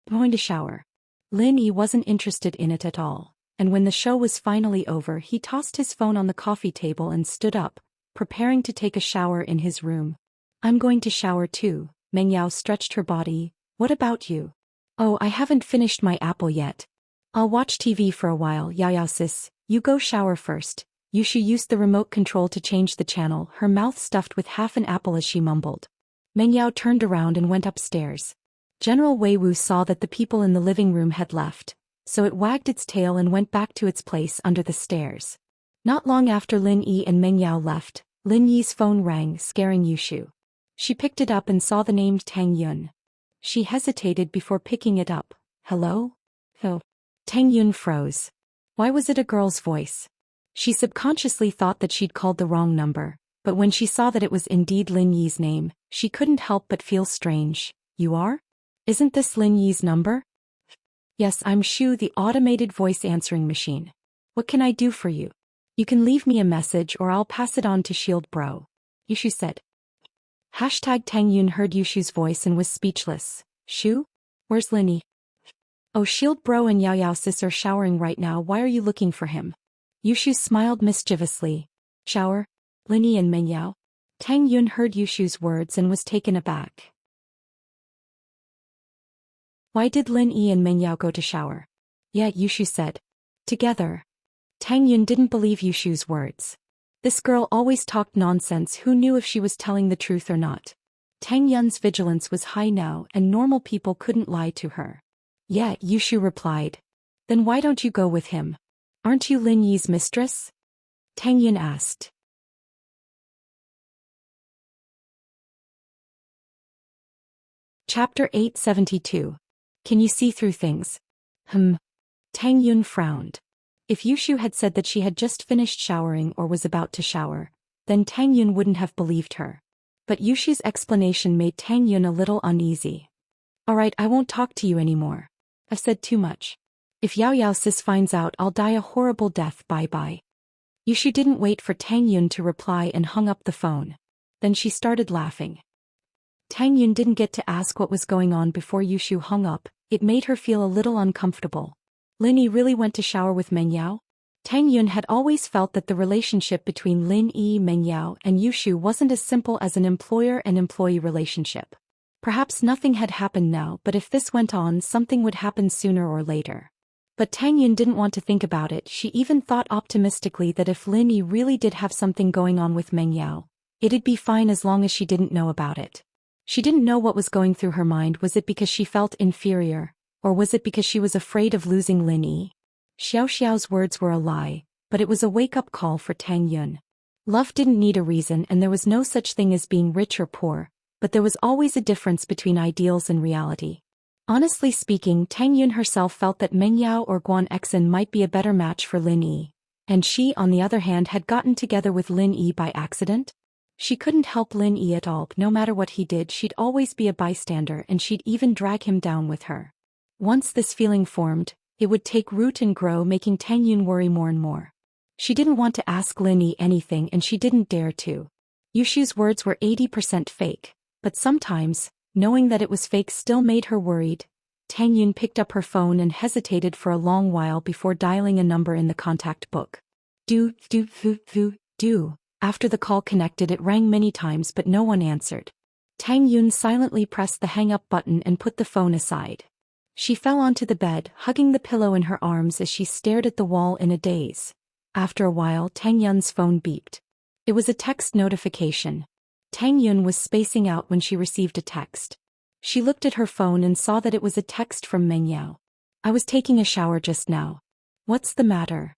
Going to shower. Lin Yi wasn't interested in it at all, and when the show was finally over, he tossed his phone on the coffee table and stood up, preparing to take a shower in his room. I'm going to shower too. Mengyao stretched her body. What about you? Oh, I haven't finished my apple yet. I'll watch TV for a while. Yao sis, you go shower first. Yushu used the remote control to change the channel, her mouth stuffed with half an apple as she mumbled. Mengyao turned around and went upstairs. General Wei Wu saw that the people in the living room had left, so it wagged its tail and went back to its place under the stairs. Not long after Lin Yi and Mengyao left, Lin Yi's phone rang, scaring Yushu. She picked it up and saw the name Tang Yun. She hesitated before picking it up. Hello? Oh. Tang Yun froze. Why was it a girl's voice? She subconsciously thought that she'd called the wrong number, but when she saw that it was indeed Lin Yi's name, she couldn't help but feel strange. You are? Isn't this Lin Yi's number? Yes, I'm Shu, the automated voice answering machine. What can I do for you? You can leave me a message or I'll pass it on to Shield Bro. Yushu said. Tang Yun heard Yushu's voice and was speechless. Shu? Where's Lin Yi? Oh, Shield Bro and Yao sis are showering right now. Why are you looking for him? Yushu smiled mischievously. Shower? Lin Yi and Mengyao? Tang Yun heard Yushu's words and was taken aback. Why did Lin Yi and Mengyao go to shower? Yeah, Yushu said. Together. Tang Yun didn't believe Yushu's words. This girl always talked nonsense. Who knew if she was telling the truth or not? Tang Yun's vigilance was high now, and normal people couldn't lie to her. Yeah, Yushu replied. Then why don't you go with him? Aren't you Lin Yi's mistress? Tang Yun asked. Chapter 872. Can you see through things? Tang Yun frowned. If Yushu had said that she had just finished showering or was about to shower, then Tang Yun wouldn't have believed her. But Yushu's explanation made Tang Yun a little uneasy. Alright, I won't talk to you anymore. I've said too much. If Yao sis finds out, I'll die a horrible death. Bye-bye. Yushu didn't wait for Tang Yun to reply and hung up the phone. Then she started laughing. Tang Yun didn't get to ask what was going on before Yushu hung up. It made her feel a little uncomfortable. Lin Yi really went to shower with Mengyao? Tang Yun had always felt that the relationship between Lin Yi, Mengyao, and Yushu wasn't as simple as an employer and employee relationship. Perhaps nothing had happened now, but if this went on, something would happen sooner or later. But Tang Yun didn't want to think about it. She even thought optimistically that if Lin Yi really did have something going on with Mengyao, it'd be fine as long as she didn't know about it. She didn't know what was going through her mind. Was it because she felt inferior? Or was it because she was afraid of losing Lin Yi? Xiao Xiao's words were a lie, but it was a wake-up call for Tang Yun. Love didn't need a reason, and there was no such thing as being rich or poor, but there was always a difference between ideals and reality. Honestly speaking, Tang Yun herself felt that Mengyao or Guan Exin might be a better match for Lin Yi, and she, on the other hand, had gotten together with Lin Yi by accident. She couldn't help Lin Yi at all. No matter what he did, she'd always be a bystander, and she'd even drag him down with her. Once this feeling formed, it would take root and grow, making Tang Yun worry more and more. She didn't want to ask Lin Yi anything, and she didn't dare to. Yushu's words were 80% fake, but sometimes, knowing that it was fake still made her worried. Tang Yun picked up her phone and hesitated for a long while before dialing a number in the contact book. Do. After the call connected, it rang many times, but no one answered. Tang Yun silently pressed the hang-up button and put the phone aside. She fell onto the bed, hugging the pillow in her arms as she stared at the wall in a daze. After a while, Tang Yun's phone beeped. It was a text notification. Tang Yun was spacing out when she received a text. She looked at her phone and saw that it was a text from Meng Yao. I was taking a shower just now. What's the matter?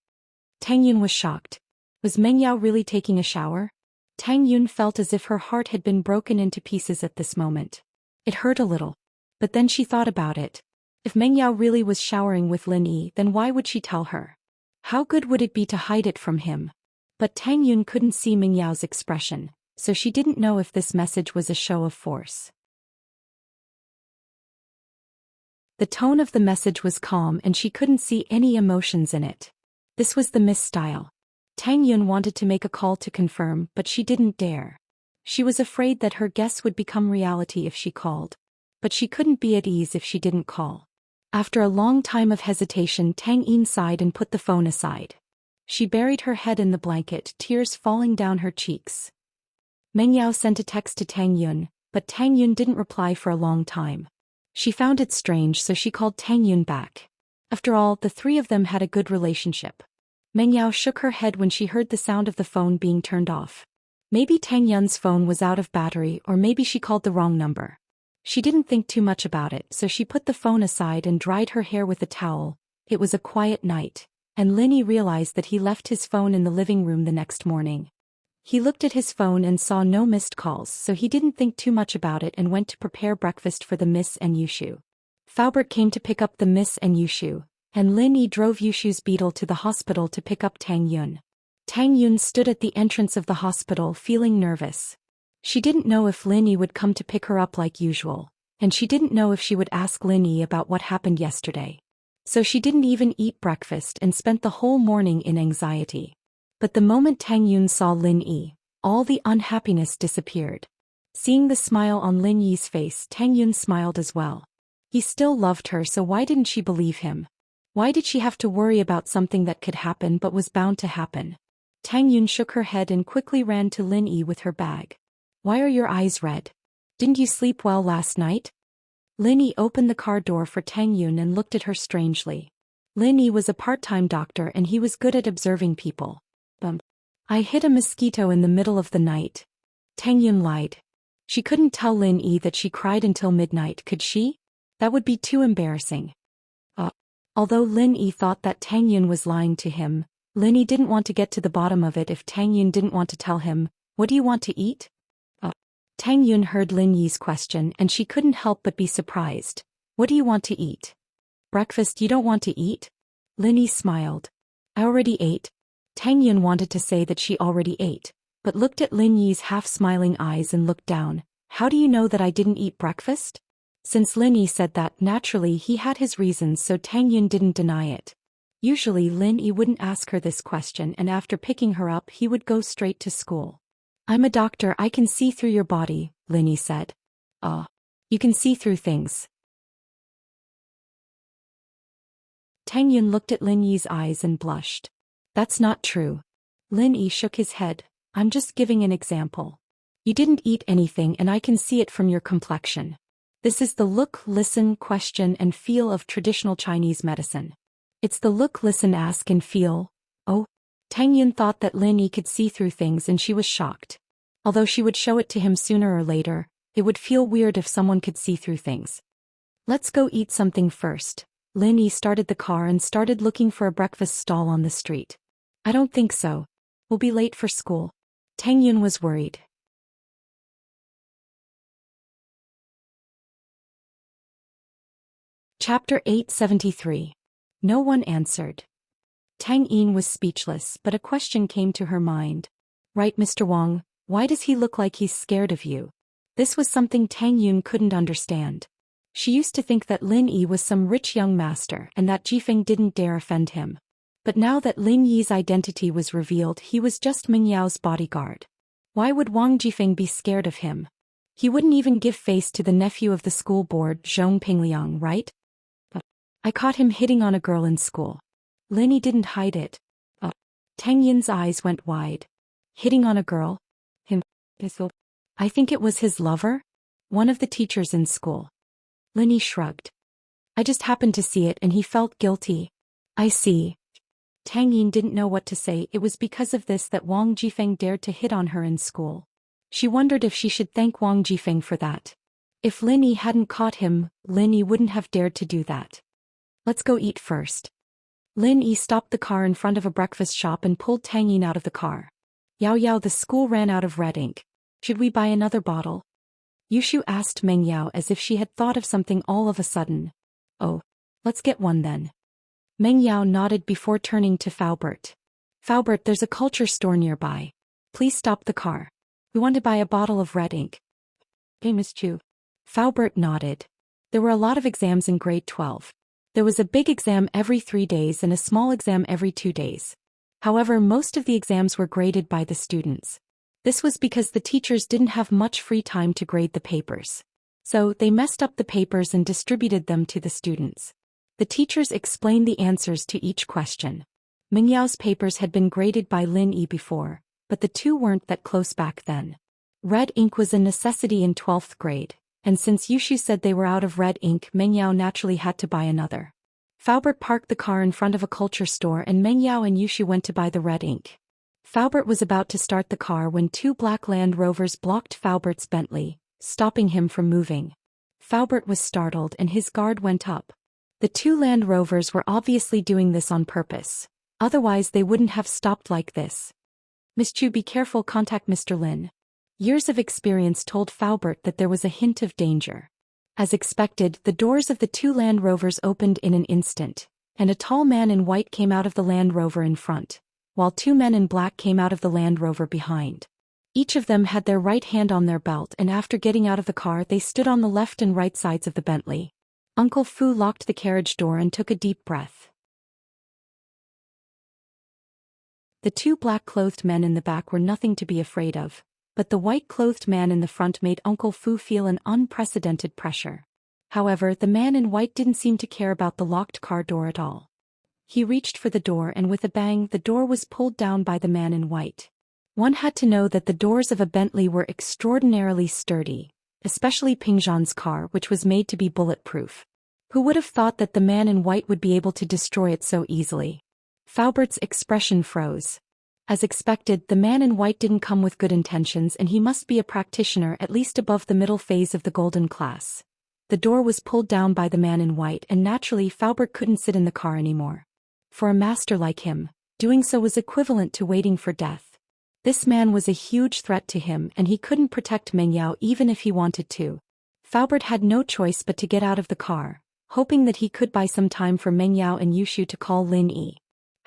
Tang Yun was shocked. Was Meng Yao really taking a shower? Tang Yun felt as if her heart had been broken into pieces at this moment. It hurt a little. But then she thought about it. If Meng Yao really was showering with Lin Yi, then why would she tell her? How good would it be to hide it from him? But Tang Yun couldn't see Meng Yao's expression, so she didn't know if this message was a show of force. The tone of the message was calm and she couldn't see any emotions in it. This was the Miss style. Tang Yun wanted to make a call to confirm, but she didn't dare. She was afraid that her guess would become reality if she called. But she couldn't be at ease if she didn't call. After a long time of hesitation, Tang Yin sighed and put the phone aside. She buried her head in the blanket, tears falling down her cheeks. Meng Yao sent a text to Tang Yun, but Tang Yun didn't reply for a long time. She found it strange, so she called Tang Yun back. After all, the three of them had a good relationship. Meng Yao shook her head when she heard the sound of the phone being turned off. Maybe Tang Yun's phone was out of battery, or maybe she called the wrong number. She didn't think too much about it, so she put the phone aside and dried her hair with a towel. It was a quiet night, and Lin Yi realized that he left his phone in the living room the next morning. He looked at his phone and saw no missed calls, so he didn't think too much about it and went to prepare breakfast for the Miss and Yushu. Faubert came to pick up the Miss and Yushu, and Lin Yi drove Yushu's beetle to the hospital to pick up Tang Yun. Tang Yun stood at the entrance of the hospital feeling nervous. She didn't know if Lin Yi would come to pick her up like usual, and she didn't know if she would ask Lin Yi about what happened yesterday. So she didn't even eat breakfast and spent the whole morning in anxiety. But the moment Tang Yun saw Lin Yi, all the unhappiness disappeared. Seeing the smile on Lin Yi's face, Tang Yun smiled as well. He still loved her, so why didn't she believe him? Why did she have to worry about something that could happen but was bound to happen? Tang Yun shook her head and quickly ran to Lin Yi with her bag. Why are your eyes red? Didn't you sleep well last night? Lin Yi opened the car door for Tang Yun and looked at her strangely. Lin Yi was a part-time doctor and he was good at observing people. I hit a mosquito in the middle of the night. Tang Yun lied. She couldn't tell Lin Yi that she cried until midnight, could she? That would be too embarrassing. Although Lin Yi thought that Tang Yun was lying to him, Lin Yi didn't want to get to the bottom of it if Tang Yun didn't want to tell him. What do you want to eat? Tang Yun heard Lin Yi's question and she couldn't help but be surprised. What do you want to eat? Breakfast you don't want to eat? Lin Yi smiled. I already ate. Tang Yun wanted to say that she already ate, but looked at Lin Yi's half-smiling eyes and looked down. How do you know that I didn't eat breakfast? Since Lin Yi said that, naturally he had his reasons, so Tang Yun didn't deny it. Usually Lin Yi wouldn't ask her this question, and after picking her up he would go straight to school. I'm a doctor, I can see through your body, Lin Yi said. You can see through things. Tang Yun looked at Lin Yi's eyes and blushed. That's not true. Lin Yi shook his head. I'm just giving an example. You didn't eat anything and I can see it from your complexion. This is the look, listen, question and feel of traditional Chinese medicine. It's the look, listen, ask and feel. Oh. Tang Yun thought that Lin Yi could see through things and she was shocked. Although she would show it to him sooner or later, it would feel weird if someone could see through things. Let's go eat something first. Lin Yi started the car and started looking for a breakfast stall on the street. I don't think so. We'll be late for school. Tang Yun was worried. Chapter 873. No one answered. Tang Yin was speechless, but a question came to her mind. Right, Mr. Wang, why does he look like he's scared of you? This was something Tang Yun couldn't understand. She used to think that Lin Yi was some rich young master and that Jifeng didn't dare offend him. But now that Lin Yi's identity was revealed, he was just Meng Yao's bodyguard. Why would Wang Jifeng be scared of him? He wouldn't even give face to the nephew of the school board, Zhong Pingliang, right? I caught him hitting on a girl in school. Lin Yi didn't hide it. Tang Yin's eyes went wide. Hitting on a girl? Him? I think it was his lover? One of the teachers in school. Lin Yi shrugged. I just happened to see it and he felt guilty. I see. Tang Yin didn't know what to say. It was because of this that Wang Jifeng dared to hit on her in school. She wondered if she should thank Wang Jifeng for that. If Lin Yi hadn't caught him, Lin Yi wouldn't have dared to do that. Let's go eat first. Lin Yi stopped the car in front of a breakfast shop and pulled Tang Yin out of the car. Yao Yao, the school ran out of red ink. Should we buy another bottle? Yushu asked Meng Yao as if she had thought of something all of a sudden. Oh, let's get one then. Meng Yao nodded before turning to Faubert. Faubert, there's a culture store nearby. Please stop the car. We want to buy a bottle of red ink. Okay, Miss Chu. Faubert nodded. There were a lot of exams in grade 12. There was a big exam every 3 days and a small exam every 2 days. However, most of the exams were graded by the students. This was because the teachers didn't have much free time to grade the papers. So, they messed up the papers and distributed them to the students. The teachers explained the answers to each question. Meng Yao's papers had been graded by Lin Yi before, but the two weren't that close back then. Red ink was a necessity in 12th grade, and since Yushu said they were out of red ink, Meng Yao naturally had to buy another. Faubert parked the car in front of a culture store and Meng Yao and Yushu went to buy the red ink. Faubert was about to start the car when 2 black Land Rovers blocked Faubert's Bentley, stopping him from moving. Faubert was startled and his guard went up. The 2 Land Rovers were obviously doing this on purpose. Otherwise they wouldn't have stopped like this. Miss Chu, be careful, contact Mr. Lin. Years of experience told Faubert that there was a hint of danger. As expected, the doors of the 2 Land Rovers opened in an instant, and a tall man in white came out of the Land Rover in front, while 2 men in black came out of the Land Rover behind. Each of them had their right hand on their belt, and after getting out of the car they stood on the left and right sides of the Bentley. Uncle Fu locked the carriage door and took a deep breath. The 2 black-clothed men in the back were nothing to be afraid of, but the white-clothed man in the front made Uncle Fu feel an unprecedented pressure. However, the man in white didn't seem to care about the locked car door at all. He reached for the door and with a bang the door was pulled down by the man in white. One had to know that the doors of a Bentley were extraordinarily sturdy, especially Pingzhan's car, which was made to be bulletproof. Who would have thought that the man in white would be able to destroy it so easily? Faubert's expression froze. As expected, the man in white didn't come with good intentions and he must be a practitioner at least above the middle phase of the golden class. The door was pulled down by the man in white and naturally Faubert couldn't sit in the car anymore. For a master like him, doing so was equivalent to waiting for death. This man was a huge threat to him and he couldn't protect Meng Yao even if he wanted to. Faubert had no choice but to get out of the car, hoping that he could buy some time for Meng Yao and Yushu to call Lin Yi.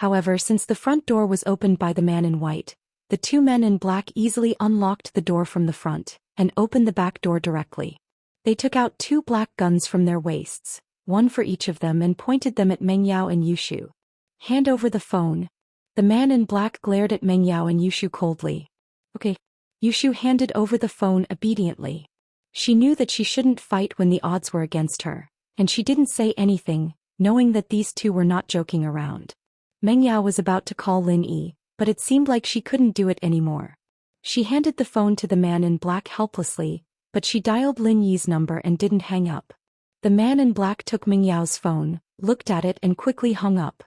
However, since the front door was opened by the man in white, the 2 men in black easily unlocked the door from the front and opened the back door directly. They took out 2 black guns from their waists, one for each of them, and pointed them at Meng Yao and Yushu. Hand over the phone. The man in black glared at Meng Yao and Yushu coldly. Okay. Yushu handed over the phone obediently. She knew that she shouldn't fight when the odds were against her, and she didn't say anything, knowing that these 2 were not joking around. Meng Yao was about to call Lin Yi, but it seemed like she couldn't do it anymore. She handed the phone to the man in black helplessly, but she dialed Lin Yi's number and didn't hang up. The man in black took Meng Yao's phone, looked at it and quickly hung up.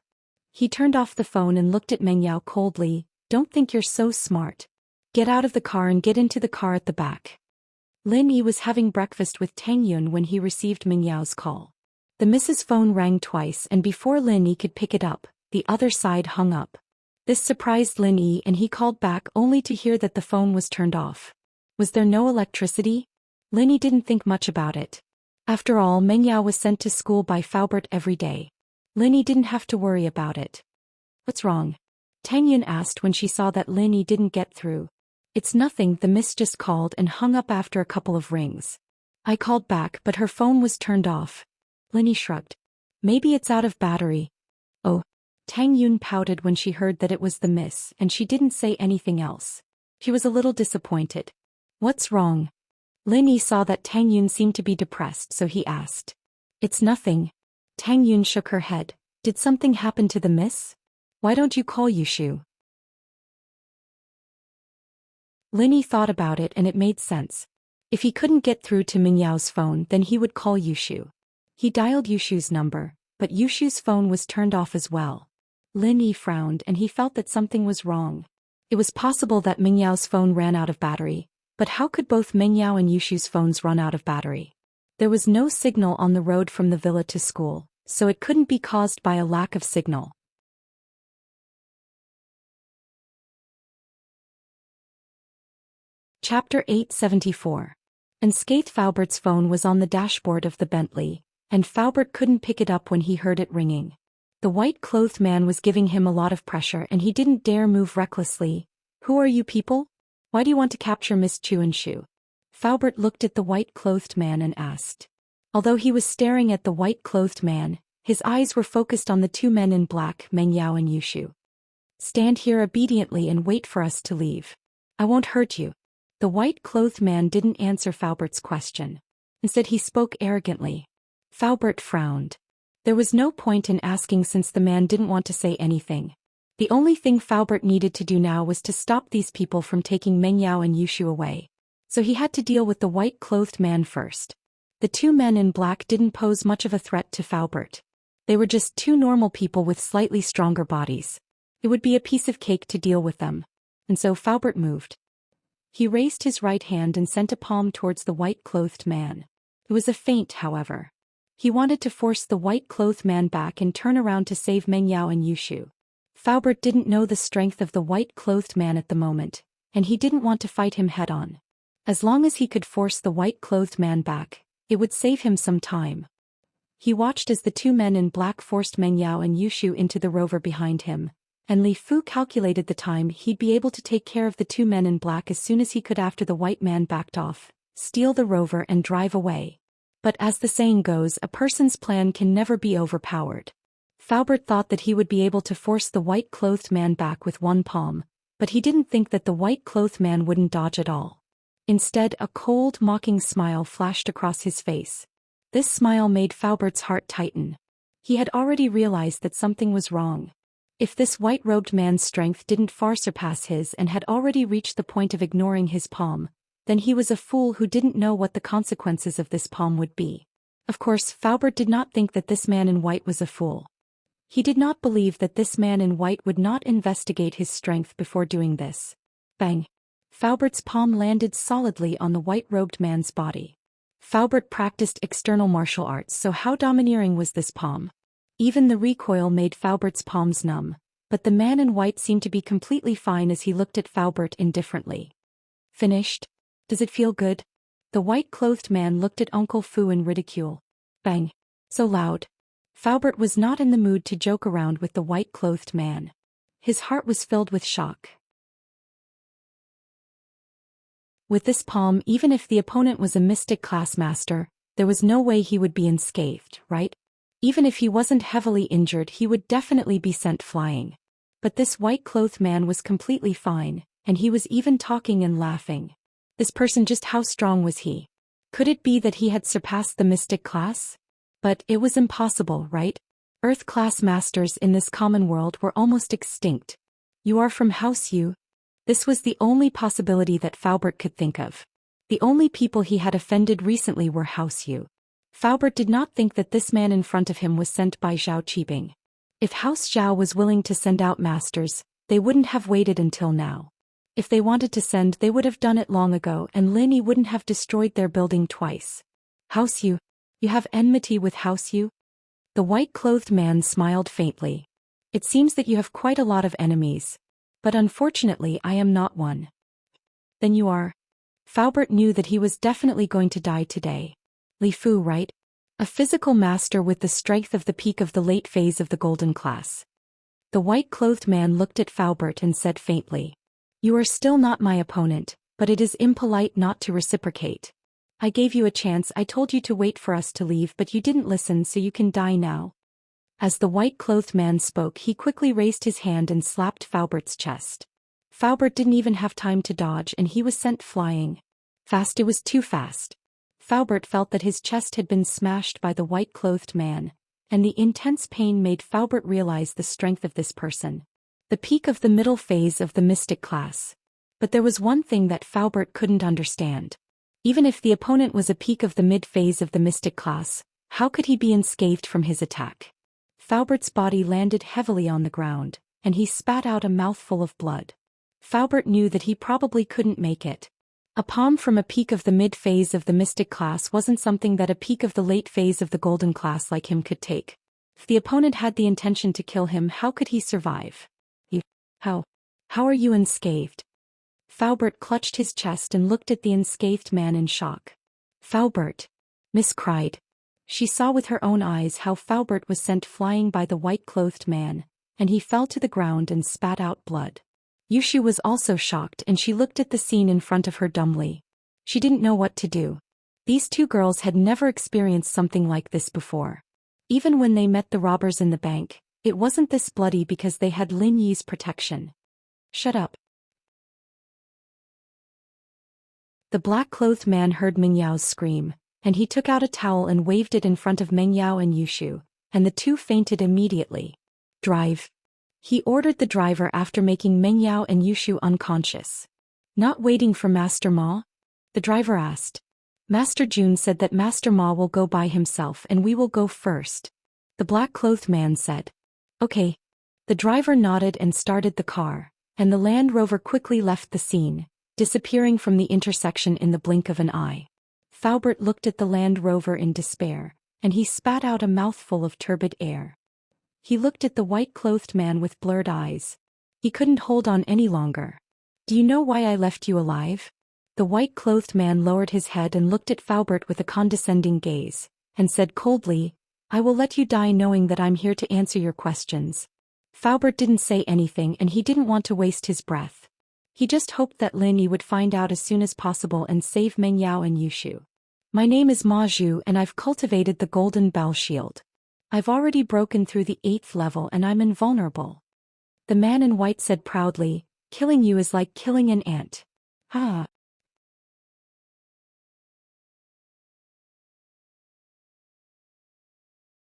He turned off the phone and looked at Meng Yao coldly. Don't think you're so smart. Get out of the car and get into the car at the back. Lin Yi was having breakfast with Tang Yun when he received Meng Yao's call. The Mrs. phone rang twice and before Lin Yi could pick it up, the other side hung up. This surprised Lin Yi and he called back only to hear that the phone was turned off. Was there no electricity? Lin Yi didn't think much about it. After all, Meng Yao was sent to school by Faubert every day. Lin Yi didn't have to worry about it. What's wrong? Tang Yun asked when she saw that Lin Yi didn't get through. It's nothing, the miss just called and hung up after a couple of rings. I called back but her phone was turned off. Lin Yi shrugged. Maybe it's out of battery. Oh. Tang Yun pouted when she heard that it was the miss and she didn't say anything else. She was a little disappointed. What's wrong? Lin Yi saw that Tang Yun seemed to be depressed so he asked. It's nothing. Tang Yun shook her head. Did something happen to the miss? Why don't you call Yushu? Lin Yi thought about it and it made sense. If he couldn't get through to Meng Yao's phone then he would call Yushu. He dialed Yushu's number, but Yushu's phone was turned off as well. Lin Yi frowned and he felt that something was wrong. It was possible that Meng Yao's phone ran out of battery, but how could both Meng Yao and Yushu's phones run out of battery? There was no signal on the road from the villa to school, so it couldn't be caused by a lack of signal. Chapter 874. Unscathed. Faubert's phone was on the dashboard of the Bentley, and Faubert couldn't pick it up when he heard it ringing. The white-clothed man was giving him a lot of pressure and he didn't dare move recklessly. "Who are you people? Why do you want to capture Miss Chu and Shu?" Faubert looked at the white-clothed man and asked. Although he was staring at the white-clothed man, his eyes were focused on the two men in black, Meng Yao and Yushu. "Stand here obediently and wait for us to leave. I won't hurt you." The white-clothed man didn't answer Faubert's question. Instead he spoke arrogantly. Faubert frowned. There was no point in asking since the man didn't want to say anything. The only thing Faubert needed to do now was to stop these people from taking Meng Yao and Yushu away. So he had to deal with the white-clothed man first. The two men in black didn't pose much of a threat to Faubert. They were just two normal people with slightly stronger bodies. It would be a piece of cake to deal with them. And so Faubert moved. He raised his right hand and sent a palm towards the white-clothed man. It was a feint, however. He wanted to force the white-clothed man back and turn around to save Meng Yao and Yushu. Faubert didn't know the strength of the white-clothed man at the moment, and he didn't want to fight him head-on. As long as he could force the white-clothed man back, it would save him some time. He watched as the two men in black forced Meng Yao and Yushu into the rover behind him, and Li Fu calculated the time he'd be able to take care of the two men in black as soon as he could after the white man backed off, steal the rover and drive away. But as the saying goes, a person's plan can never be overpowered. Faubert thought that he would be able to force the white-clothed man back with one palm, but he didn't think that the white-clothed man wouldn't dodge at all. Instead, a cold, mocking smile flashed across his face. This smile made Faubert's heart tighten. He had already realized that something was wrong. If this white-robed man's strength didn't far surpass his and had already reached the point of ignoring his palm, then he was a fool who didn't know what the consequences of this palm would be. Of course, Faubert did not think that this man in white was a fool. He did not believe that this man in white would not investigate his strength before doing this. Bang! Faubert's palm landed solidly on the white-robed man's body. Faubert practiced external martial arts, so how domineering was this palm? Even the recoil made Faubert's palms numb, but the man in white seemed to be completely fine as he looked at Faubert indifferently. "Finished? Does it feel good?" The white-clothed man looked at Uncle Fu in ridicule. Bang! So loud. Faubert was not in the mood to joke around with the white-clothed man. His heart was filled with shock. With this palm, even if the opponent was a mystic class master, there was no way he would be unscathed, right? Even if he wasn't heavily injured, he would definitely be sent flying. But this white-clothed man was completely fine, and he was even talking and laughing. This person, just how strong was he? Could it be that he had surpassed the mystic class? But it was impossible, right? Earth-class masters in this common world were almost extinct. "You are from House Yu?" This was the only possibility that Faubert could think of. The only people he had offended recently were House Yu. Faubert did not think that this man in front of him was sent by Zhao Qibing. If House Zhao was willing to send out masters, they wouldn't have waited until now. If they wanted to send, they would have done it long ago, and Lin Yi wouldn't have destroyed their building twice. "House Yu? You have enmity with House Yu?" The white-clothed man smiled faintly. "It seems that you have quite a lot of enemies. But unfortunately I am not one." "Then you are?" Faubert knew that he was definitely going to die today. Li Fu, right? A physical master with the strength of the peak of the late phase of the golden class. The white-clothed man looked at Faubert and said faintly, "You are still not my opponent, but it is impolite not to reciprocate. I gave you a chance, I told you to wait for us to leave, but you didn't listen, so you can die now." As the white-clothed man spoke, he quickly raised his hand and slapped Faubert's chest. Faubert didn't even have time to dodge and he was sent flying. Fast, it was too fast. Faubert felt that his chest had been smashed by the white-clothed man, and the intense pain made Faubert realize the strength of this person. The peak of the middle phase of the mystic class. But there was one thing that Faubert couldn't understand. Even if the opponent was a peak of the mid-phase of the mystic class, how could he be unscathed from his attack? Faubert's body landed heavily on the ground, and he spat out a mouthful of blood. Faubert knew that he probably couldn't make it. A palm from a peak of the mid-phase of the mystic class wasn't something that a peak of the late phase of the golden class like him could take. If the opponent had the intention to kill him, how could he survive? How are you unscathed? Faubert clutched his chest and looked at the unscathed man in shock. Faubert! Miss cried. She saw with her own eyes how Faubert was sent flying by the white-clothed man, and he fell to the ground and spat out blood. Yushu was also shocked, and she looked at the scene in front of her dumbly. She didn't know what to do. These two girls had never experienced something like this before. Even when they met the robbers in the bank, it wasn't this bloody because they had Lin Yi's protection. Shut up. The black-clothed man heard Meng Yao's scream, and he took out a towel and waved it in front of Meng Yao and Yushu, and the two fainted immediately. Drive. He ordered the driver after making Meng Yao and Yushu unconscious. Not waiting for Master Ma? The driver asked. Master Jun said that Master Ma will go by himself and we will go first. The black-clothed man said. Okay. The driver nodded and started the car, and the Land Rover quickly left the scene, disappearing from the intersection in the blink of an eye. Faubert looked at the Land Rover in despair, and he spat out a mouthful of turbid air. He looked at the white-clothed man with blurred eyes. He couldn't hold on any longer. Do you know why I left you alive? The white-clothed man lowered his head and looked at Faubert with a condescending gaze, and said coldly, I will let you die knowing that I'm here to answer your questions. Faubert didn't say anything, and he didn't want to waste his breath. He just hoped that Lin Yi would find out as soon as possible and save Meng Yao and Yushu. My name is Ma Zhu and I've cultivated the Golden Bell Shield. I've already broken through the 8th level and I'm invulnerable. The man in white said proudly, killing you is like killing an ant. Ah.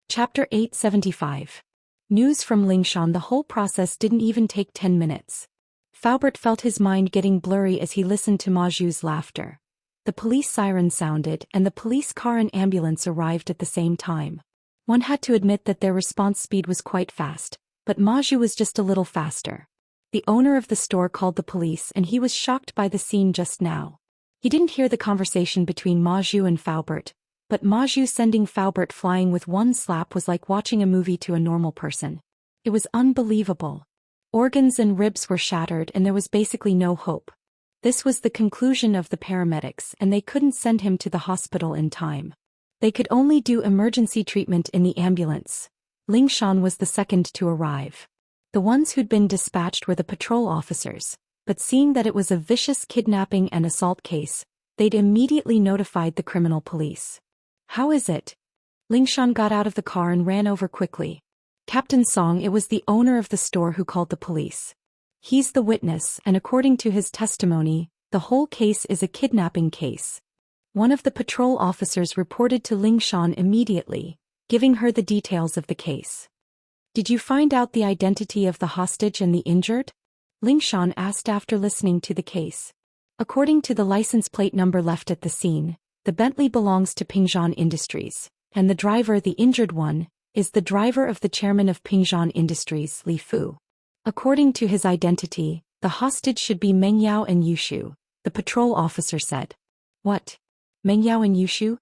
Chapter 875. News from Lingshan. The whole process didn't even take 10 minutes. Faubert felt his mind getting blurry as he listened to Ma Zhu's laughter. The police siren sounded and the police car and ambulance arrived at the same time. One had to admit that their response speed was quite fast, but Ma Zhu was just a little faster. The owner of the store called the police and he was shocked by the scene just now. He didn't hear the conversation between Ma Zhu and Faubert, but Ma Zhu sending Faubert flying with one slap was like watching a movie to a normal person. It was unbelievable. Organs and ribs were shattered and there was basically no hope. This was the conclusion of the paramedics and they couldn't send him to the hospital in time. They could only do emergency treatment in the ambulance. Lingshan was the second to arrive. The ones who'd been dispatched were the patrol officers, but seeing that it was a vicious kidnapping and assault case, they'd immediately notified the criminal police. How is it? Lingshan got out of the car and ran over quickly. Captain Song, it was the owner of the store who called the police. He's the witness and according to his testimony, the whole case is a kidnapping case. One of the patrol officers reported to Lingshan immediately, giving her the details of the case. Did you find out the identity of the hostage and the injured? Lingshan asked after listening to the case. According to the license plate number left at the scene, the Bentley belongs to Pingzhan Industries, and the driver, the injured one, is the driver of the chairman of Pingzhan Industries, Li Fu. According to his identity, the hostage should be Meng Yao and Yushu, the patrol officer said. What? Meng Yao and Yushu?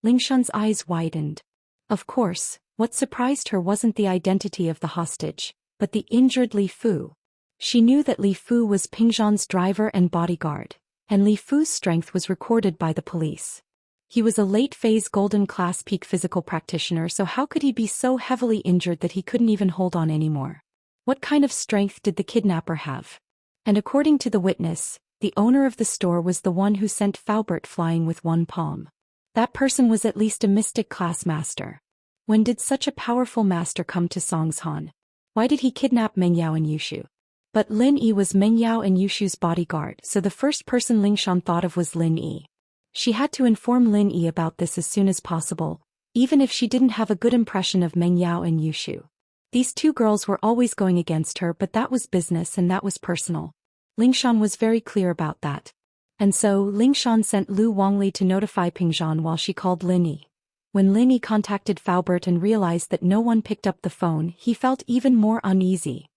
Lingshan's eyes widened. Of course, what surprised her wasn't the identity of the hostage, but the injured Li Fu. She knew that Li Fu was Pingzhan's driver and bodyguard, and Li Fu's strength was recorded by the police. He was a late-phase golden class peak physical practitioner, so how could he be so heavily injured that he couldn't even hold on anymore? What kind of strength did the kidnapper have? And according to the witness, the owner of the store was the one who sent Faubert flying with one palm. That person was at least a mystic class master. When did such a powerful master come to Songshan? Why did he kidnap Meng Yao and Yushu? But Lin Yi was Meng Yao and Yushu's bodyguard, so the first person Lingshan thought of was Lin Yi. She had to inform Lin Yi about this as soon as possible, even if she didn't have a good impression of Meng Yao and Yushu. These two girls were always going against her, but that was business and that was personal. Lingshan was very clear about that. And so, Lingshan sent Lu Wangli to notify Pingzhan while she called Lin Yi. When Lin Yi contacted Faubert and realized that no one picked up the phone, he felt even more uneasy.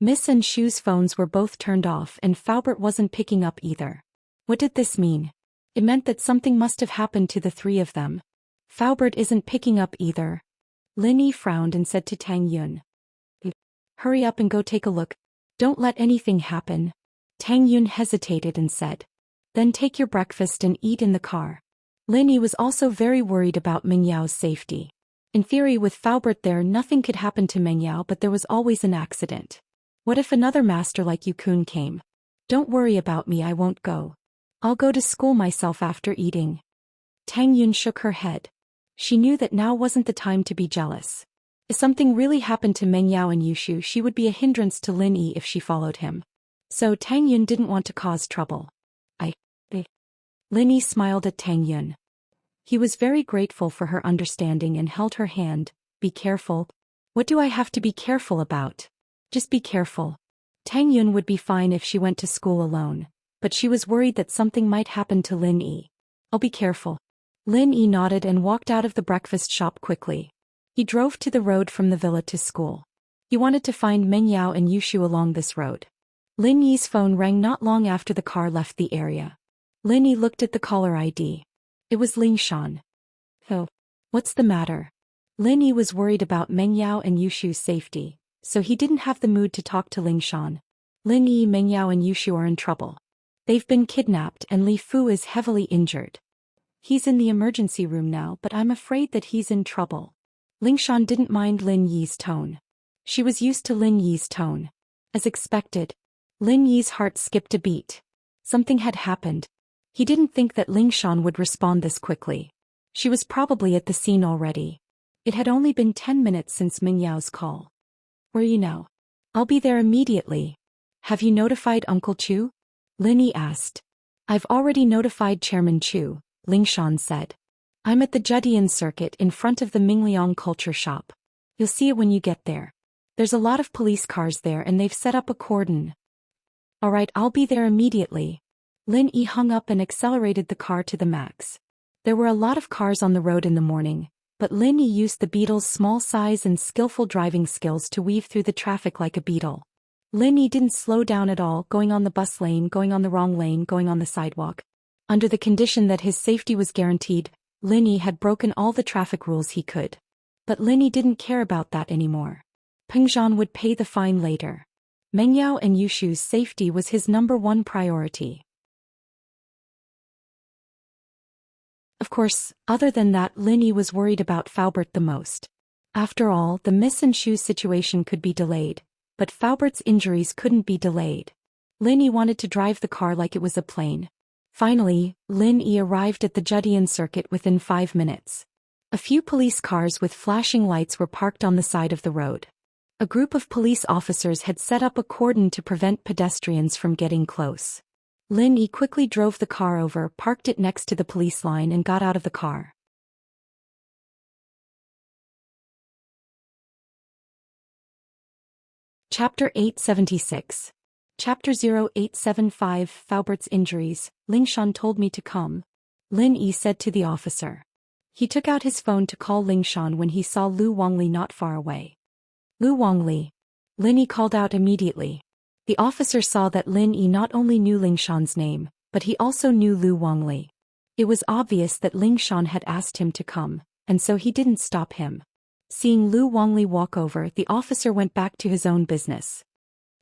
Miss and Shu's phones were both turned off and Faubert wasn't picking up either. What did this mean? It meant that something must have happened to the three of them. Faubert isn't picking up either. Lin Yi frowned and said to Tang Yun. Hurry up and go take a look. Don't let anything happen. Tang Yun hesitated and said. Then take your breakfast and eat in the car. Lin Yi was also very worried about Meng Yao's safety. In theory, with Faubert there, nothing could happen to Meng Yao, but there was always an accident. What if another master like Yukun came? Don't worry about me, I won't go. I'll go to school myself after eating. Tang Yun shook her head. She knew that now wasn't the time to be jealous. If something really happened to Meng Yao and Yushu, she would be a hindrance to Lin Yi if she followed him. So Tang Yun didn't want to cause trouble. Lin Yi smiled at Tang Yun. He was very grateful for her understanding and held her hand. Be careful. What do I have to be careful about? Just be careful. Tang Yun would be fine if she went to school alone, but she was worried that something might happen to Lin Yi. I'll be careful. Lin Yi nodded and walked out of the breakfast shop quickly. He drove to the road from the villa to school. He wanted to find Meng Yao and Yushu along this road. Lin Yi's phone rang not long after the car left the area. Lin Yi looked at the caller ID. It was Ling Shan. Oh, what's the matter? Lin Yi was worried about Meng Yao and Yushu's safety, so he didn't have the mood to talk to Ling Shan. Lin Yi, Meng Yao and Yushu are in trouble. They've been kidnapped and Li Fu is heavily injured. He's in the emergency room now, but I'm afraid that he's in trouble. Ling Shan didn't mind Lin Yi's tone. She was used to Lin Yi's tone. As expected, Lin Yi's heart skipped a beat. Something had happened. He didn't think that Ling Shan would respond this quickly. She was probably at the scene already. It had only been 10 minutes since Meng Yao's call. Where are you now? I'll be there immediately. Have you notified Uncle Chu? Lin Yi asked. I've already notified Chairman Chu, Ling Shan said. I'm at the Judian circuit in front of the Mingliang culture shop. You'll see it when you get there. There's a lot of police cars there and they've set up a cordon. Alright, I'll be there immediately. Lin Yi hung up and accelerated the car to the max. There were a lot of cars on the road in the morning, but Lin Yi used the beetle's small size and skillful driving skills to weave through the traffic like a beetle. Lin Yi didn't slow down at all, going on the bus lane, going on the wrong lane, going on the sidewalk. Under the condition that his safety was guaranteed, Lin Yi had broken all the traffic rules he could. But Lin Yi didn't care about that anymore. Peng Zhan would pay the fine later. Meng Yao and Yushu's safety was his #1 priority. Of course, other than that, Lin Yi was worried about Faubert the most. After all, the Miss and Shu situation could be delayed, but Faubert's injuries couldn't be delayed. Lin Yi wanted to drive the car like it was a plane. Finally, Lin Yi arrived at the Judian circuit within 5 minutes. A few police cars with flashing lights were parked on the side of the road. A group of police officers had set up a cordon to prevent pedestrians from getting close. Lin Yi quickly drove the car over, parked it next to the police line and got out of the car. Chapter 876. Chapter 0875 Faubert's injuries. Ling Shan told me to come. Lin Yi said to the officer. He took out his phone to call Ling Shan when he saw Lu Wangli not far away. Lu Wangli. Lin Yi called out immediately. The officer saw that Lin Yi not only knew Ling Shan's name, but he also knew Lu Wangli. It was obvious that Ling Shan had asked him to come, and so he didn't stop him. Seeing Lu Wangli walk over, the officer went back to his own business.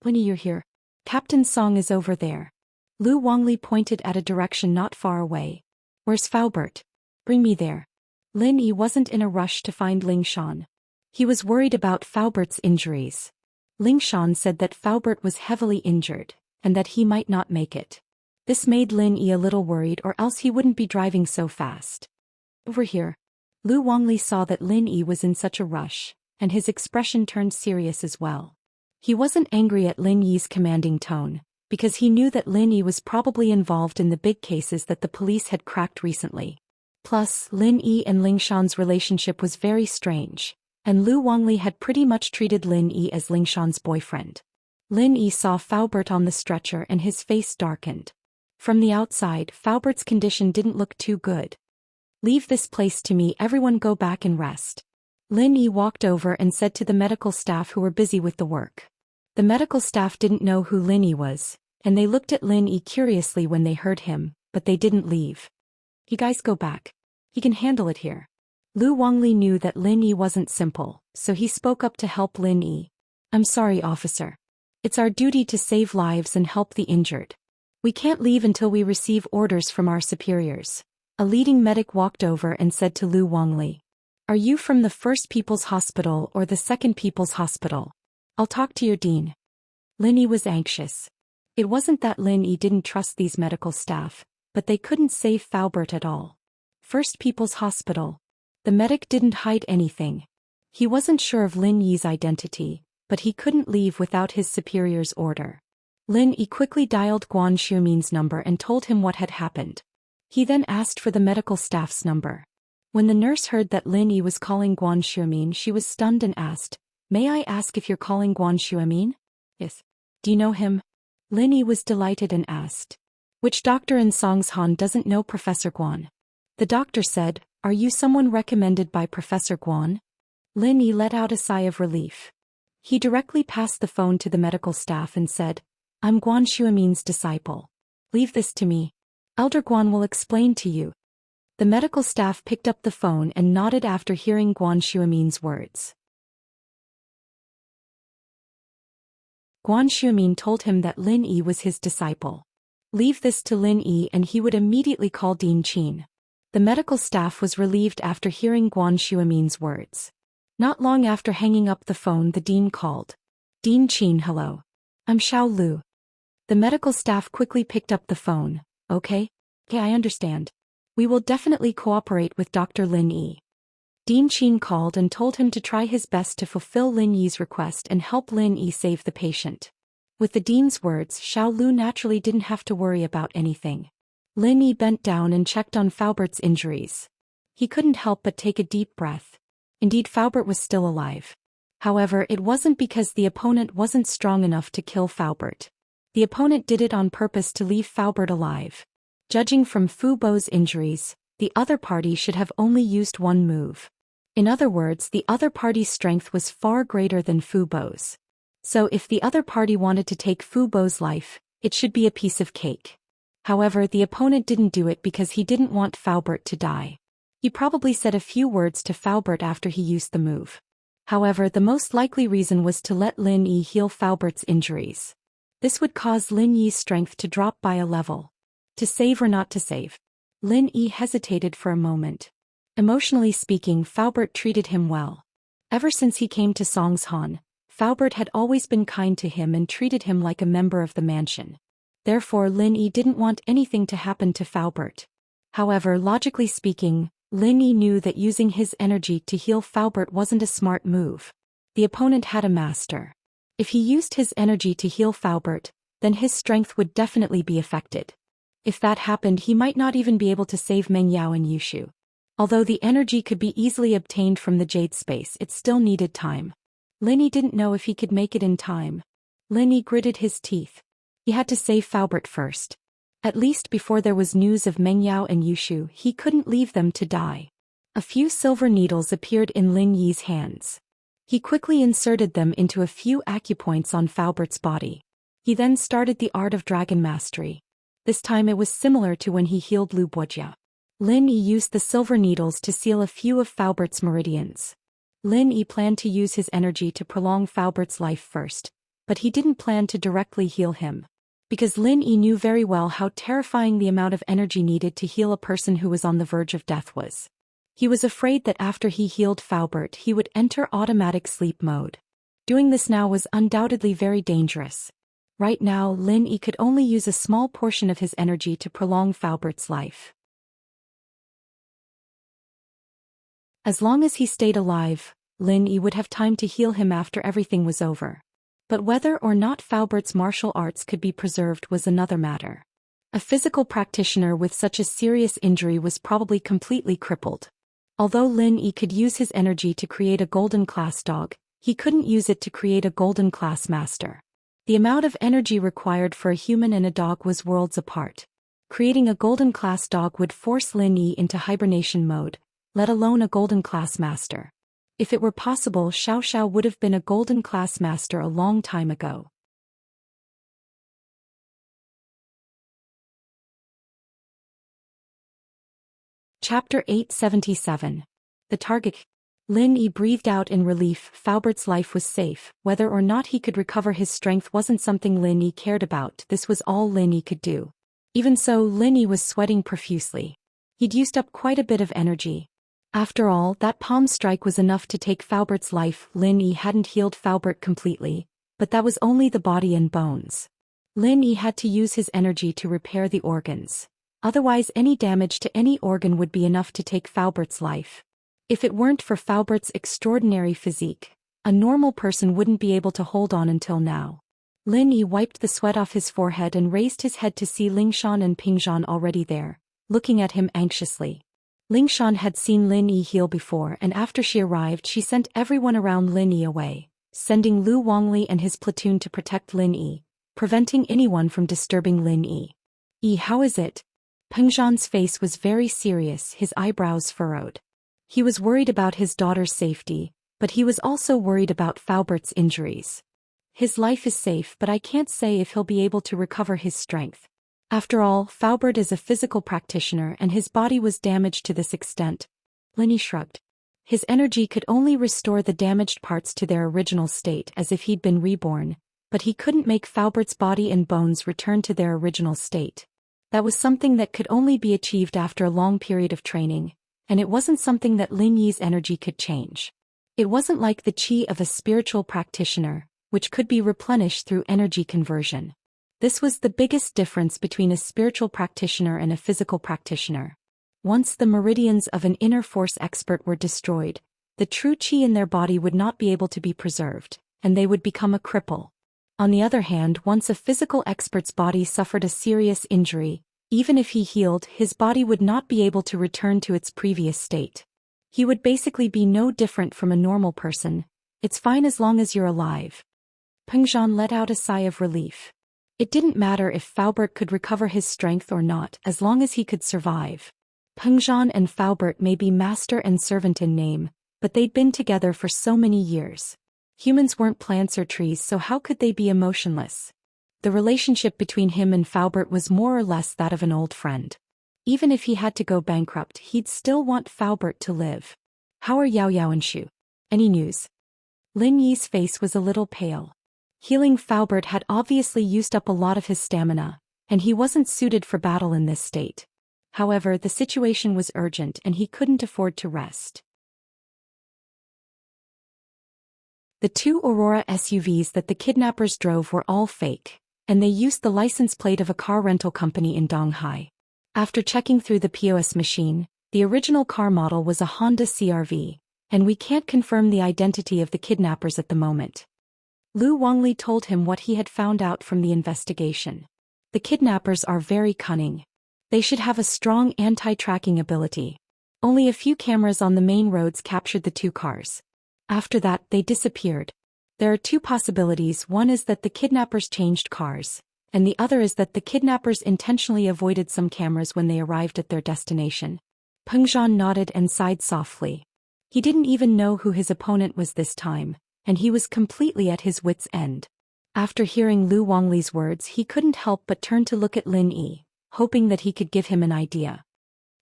Lin Yi, you're here. Captain Song is over there. Lu Wangli pointed at a direction not far away. Where's Faubert? Bring me there. Lin Yi wasn't in a rush to find Ling Shan. He was worried about Faubert's injuries. Ling Shan said that Faubert was heavily injured, and that he might not make it. This made Lin Yi a little worried, or else he wouldn't be driving so fast. Over here. Lu Wangli saw that Lin Yi was in such a rush, and his expression turned serious as well. He wasn't angry at Lin Yi's commanding tone, because he knew that Lin Yi was probably involved in the big cases that the police had cracked recently. Plus, Lin Yi and Ling Shan's relationship was very strange, and Lu Wangli had pretty much treated Lin Yi as Ling Shan's boyfriend. Lin Yi saw Faubert on the stretcher and his face darkened. From the outside, Faubert's condition didn't look too good. Leave this place to me, everyone go back and rest. Lin Yi walked over and said to the medical staff who were busy with the work. The medical staff didn't know who Lin Yi was, and they looked at Lin Yi curiously when they heard him, but they didn't leave. You guys go back. He can handle it here. Lu Wangli knew that Lin Yi wasn't simple, so he spoke up to help Lin Yi. I'm sorry, officer. It's our duty to save lives and help the injured. We can't leave until we receive orders from our superiors. A leading medic walked over and said to Lu Wangli. Are you from the First People's Hospital or the Second People's Hospital? I'll talk to your dean. Lin Yi was anxious. It wasn't that Lin Yi didn't trust these medical staff, but they couldn't save Faubert at all. First People's Hospital. The medic didn't hide anything. He wasn't sure of Lin Yi's identity, but he couldn't leave without his superior's order. Lin Yi quickly dialed Guan Xiumin's number and told him what had happened. He then asked for the medical staff's number. When the nurse heard that Lin Yi was calling Guan Xiumin, she was stunned and asked, May I ask if you're calling Guan Xiumin? Yes. Do you know him? Lin Yi was delighted and asked. Which doctor in Songshan doesn't know Professor Guan? The doctor said, Are you someone recommended by Professor Guan? Lin Yi let out a sigh of relief. He directly passed the phone to the medical staff and said, I'm Guan Xiumin's disciple. Leave this to me. Elder Guan will explain to you. The medical staff picked up the phone and nodded after hearing Guan Xiumin's words. Guan Xiumin told him that Lin Yi was his disciple. Leave this to Lin Yi and he would immediately call Dean Qin. The medical staff was relieved after hearing Guan Xiumin's words. Not long after hanging up the phone, the dean called. Dean Qin, hello. I'm Xiao Lu. The medical staff quickly picked up the phone. Okay, I understand. We will definitely cooperate with Dr. Lin Yi. Dean Qin called and told him to try his best to fulfill Lin Yi's request and help Lin Yi save the patient. With the dean's words, Xiao Lu naturally didn't have to worry about anything. Lin Yi bent down and checked on Faubert's injuries. He couldn't help but take a deep breath. Indeed, Faubert was still alive. However, it wasn't because the opponent wasn't strong enough to kill Faubert. The opponent did it on purpose to leave Faubert alive. Judging from Fu Bo's injuries, the other party should have only used one move. In other words, the other party's strength was far greater than Fu Bo's. So if the other party wanted to take Fu Bo's life, it should be a piece of cake. However, the opponent didn't do it because he didn't want Faubert to die. He probably said a few words to Faubert after he used the move. However, the most likely reason was to let Lin Yi heal Faubert's injuries. This would cause Lin Yi's strength to drop by a level. To save or not to save? Lin Yi hesitated for a moment. Emotionally speaking, Faubert treated him well. Ever since he came to Songshan, Faubert had always been kind to him and treated him like a member of the mansion. Therefore, Lin Yi didn't want anything to happen to Faubert. However, logically speaking, Lin Yi knew that using his energy to heal Faubert wasn't a smart move. The opponent had a master. If he used his energy to heal Faubert, then his strength would definitely be affected. If that happened, he might not even be able to save Meng Yao and Yushu. Although the energy could be easily obtained from the Jade Space, it still needed time. Lin Yi didn't know if he could make it in time. Lin Yi gritted his teeth. He had to save Faubert first. At least before there was news of Meng Yao and Yushu, he couldn't leave them to die. A few silver needles appeared in Lin Yi's hands. He quickly inserted them into a few acupoints on Faubert's body. He then started the art of dragon mastery. This time it was similar to when he healed Lu Buojia. Lin Yi used the silver needles to seal a few of Faubert's meridians. Lin Yi planned to use his energy to prolong Faubert's life first, but he didn't plan to directly heal him. Because Lin Yi knew very well how terrifying the amount of energy needed to heal a person who was on the verge of death was. He was afraid that after he healed Faubert he would enter automatic sleep mode. Doing this now was undoubtedly very dangerous. Right now, Lin Yi could only use a small portion of his energy to prolong Faubert's life. As long as he stayed alive, Lin Yi would have time to heal him after everything was over. But whether or not Faubert's martial arts could be preserved was another matter. A physical practitioner with such a serious injury was probably completely crippled. Although Lin Yi could use his energy to create a golden class dog, he couldn't use it to create a golden class master. The amount of energy required for a human and a dog was worlds apart. Creating a golden class dog would force Lin Yi into hibernation mode, let alone a golden class master. If it were possible, Xiao Xiao would have been a golden class master a long time ago. Chapter 877. The Target. Lin Yi breathed out in relief. Faubert's life was safe. Whether or not he could recover his strength wasn't something Lin Yi cared about. This was all Lin Yi could do. Even so, Lin Yi was sweating profusely. He'd used up quite a bit of energy. After all, that palm strike was enough to take Faubert's life. Lin Yi hadn't healed Faubert completely, but that was only the body and bones. Lin Yi had to use his energy to repair the organs. Otherwise, any damage to any organ would be enough to take Faubert's life. If it weren't for Faubert's extraordinary physique, a normal person wouldn't be able to hold on until now. Lin Yi wiped the sweat off his forehead and raised his head to see Lingshan and Pingzhan already there, looking at him anxiously. Lingshan had seen Lin Yi heal before, and after she arrived she sent everyone around Lin Yi away, sending Lu Wangli and his platoon to protect Lin Yi, preventing anyone from disturbing Lin Yi. How is it? Pengzhan's face was very serious, his eyebrows furrowed. He was worried about his daughter's safety, but he was also worried about Faubert's injuries. His life is safe, but I can't say if he'll be able to recover his strength. After all, Faubert is a physical practitioner and his body was damaged to this extent. Lin Yi shrugged. His energy could only restore the damaged parts to their original state as if he'd been reborn, but he couldn't make Faubert's body and bones return to their original state. That was something that could only be achieved after a long period of training, and it wasn't something that Lin Yi's energy could change. It wasn't like the qi of a spiritual practitioner, which could be replenished through energy conversion. This was the biggest difference between a spiritual practitioner and a physical practitioner. Once the meridians of an inner force expert were destroyed, the true qi in their body would not be able to be preserved, and they would become a cripple. On the other hand, once a physical expert's body suffered a serious injury, even if he healed, his body would not be able to return to its previous state. He would basically be no different from a normal person. It's fine as long as you're alive. Pengzhan let out a sigh of relief. It didn't matter if Faubert could recover his strength or not, as long as he could survive. Pengzhan and Faubert may be master and servant in name, but they'd been together for so many years. Humans weren't plants or trees, so how could they be emotionless? The relationship between him and Faubert was more or less that of an old friend. Even if he had to go bankrupt, he'd still want Faubert to live. How are Yao Yao and Shu? Any news? Lin Yi's face was a little pale. Healing Faubert had obviously used up a lot of his stamina, and he wasn't suited for battle in this state. However, the situation was urgent and he couldn't afford to rest. The 2 Aurora SUVs that the kidnappers drove were all fake, and they used the license plate of a car rental company in Donghai. After checking through the POS machine, the original car model was a Honda CR-V, and we can't confirm the identity of the kidnappers at the moment. Lu Wangli told him what he had found out from the investigation. The kidnappers are very cunning. They should have a strong anti-tracking ability. Only a few cameras on the main roads captured the 2 cars. After that, they disappeared. There are 2 possibilities. One is that the kidnappers changed cars, and the other is that the kidnappers intentionally avoided some cameras when they arrived at their destination. Pengzhan nodded and sighed softly. He didn't even know who his opponent was this time, and he was completely at his wits' end. After hearing Lu Wangli's words, he couldn't help but turn to look at Lin Yi, hoping that he could give him an idea.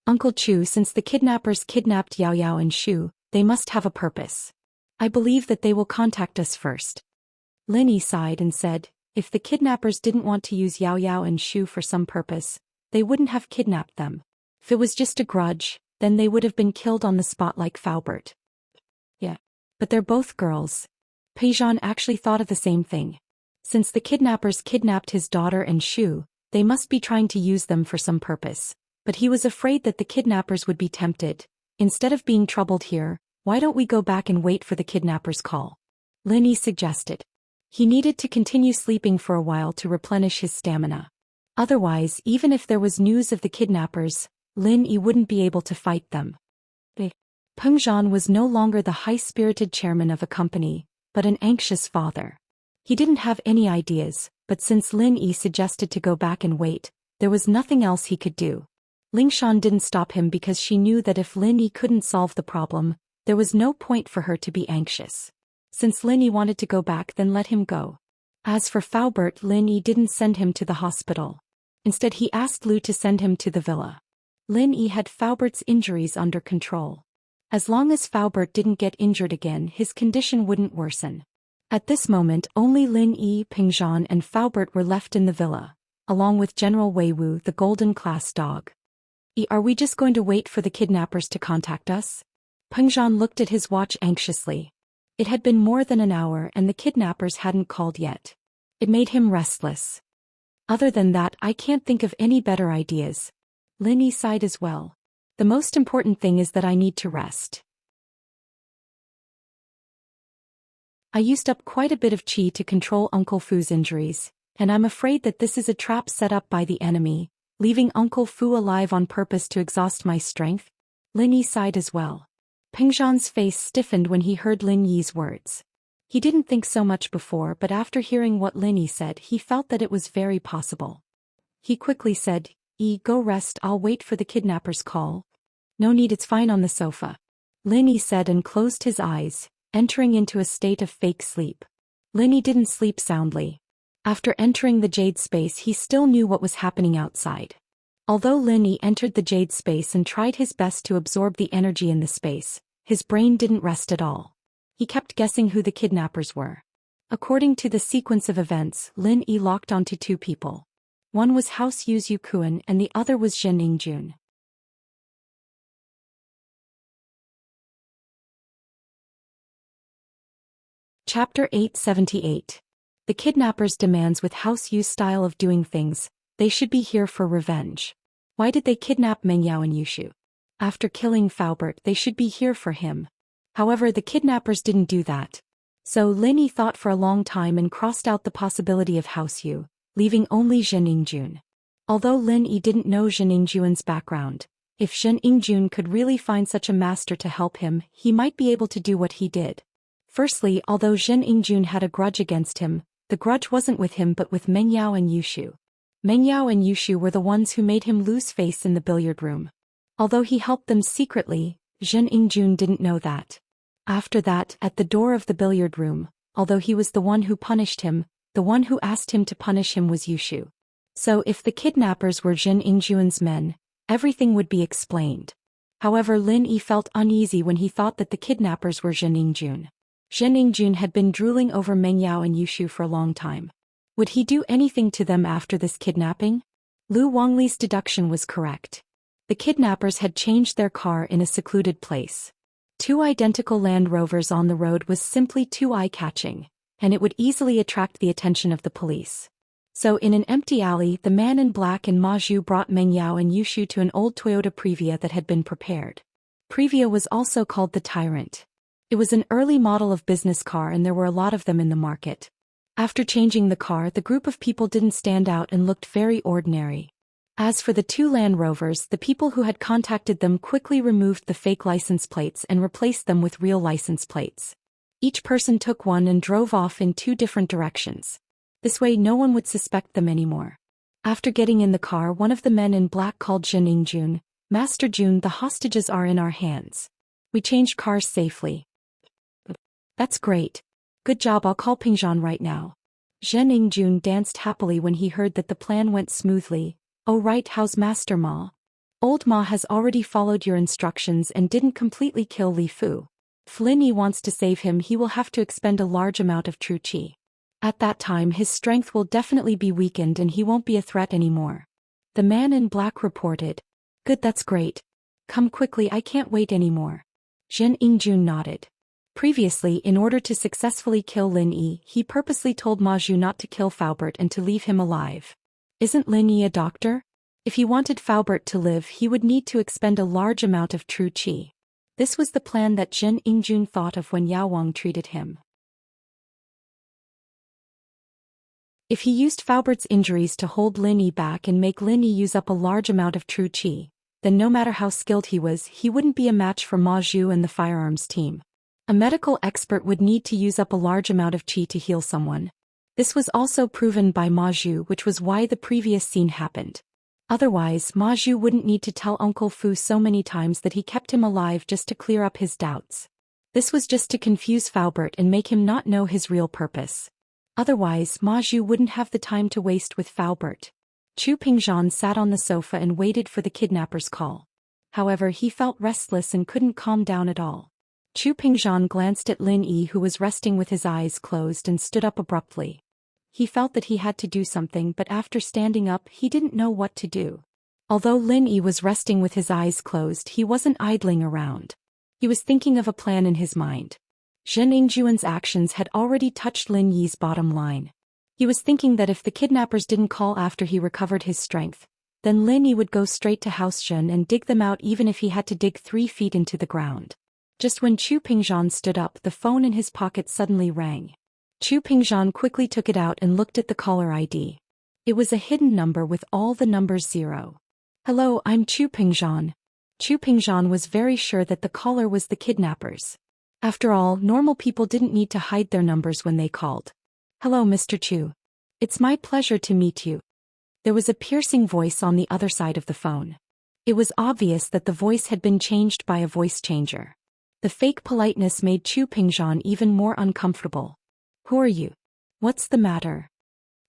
Uncle Chu, since the kidnappers kidnapped Yao Yao and Shu, they must have a purpose. I believe that they will contact us first. Lin Yi sighed and said, if the kidnappers didn't want to use Yao Yao and Shu for some purpose, they wouldn't have kidnapped them. If it was just a grudge, then they would have been killed on the spot like Faubert. Yeah. But they're both girls. Pengzhan actually thought of the same thing. Since the kidnappers kidnapped his daughter and Shu, they must be trying to use them for some purpose. But he was afraid that the kidnappers would be tempted. Instead of being troubled here, why don't we go back and wait for the kidnappers' call? Lin Yi suggested. He needed to continue sleeping for a while to replenish his stamina. Otherwise, even if there was news of the kidnappers, Lin Yi wouldn't be able to fight them. Pengzhan was no longer the high-spirited chairman of a company, but an anxious father. He didn't have any ideas, but since Lin Yi suggested to go back and wait, there was nothing else he could do. Lingshan didn't stop him because she knew that if Lin Yi couldn't solve the problem, There was no point for her to be anxious. Since Lin Yi wanted to go back, then let him go. As for Faubert, Lin Yi didn't send him to the hospital. Instead, he asked Lu to send him to the villa. Lin Yi had Faubert's injuries under control. As long as Faubert didn't get injured again, his condition wouldn't worsen. At this moment, only Lin Yi, Pingzhan and Faubert were left in the villa, along with General Wei Wu, the golden class dog. Are we just going to wait for the kidnappers to contact us? Pingzhan looked at his watch anxiously. It had been more than an hour and the kidnappers hadn't called yet. It made him restless. Other than that, I can't think of any better ideas. Lin Yi sighed as well. The most important thing is that I need to rest. I used up quite a bit of qi to control Uncle Fu's injuries, and I'm afraid that this is a trap set up by the enemy, leaving Uncle Fu alive on purpose to exhaust my strength. Lin Yi sighed as well. Pingzhan's face stiffened when he heard Lin Yi's words. He didn't think so much before, but after hearing what Lin Yi said, he felt that it was very possible. He quickly said, Go rest, I'll wait for the kidnapper's call. No need, it's fine on the sofa. Lin Yi said and closed his eyes, entering into a state of fake sleep. Lin Yi didn't sleep soundly. After entering the jade space, he still knew what was happening outside. Although Lin Yi entered the jade space and tried his best to absorb the energy in the space, his brain didn't rest at all. He kept guessing who the kidnappers were. According to the sequence of events, Lin Yi locked onto two people. One was House Yu's Yu Kuan and the other was Zhen Yingjun. Chapter 878. The kidnappers' demands with House Yu's style of doing things. They should be here for revenge. Why did they kidnap Meng Yao and Yushu? After killing Faubert, they should be here for him. However, the kidnappers didn't do that. So Lin Yi thought for a long time and crossed out the possibility of House Yu, leaving only Zhen Yingjun. Although Lin Yi didn't know Zhen Yingjun's background, if Zhen Yingjun could really find such a master to help him, he might be able to do what he did. Firstly, although Zhen Yingjun had a grudge against him, the grudge wasn't with him but with Meng Yao and Yushu. Meng Yao and Yushu were the ones who made him lose face in the billiard room. Although he helped them secretly, Zhen Yingjun didn't know that. After that, at the door of the billiard room, although he was the one who punished him, the one who asked him to punish him was Yushu. So if the kidnappers were Zhen Yingjun's men, everything would be explained. However, Lin Yi felt uneasy when he thought that the kidnappers were Zhen Yingjun. Zhen Yingjun had been drooling over Meng Yao and Yushu for a long time. Would he do anything to them after this kidnapping? Lu Wangli's deduction was correct. The kidnappers had changed their car in a secluded place. Two identical Land Rovers on the road was simply too eye-catching, and it would easily attract the attention of the police. So in an empty alley, the man in black and Ma Zhu brought Meng Yao and Yushu to an old Toyota Previa that had been prepared. Previa was also called the Tyrant. It was an early model of business car and there were a lot of them in the market. After changing the car, the group of people didn't stand out and looked very ordinary. As for the two Land Rovers, the people who had contacted them quickly removed the fake license plates and replaced them with real license plates. Each person took one and drove off in two different directions. This way no one would suspect them anymore. After getting in the car, one of the men in black called Zhen Yingjun, Master Jun, the hostages are in our hands. We changed cars safely. That's great. Good job, I'll call Pingzhan right now. Zhen Yingjun danced happily when he heard that the plan went smoothly. Oh right, how's Master Ma? Old Ma has already followed your instructions and didn't completely kill Li Fu. If Lin Yi wants to save him, he will have to expend a large amount of true qi. At that time his strength will definitely be weakened and he won't be a threat anymore. The man in black reported. Good, that's great. Come quickly, I can't wait anymore. Zhen Yingjun nodded. Previously, in order to successfully kill Lin Yi, he purposely told Ma Zhu not to kill Faubert and to leave him alive. Isn't Lin Yi a doctor? If he wanted Faubert to live, he would need to expend a large amount of true qi. This was the plan that Zhen Yingjun thought of when Yao Wang treated him. If he used Faubert's injuries to hold Lin Yi back and make Lin Yi use up a large amount of true qi, then no matter how skilled he was, he wouldn't be a match for Ma Zhu and the firearms team. A medical expert would need to use up a large amount of qi to heal someone. This was also proven by Ma Zhu, which was why the previous scene happened. Otherwise, Ma Zhu wouldn't need to tell Uncle Fu so many times that he kept him alive just to clear up his doubts. This was just to confuse Faubert and make him not know his real purpose. Otherwise, Ma Zhu wouldn't have the time to waste with Faubert. Chu Pingzhan sat on the sofa and waited for the kidnapper's call. However, he felt restless and couldn't calm down at all. Chu Pingzhan glanced at Lin Yi, who was resting with his eyes closed, and stood up abruptly. He felt that he had to do something, but after standing up he didn't know what to do. Although Lin Yi was resting with his eyes closed, he wasn't idling around. He was thinking of a plan in his mind. Zhen Yingjuan's actions had already touched Lin Yi's bottom line. He was thinking that if the kidnappers didn't call after he recovered his strength, then Lin Yi would go straight to House Zhen and dig them out, even if he had to dig 3 feet into the ground. Just when Chu Pingzhan stood up, the phone in his pocket suddenly rang. Chu Pingzhan quickly took it out and looked at the caller ID. It was a hidden number with all the numbers 0. "Hello, I'm Chu Pingzhan." Chu Pingzhan was very sure that the caller was the kidnappers. After all, normal people didn't need to hide their numbers when they called. "Hello, Mr. Chu. It's my pleasure to meet you." There was a piercing voice on the other side of the phone. It was obvious that the voice had been changed by a voice changer. The fake politeness made Chu Pingzhan even more uncomfortable. "Who are you? What's the matter?"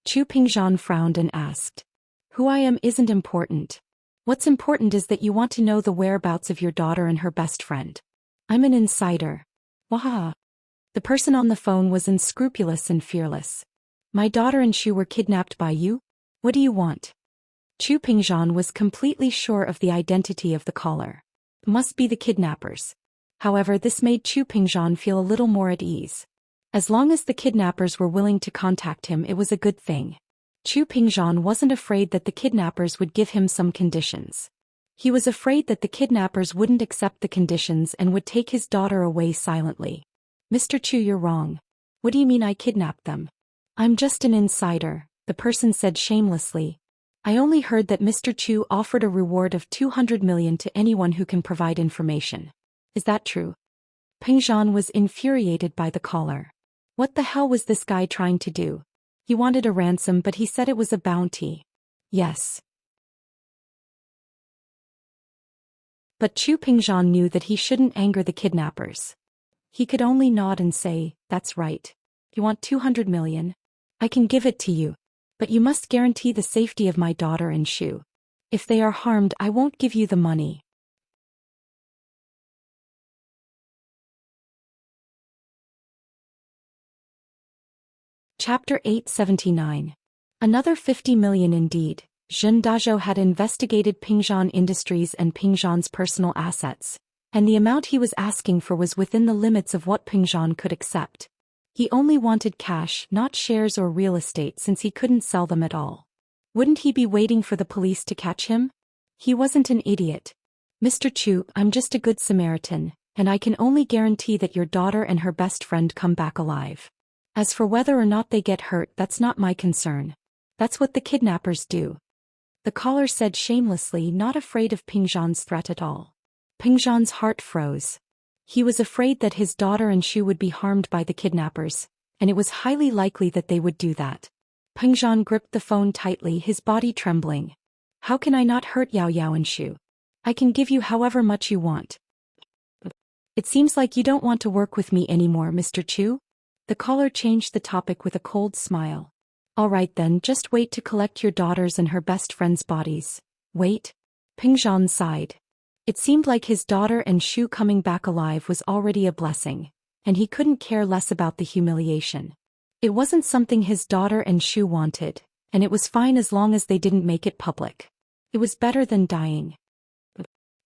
Chu Pingzhan frowned and asked. "Who I am isn't important. What's important is that you want to know the whereabouts of your daughter and her best friend. I'm an insider." Wahaha. The person on the phone was unscrupulous and fearless. "My daughter and Shu were kidnapped by you? What do you want?" Chu Pingzhan was completely sure of the identity of the caller. Must be the kidnappers. However, this made Chu Pingzhan feel a little more at ease. As long as the kidnappers were willing to contact him, it was a good thing. Chu Pingzhan wasn't afraid that the kidnappers would give him some conditions. He was afraid that the kidnappers wouldn't accept the conditions and would take his daughter away silently. "Mr. Chu, you're wrong. What do you mean I kidnapped them?" "I'm just an insider," the person said shamelessly. "I only heard that Mr. Chu offered a reward of 200 million to anyone who can provide information. Is that true?" Pingzhan was infuriated by the caller. What the hell was this guy trying to do? He wanted a ransom, but he said it was a bounty. Yes. But Chu Pingzhan knew that he shouldn't anger the kidnappers. He could only nod and say, "That's right. You want 200 million? I can give it to you. But you must guarantee the safety of my daughter and Shu. If they are harmed, I won't give you the money." Chapter 879. Another 50 million indeed. Zhen Dazhou had investigated Pingzhan Industries and Pingzhan's personal assets, and the amount he was asking for was within the limits of what Pingzhan could accept. He only wanted cash, not shares or real estate, since he couldn't sell them at all. Wouldn't he be waiting for the police to catch him? He wasn't an idiot. "Mr. Chu, I'm just a good Samaritan, and I can only guarantee that your daughter and her best friend come back alive. As for whether or not they get hurt, that's not my concern. That's what the kidnappers do." The caller said shamelessly, not afraid of Pingzhan's threat at all. Pingzhan's heart froze. He was afraid that his daughter and Shu would be harmed by the kidnappers, and it was highly likely that they would do that. Pingzhan gripped the phone tightly, his body trembling. "How can I not hurt Yao Yao and Shu? I can give you however much you want." "It seems like you don't want to work with me anymore, Mr. Chu." The caller changed the topic with a cold smile. "All right then, just wait to collect your daughter's and her best friend's bodies." "Wait?" Pingzhan sighed. It seemed like his daughter and Shu coming back alive was already a blessing, and he couldn't care less about the humiliation. It wasn't something his daughter and Shu wanted, and it was fine as long as they didn't make it public. It was better than dying.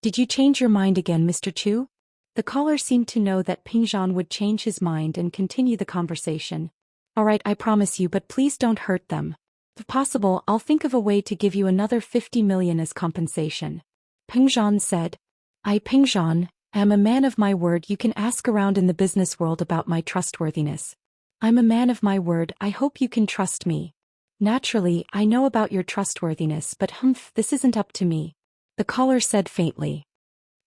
"Did you change your mind again, Mr. Chu?" The caller seemed to know that Pingzhan would change his mind and continue the conversation. "All right, I promise you, but please don't hurt them. If possible, I'll think of a way to give you another 50 million as compensation." Pingzhan said. "I, Pingzhan, am a man of my word. You can ask around in the business world about my trustworthiness. I'm a man of my word. I hope you can trust me." "Naturally, I know about your trustworthiness, but this isn't up to me," the caller said faintly.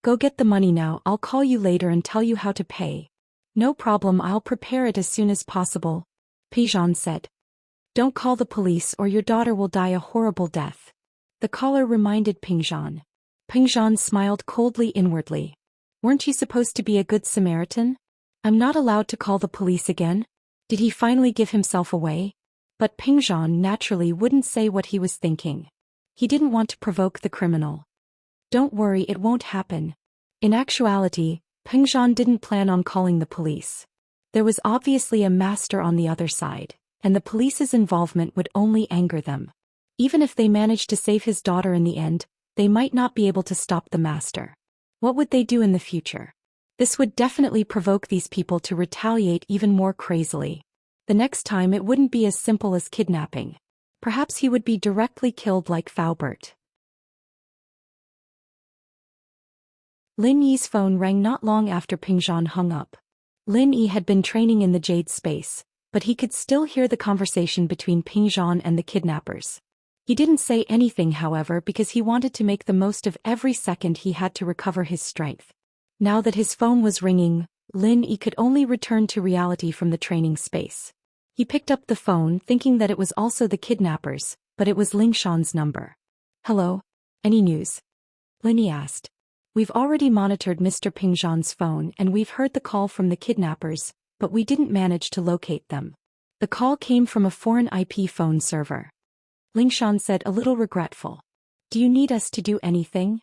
"Go get the money now. I'll call you later and tell you how to pay." "No problem, I'll prepare it as soon as possible," Pingzhan said. "Don't call the police or your daughter will die a horrible death," the caller reminded Pingzhan. Pingzhan smiled coldly inwardly. Weren't you supposed to be a good Samaritan? I'm not allowed to call the police again? Did he finally give himself away? But Ping Zhan naturally wouldn't say what he was thinking. He didn't want to provoke the criminal. Don't worry, it won't happen. In actuality, Ping Zhan didn't plan on calling the police. There was obviously a master on the other side, and the police's involvement would only anger them. Even if they managed to save his daughter in the end, they might not be able to stop the master. What would they do in the future? This would definitely provoke these people to retaliate even more crazily. The next time it wouldn't be as simple as kidnapping. Perhaps he would be directly killed like Faubert. Lin Yi's phone rang not long after Ping Zhan hung up. Lin Yi had been training in the Jade space, but he could still hear the conversation between Ping Zhan and the kidnappers. He didn't say anything, however, because he wanted to make the most of every second he had to recover his strength. Now that his phone was ringing, Lin Yi could only return to reality from the training space. He picked up the phone thinking that it was also the kidnappers, but it was Ling Shan's number. Hello? Any news? Lin Yi asked. We've already monitored Mr. Ping Zhan's phone and we've heard the call from the kidnappers, but we didn't manage to locate them. The call came from a foreign IP phone server. Ling Shan said, a little regretful. Do you need us to do anything?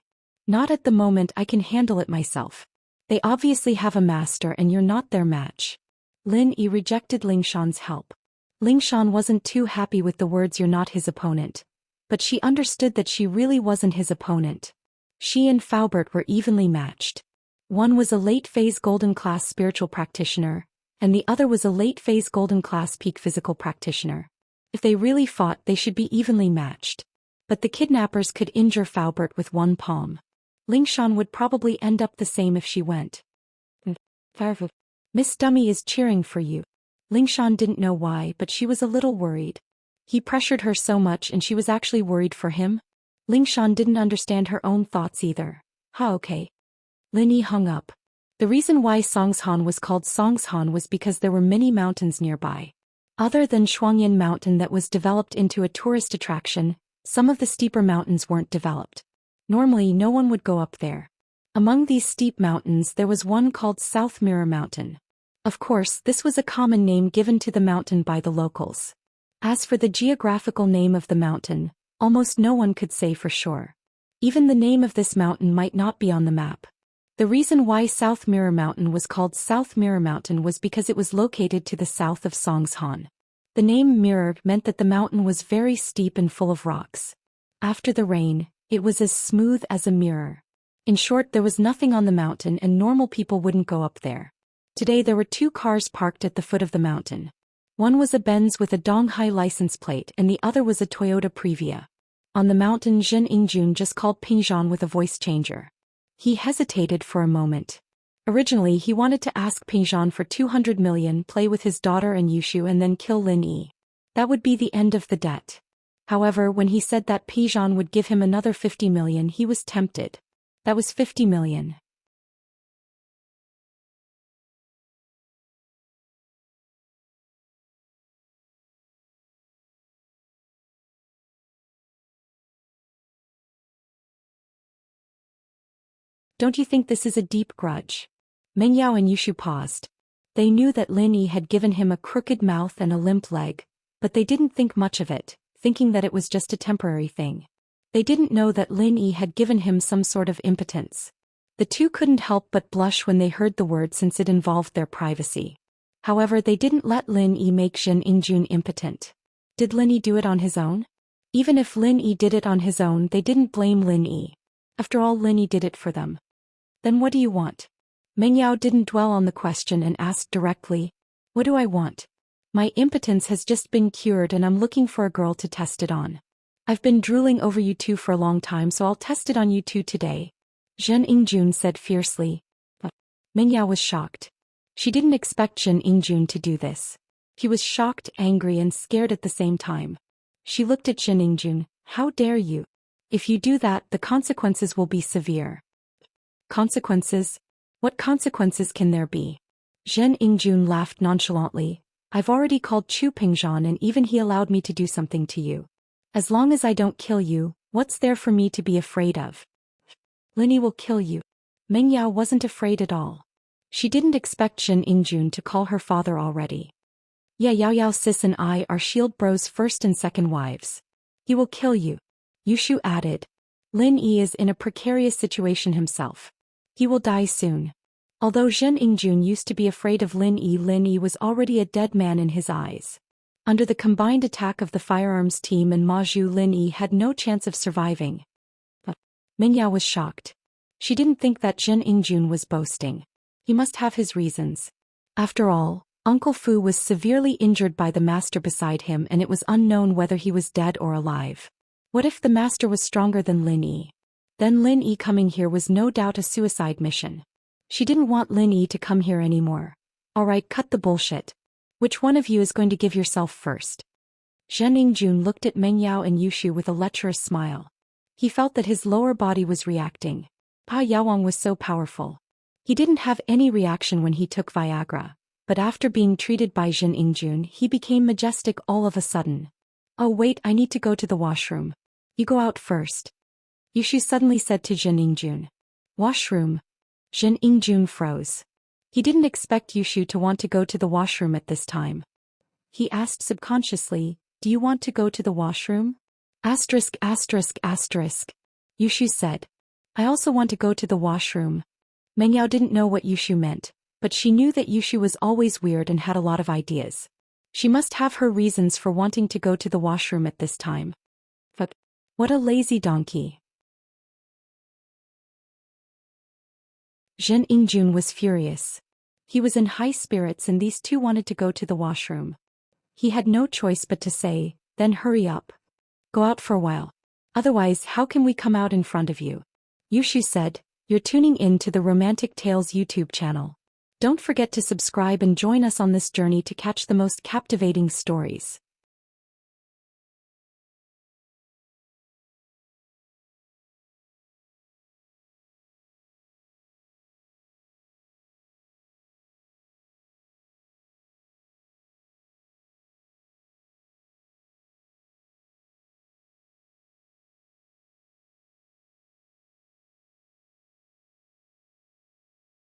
Not at the moment, I can handle it myself. They obviously have a master and you're not their match. Lin Yi rejected Ling Shan's help. Ling Shan wasn't too happy with the words you're not his opponent. But she understood that she really wasn't his opponent. She and Faubert were evenly matched. One was a late-phase golden class spiritual practitioner, and the other was a late-phase golden class peak physical practitioner. If they really fought, they should be evenly matched. But the kidnappers could injure Faubert with one palm. Ling Shan would probably end up the same if she went. Miss Dummy is cheering for you. Ling Shan didn't know why, but she was a little worried. He pressured her so much and she was actually worried for him. Ling Shan didn't understand her own thoughts either. Okay. Lin Yi hung up. The reason why Songshan was called Songshan was because there were many mountains nearby. Other than Shuangyan Mountain that was developed into a tourist attraction, some of the steeper mountains weren't developed. Normally no one would go up there. Among these steep mountains there was one called South Mirror Mountain. Of course, this was a common name given to the mountain by the locals. As for the geographical name of the mountain, almost no one could say for sure. Even the name of this mountain might not be on the map. The reason why South Mirror Mountain was called South Mirror Mountain was because it was located to the south of Songshan. The name Mirror meant that the mountain was very steep and full of rocks. After the rain, it was as smooth as a mirror. In short, there was nothing on the mountain and normal people wouldn't go up there. Today there were 2 cars parked at the foot of the mountain. One was a Benz with a Donghai license plate and the other was a Toyota Previa. On the mountain, Zhen Yingjun just called Ping Zhan with a voice changer. He hesitated for a moment. Originally he wanted to ask Ping Zhan for 200 million, play with his daughter and Yushu and then kill Lin Yi. That would be the end of the debt. However, when he said that Ping Zhan would give him another 50 million, he was tempted. That was 50 million. Don't you think this is a deep grudge? Meng Yao and Yushu paused. They knew that Lin Yi had given him a crooked mouth and a limp leg, but they didn't think much of it, thinking that it was just a temporary thing. They didn't know that Lin Yi had given him some sort of impotence. The two couldn't help but blush when they heard the word since it involved their privacy. However, they didn't let Lin Yi make Zhen Yingjun impotent. Did Lin Yi do it on his own? Even if Lin Yi did it on his own, they didn't blame Lin Yi. After all, Lin Yi did it for them. Then what do you want? Meng Yao didn't dwell on the question and asked directly, what do I want? My impotence has just been cured and I'm looking for a girl to test it on. I've been drooling over you two for a long time, so I'll test it on you two today. Zhen Yingjun said fiercely. But Meng Yao was shocked. She didn't expect Zhen Yingjun to do this. He was shocked, angry and scared at the same time. She looked at Zhen Yingjun. How dare you? If you do that, the consequences will be severe. Consequences? What consequences can there be? Zhen Yingjun laughed nonchalantly. I've already called Chu Pingzhan and even he allowed me to do something to you. As long as I don't kill you, what's there for me to be afraid of? Lin Yi will kill you. Meng Yao wasn't afraid at all. She didn't expect Jin Ingjun to call her father already. Yeah, Yao Yao sis and I are Shield Bro's first and second wives. He will kill you. Yushu added. Lin Yi is in a precarious situation himself. He will die soon. Although Jin Ingjun used to be afraid of Lin Yi was already a dead man in his eyes. Under the combined attack of the firearms team and Maju, Lin Yi had no chance of surviving. But Mingyao was shocked. She didn't think that Jin Ingjun was boasting. He must have his reasons. After all, Uncle Fu was severely injured by the master beside him, and it was unknown whether he was dead or alive. What if the master was stronger than Lin Yi? Then Lin Yi coming here was no doubt a suicide mission. She didn't want Lin Yi to come here anymore. Alright, cut the bullshit. Which one of you is going to give yourself first? Zhen Yingjun looked at Meng Yao and Yushu with a lecherous smile. He felt that his lower body was reacting. Pa Yaowang was so powerful. He didn't have any reaction when he took Viagra, but after being treated by Zhen Yingjun he became majestic all of a sudden. Oh wait, I need to go to the washroom. You go out first. Yushu suddenly said to Zhen Yingjun. Washroom? Zhen Yingjun froze. He didn't expect Yushu to want to go to the washroom at this time. He asked subconsciously, do you want to go to the washroom? Asterisk asterisk asterisk. Yushu said. I also want to go to the washroom. Mengyao didn't know what Yushu meant, but she knew that Yushu was always weird and had a lot of ideas. She must have her reasons for wanting to go to the washroom at this time. But what a lazy donkey. Zhen Yingjun was furious. He was in high spirits and these two wanted to go to the washroom. He had no choice but to say, then hurry up. Go out for a while. Otherwise, how can we come out in front of you? Yushu said, you're tuning in to the Romantic Tales YouTube channel. Don't forget to subscribe and join us on this journey to catch the most captivating stories.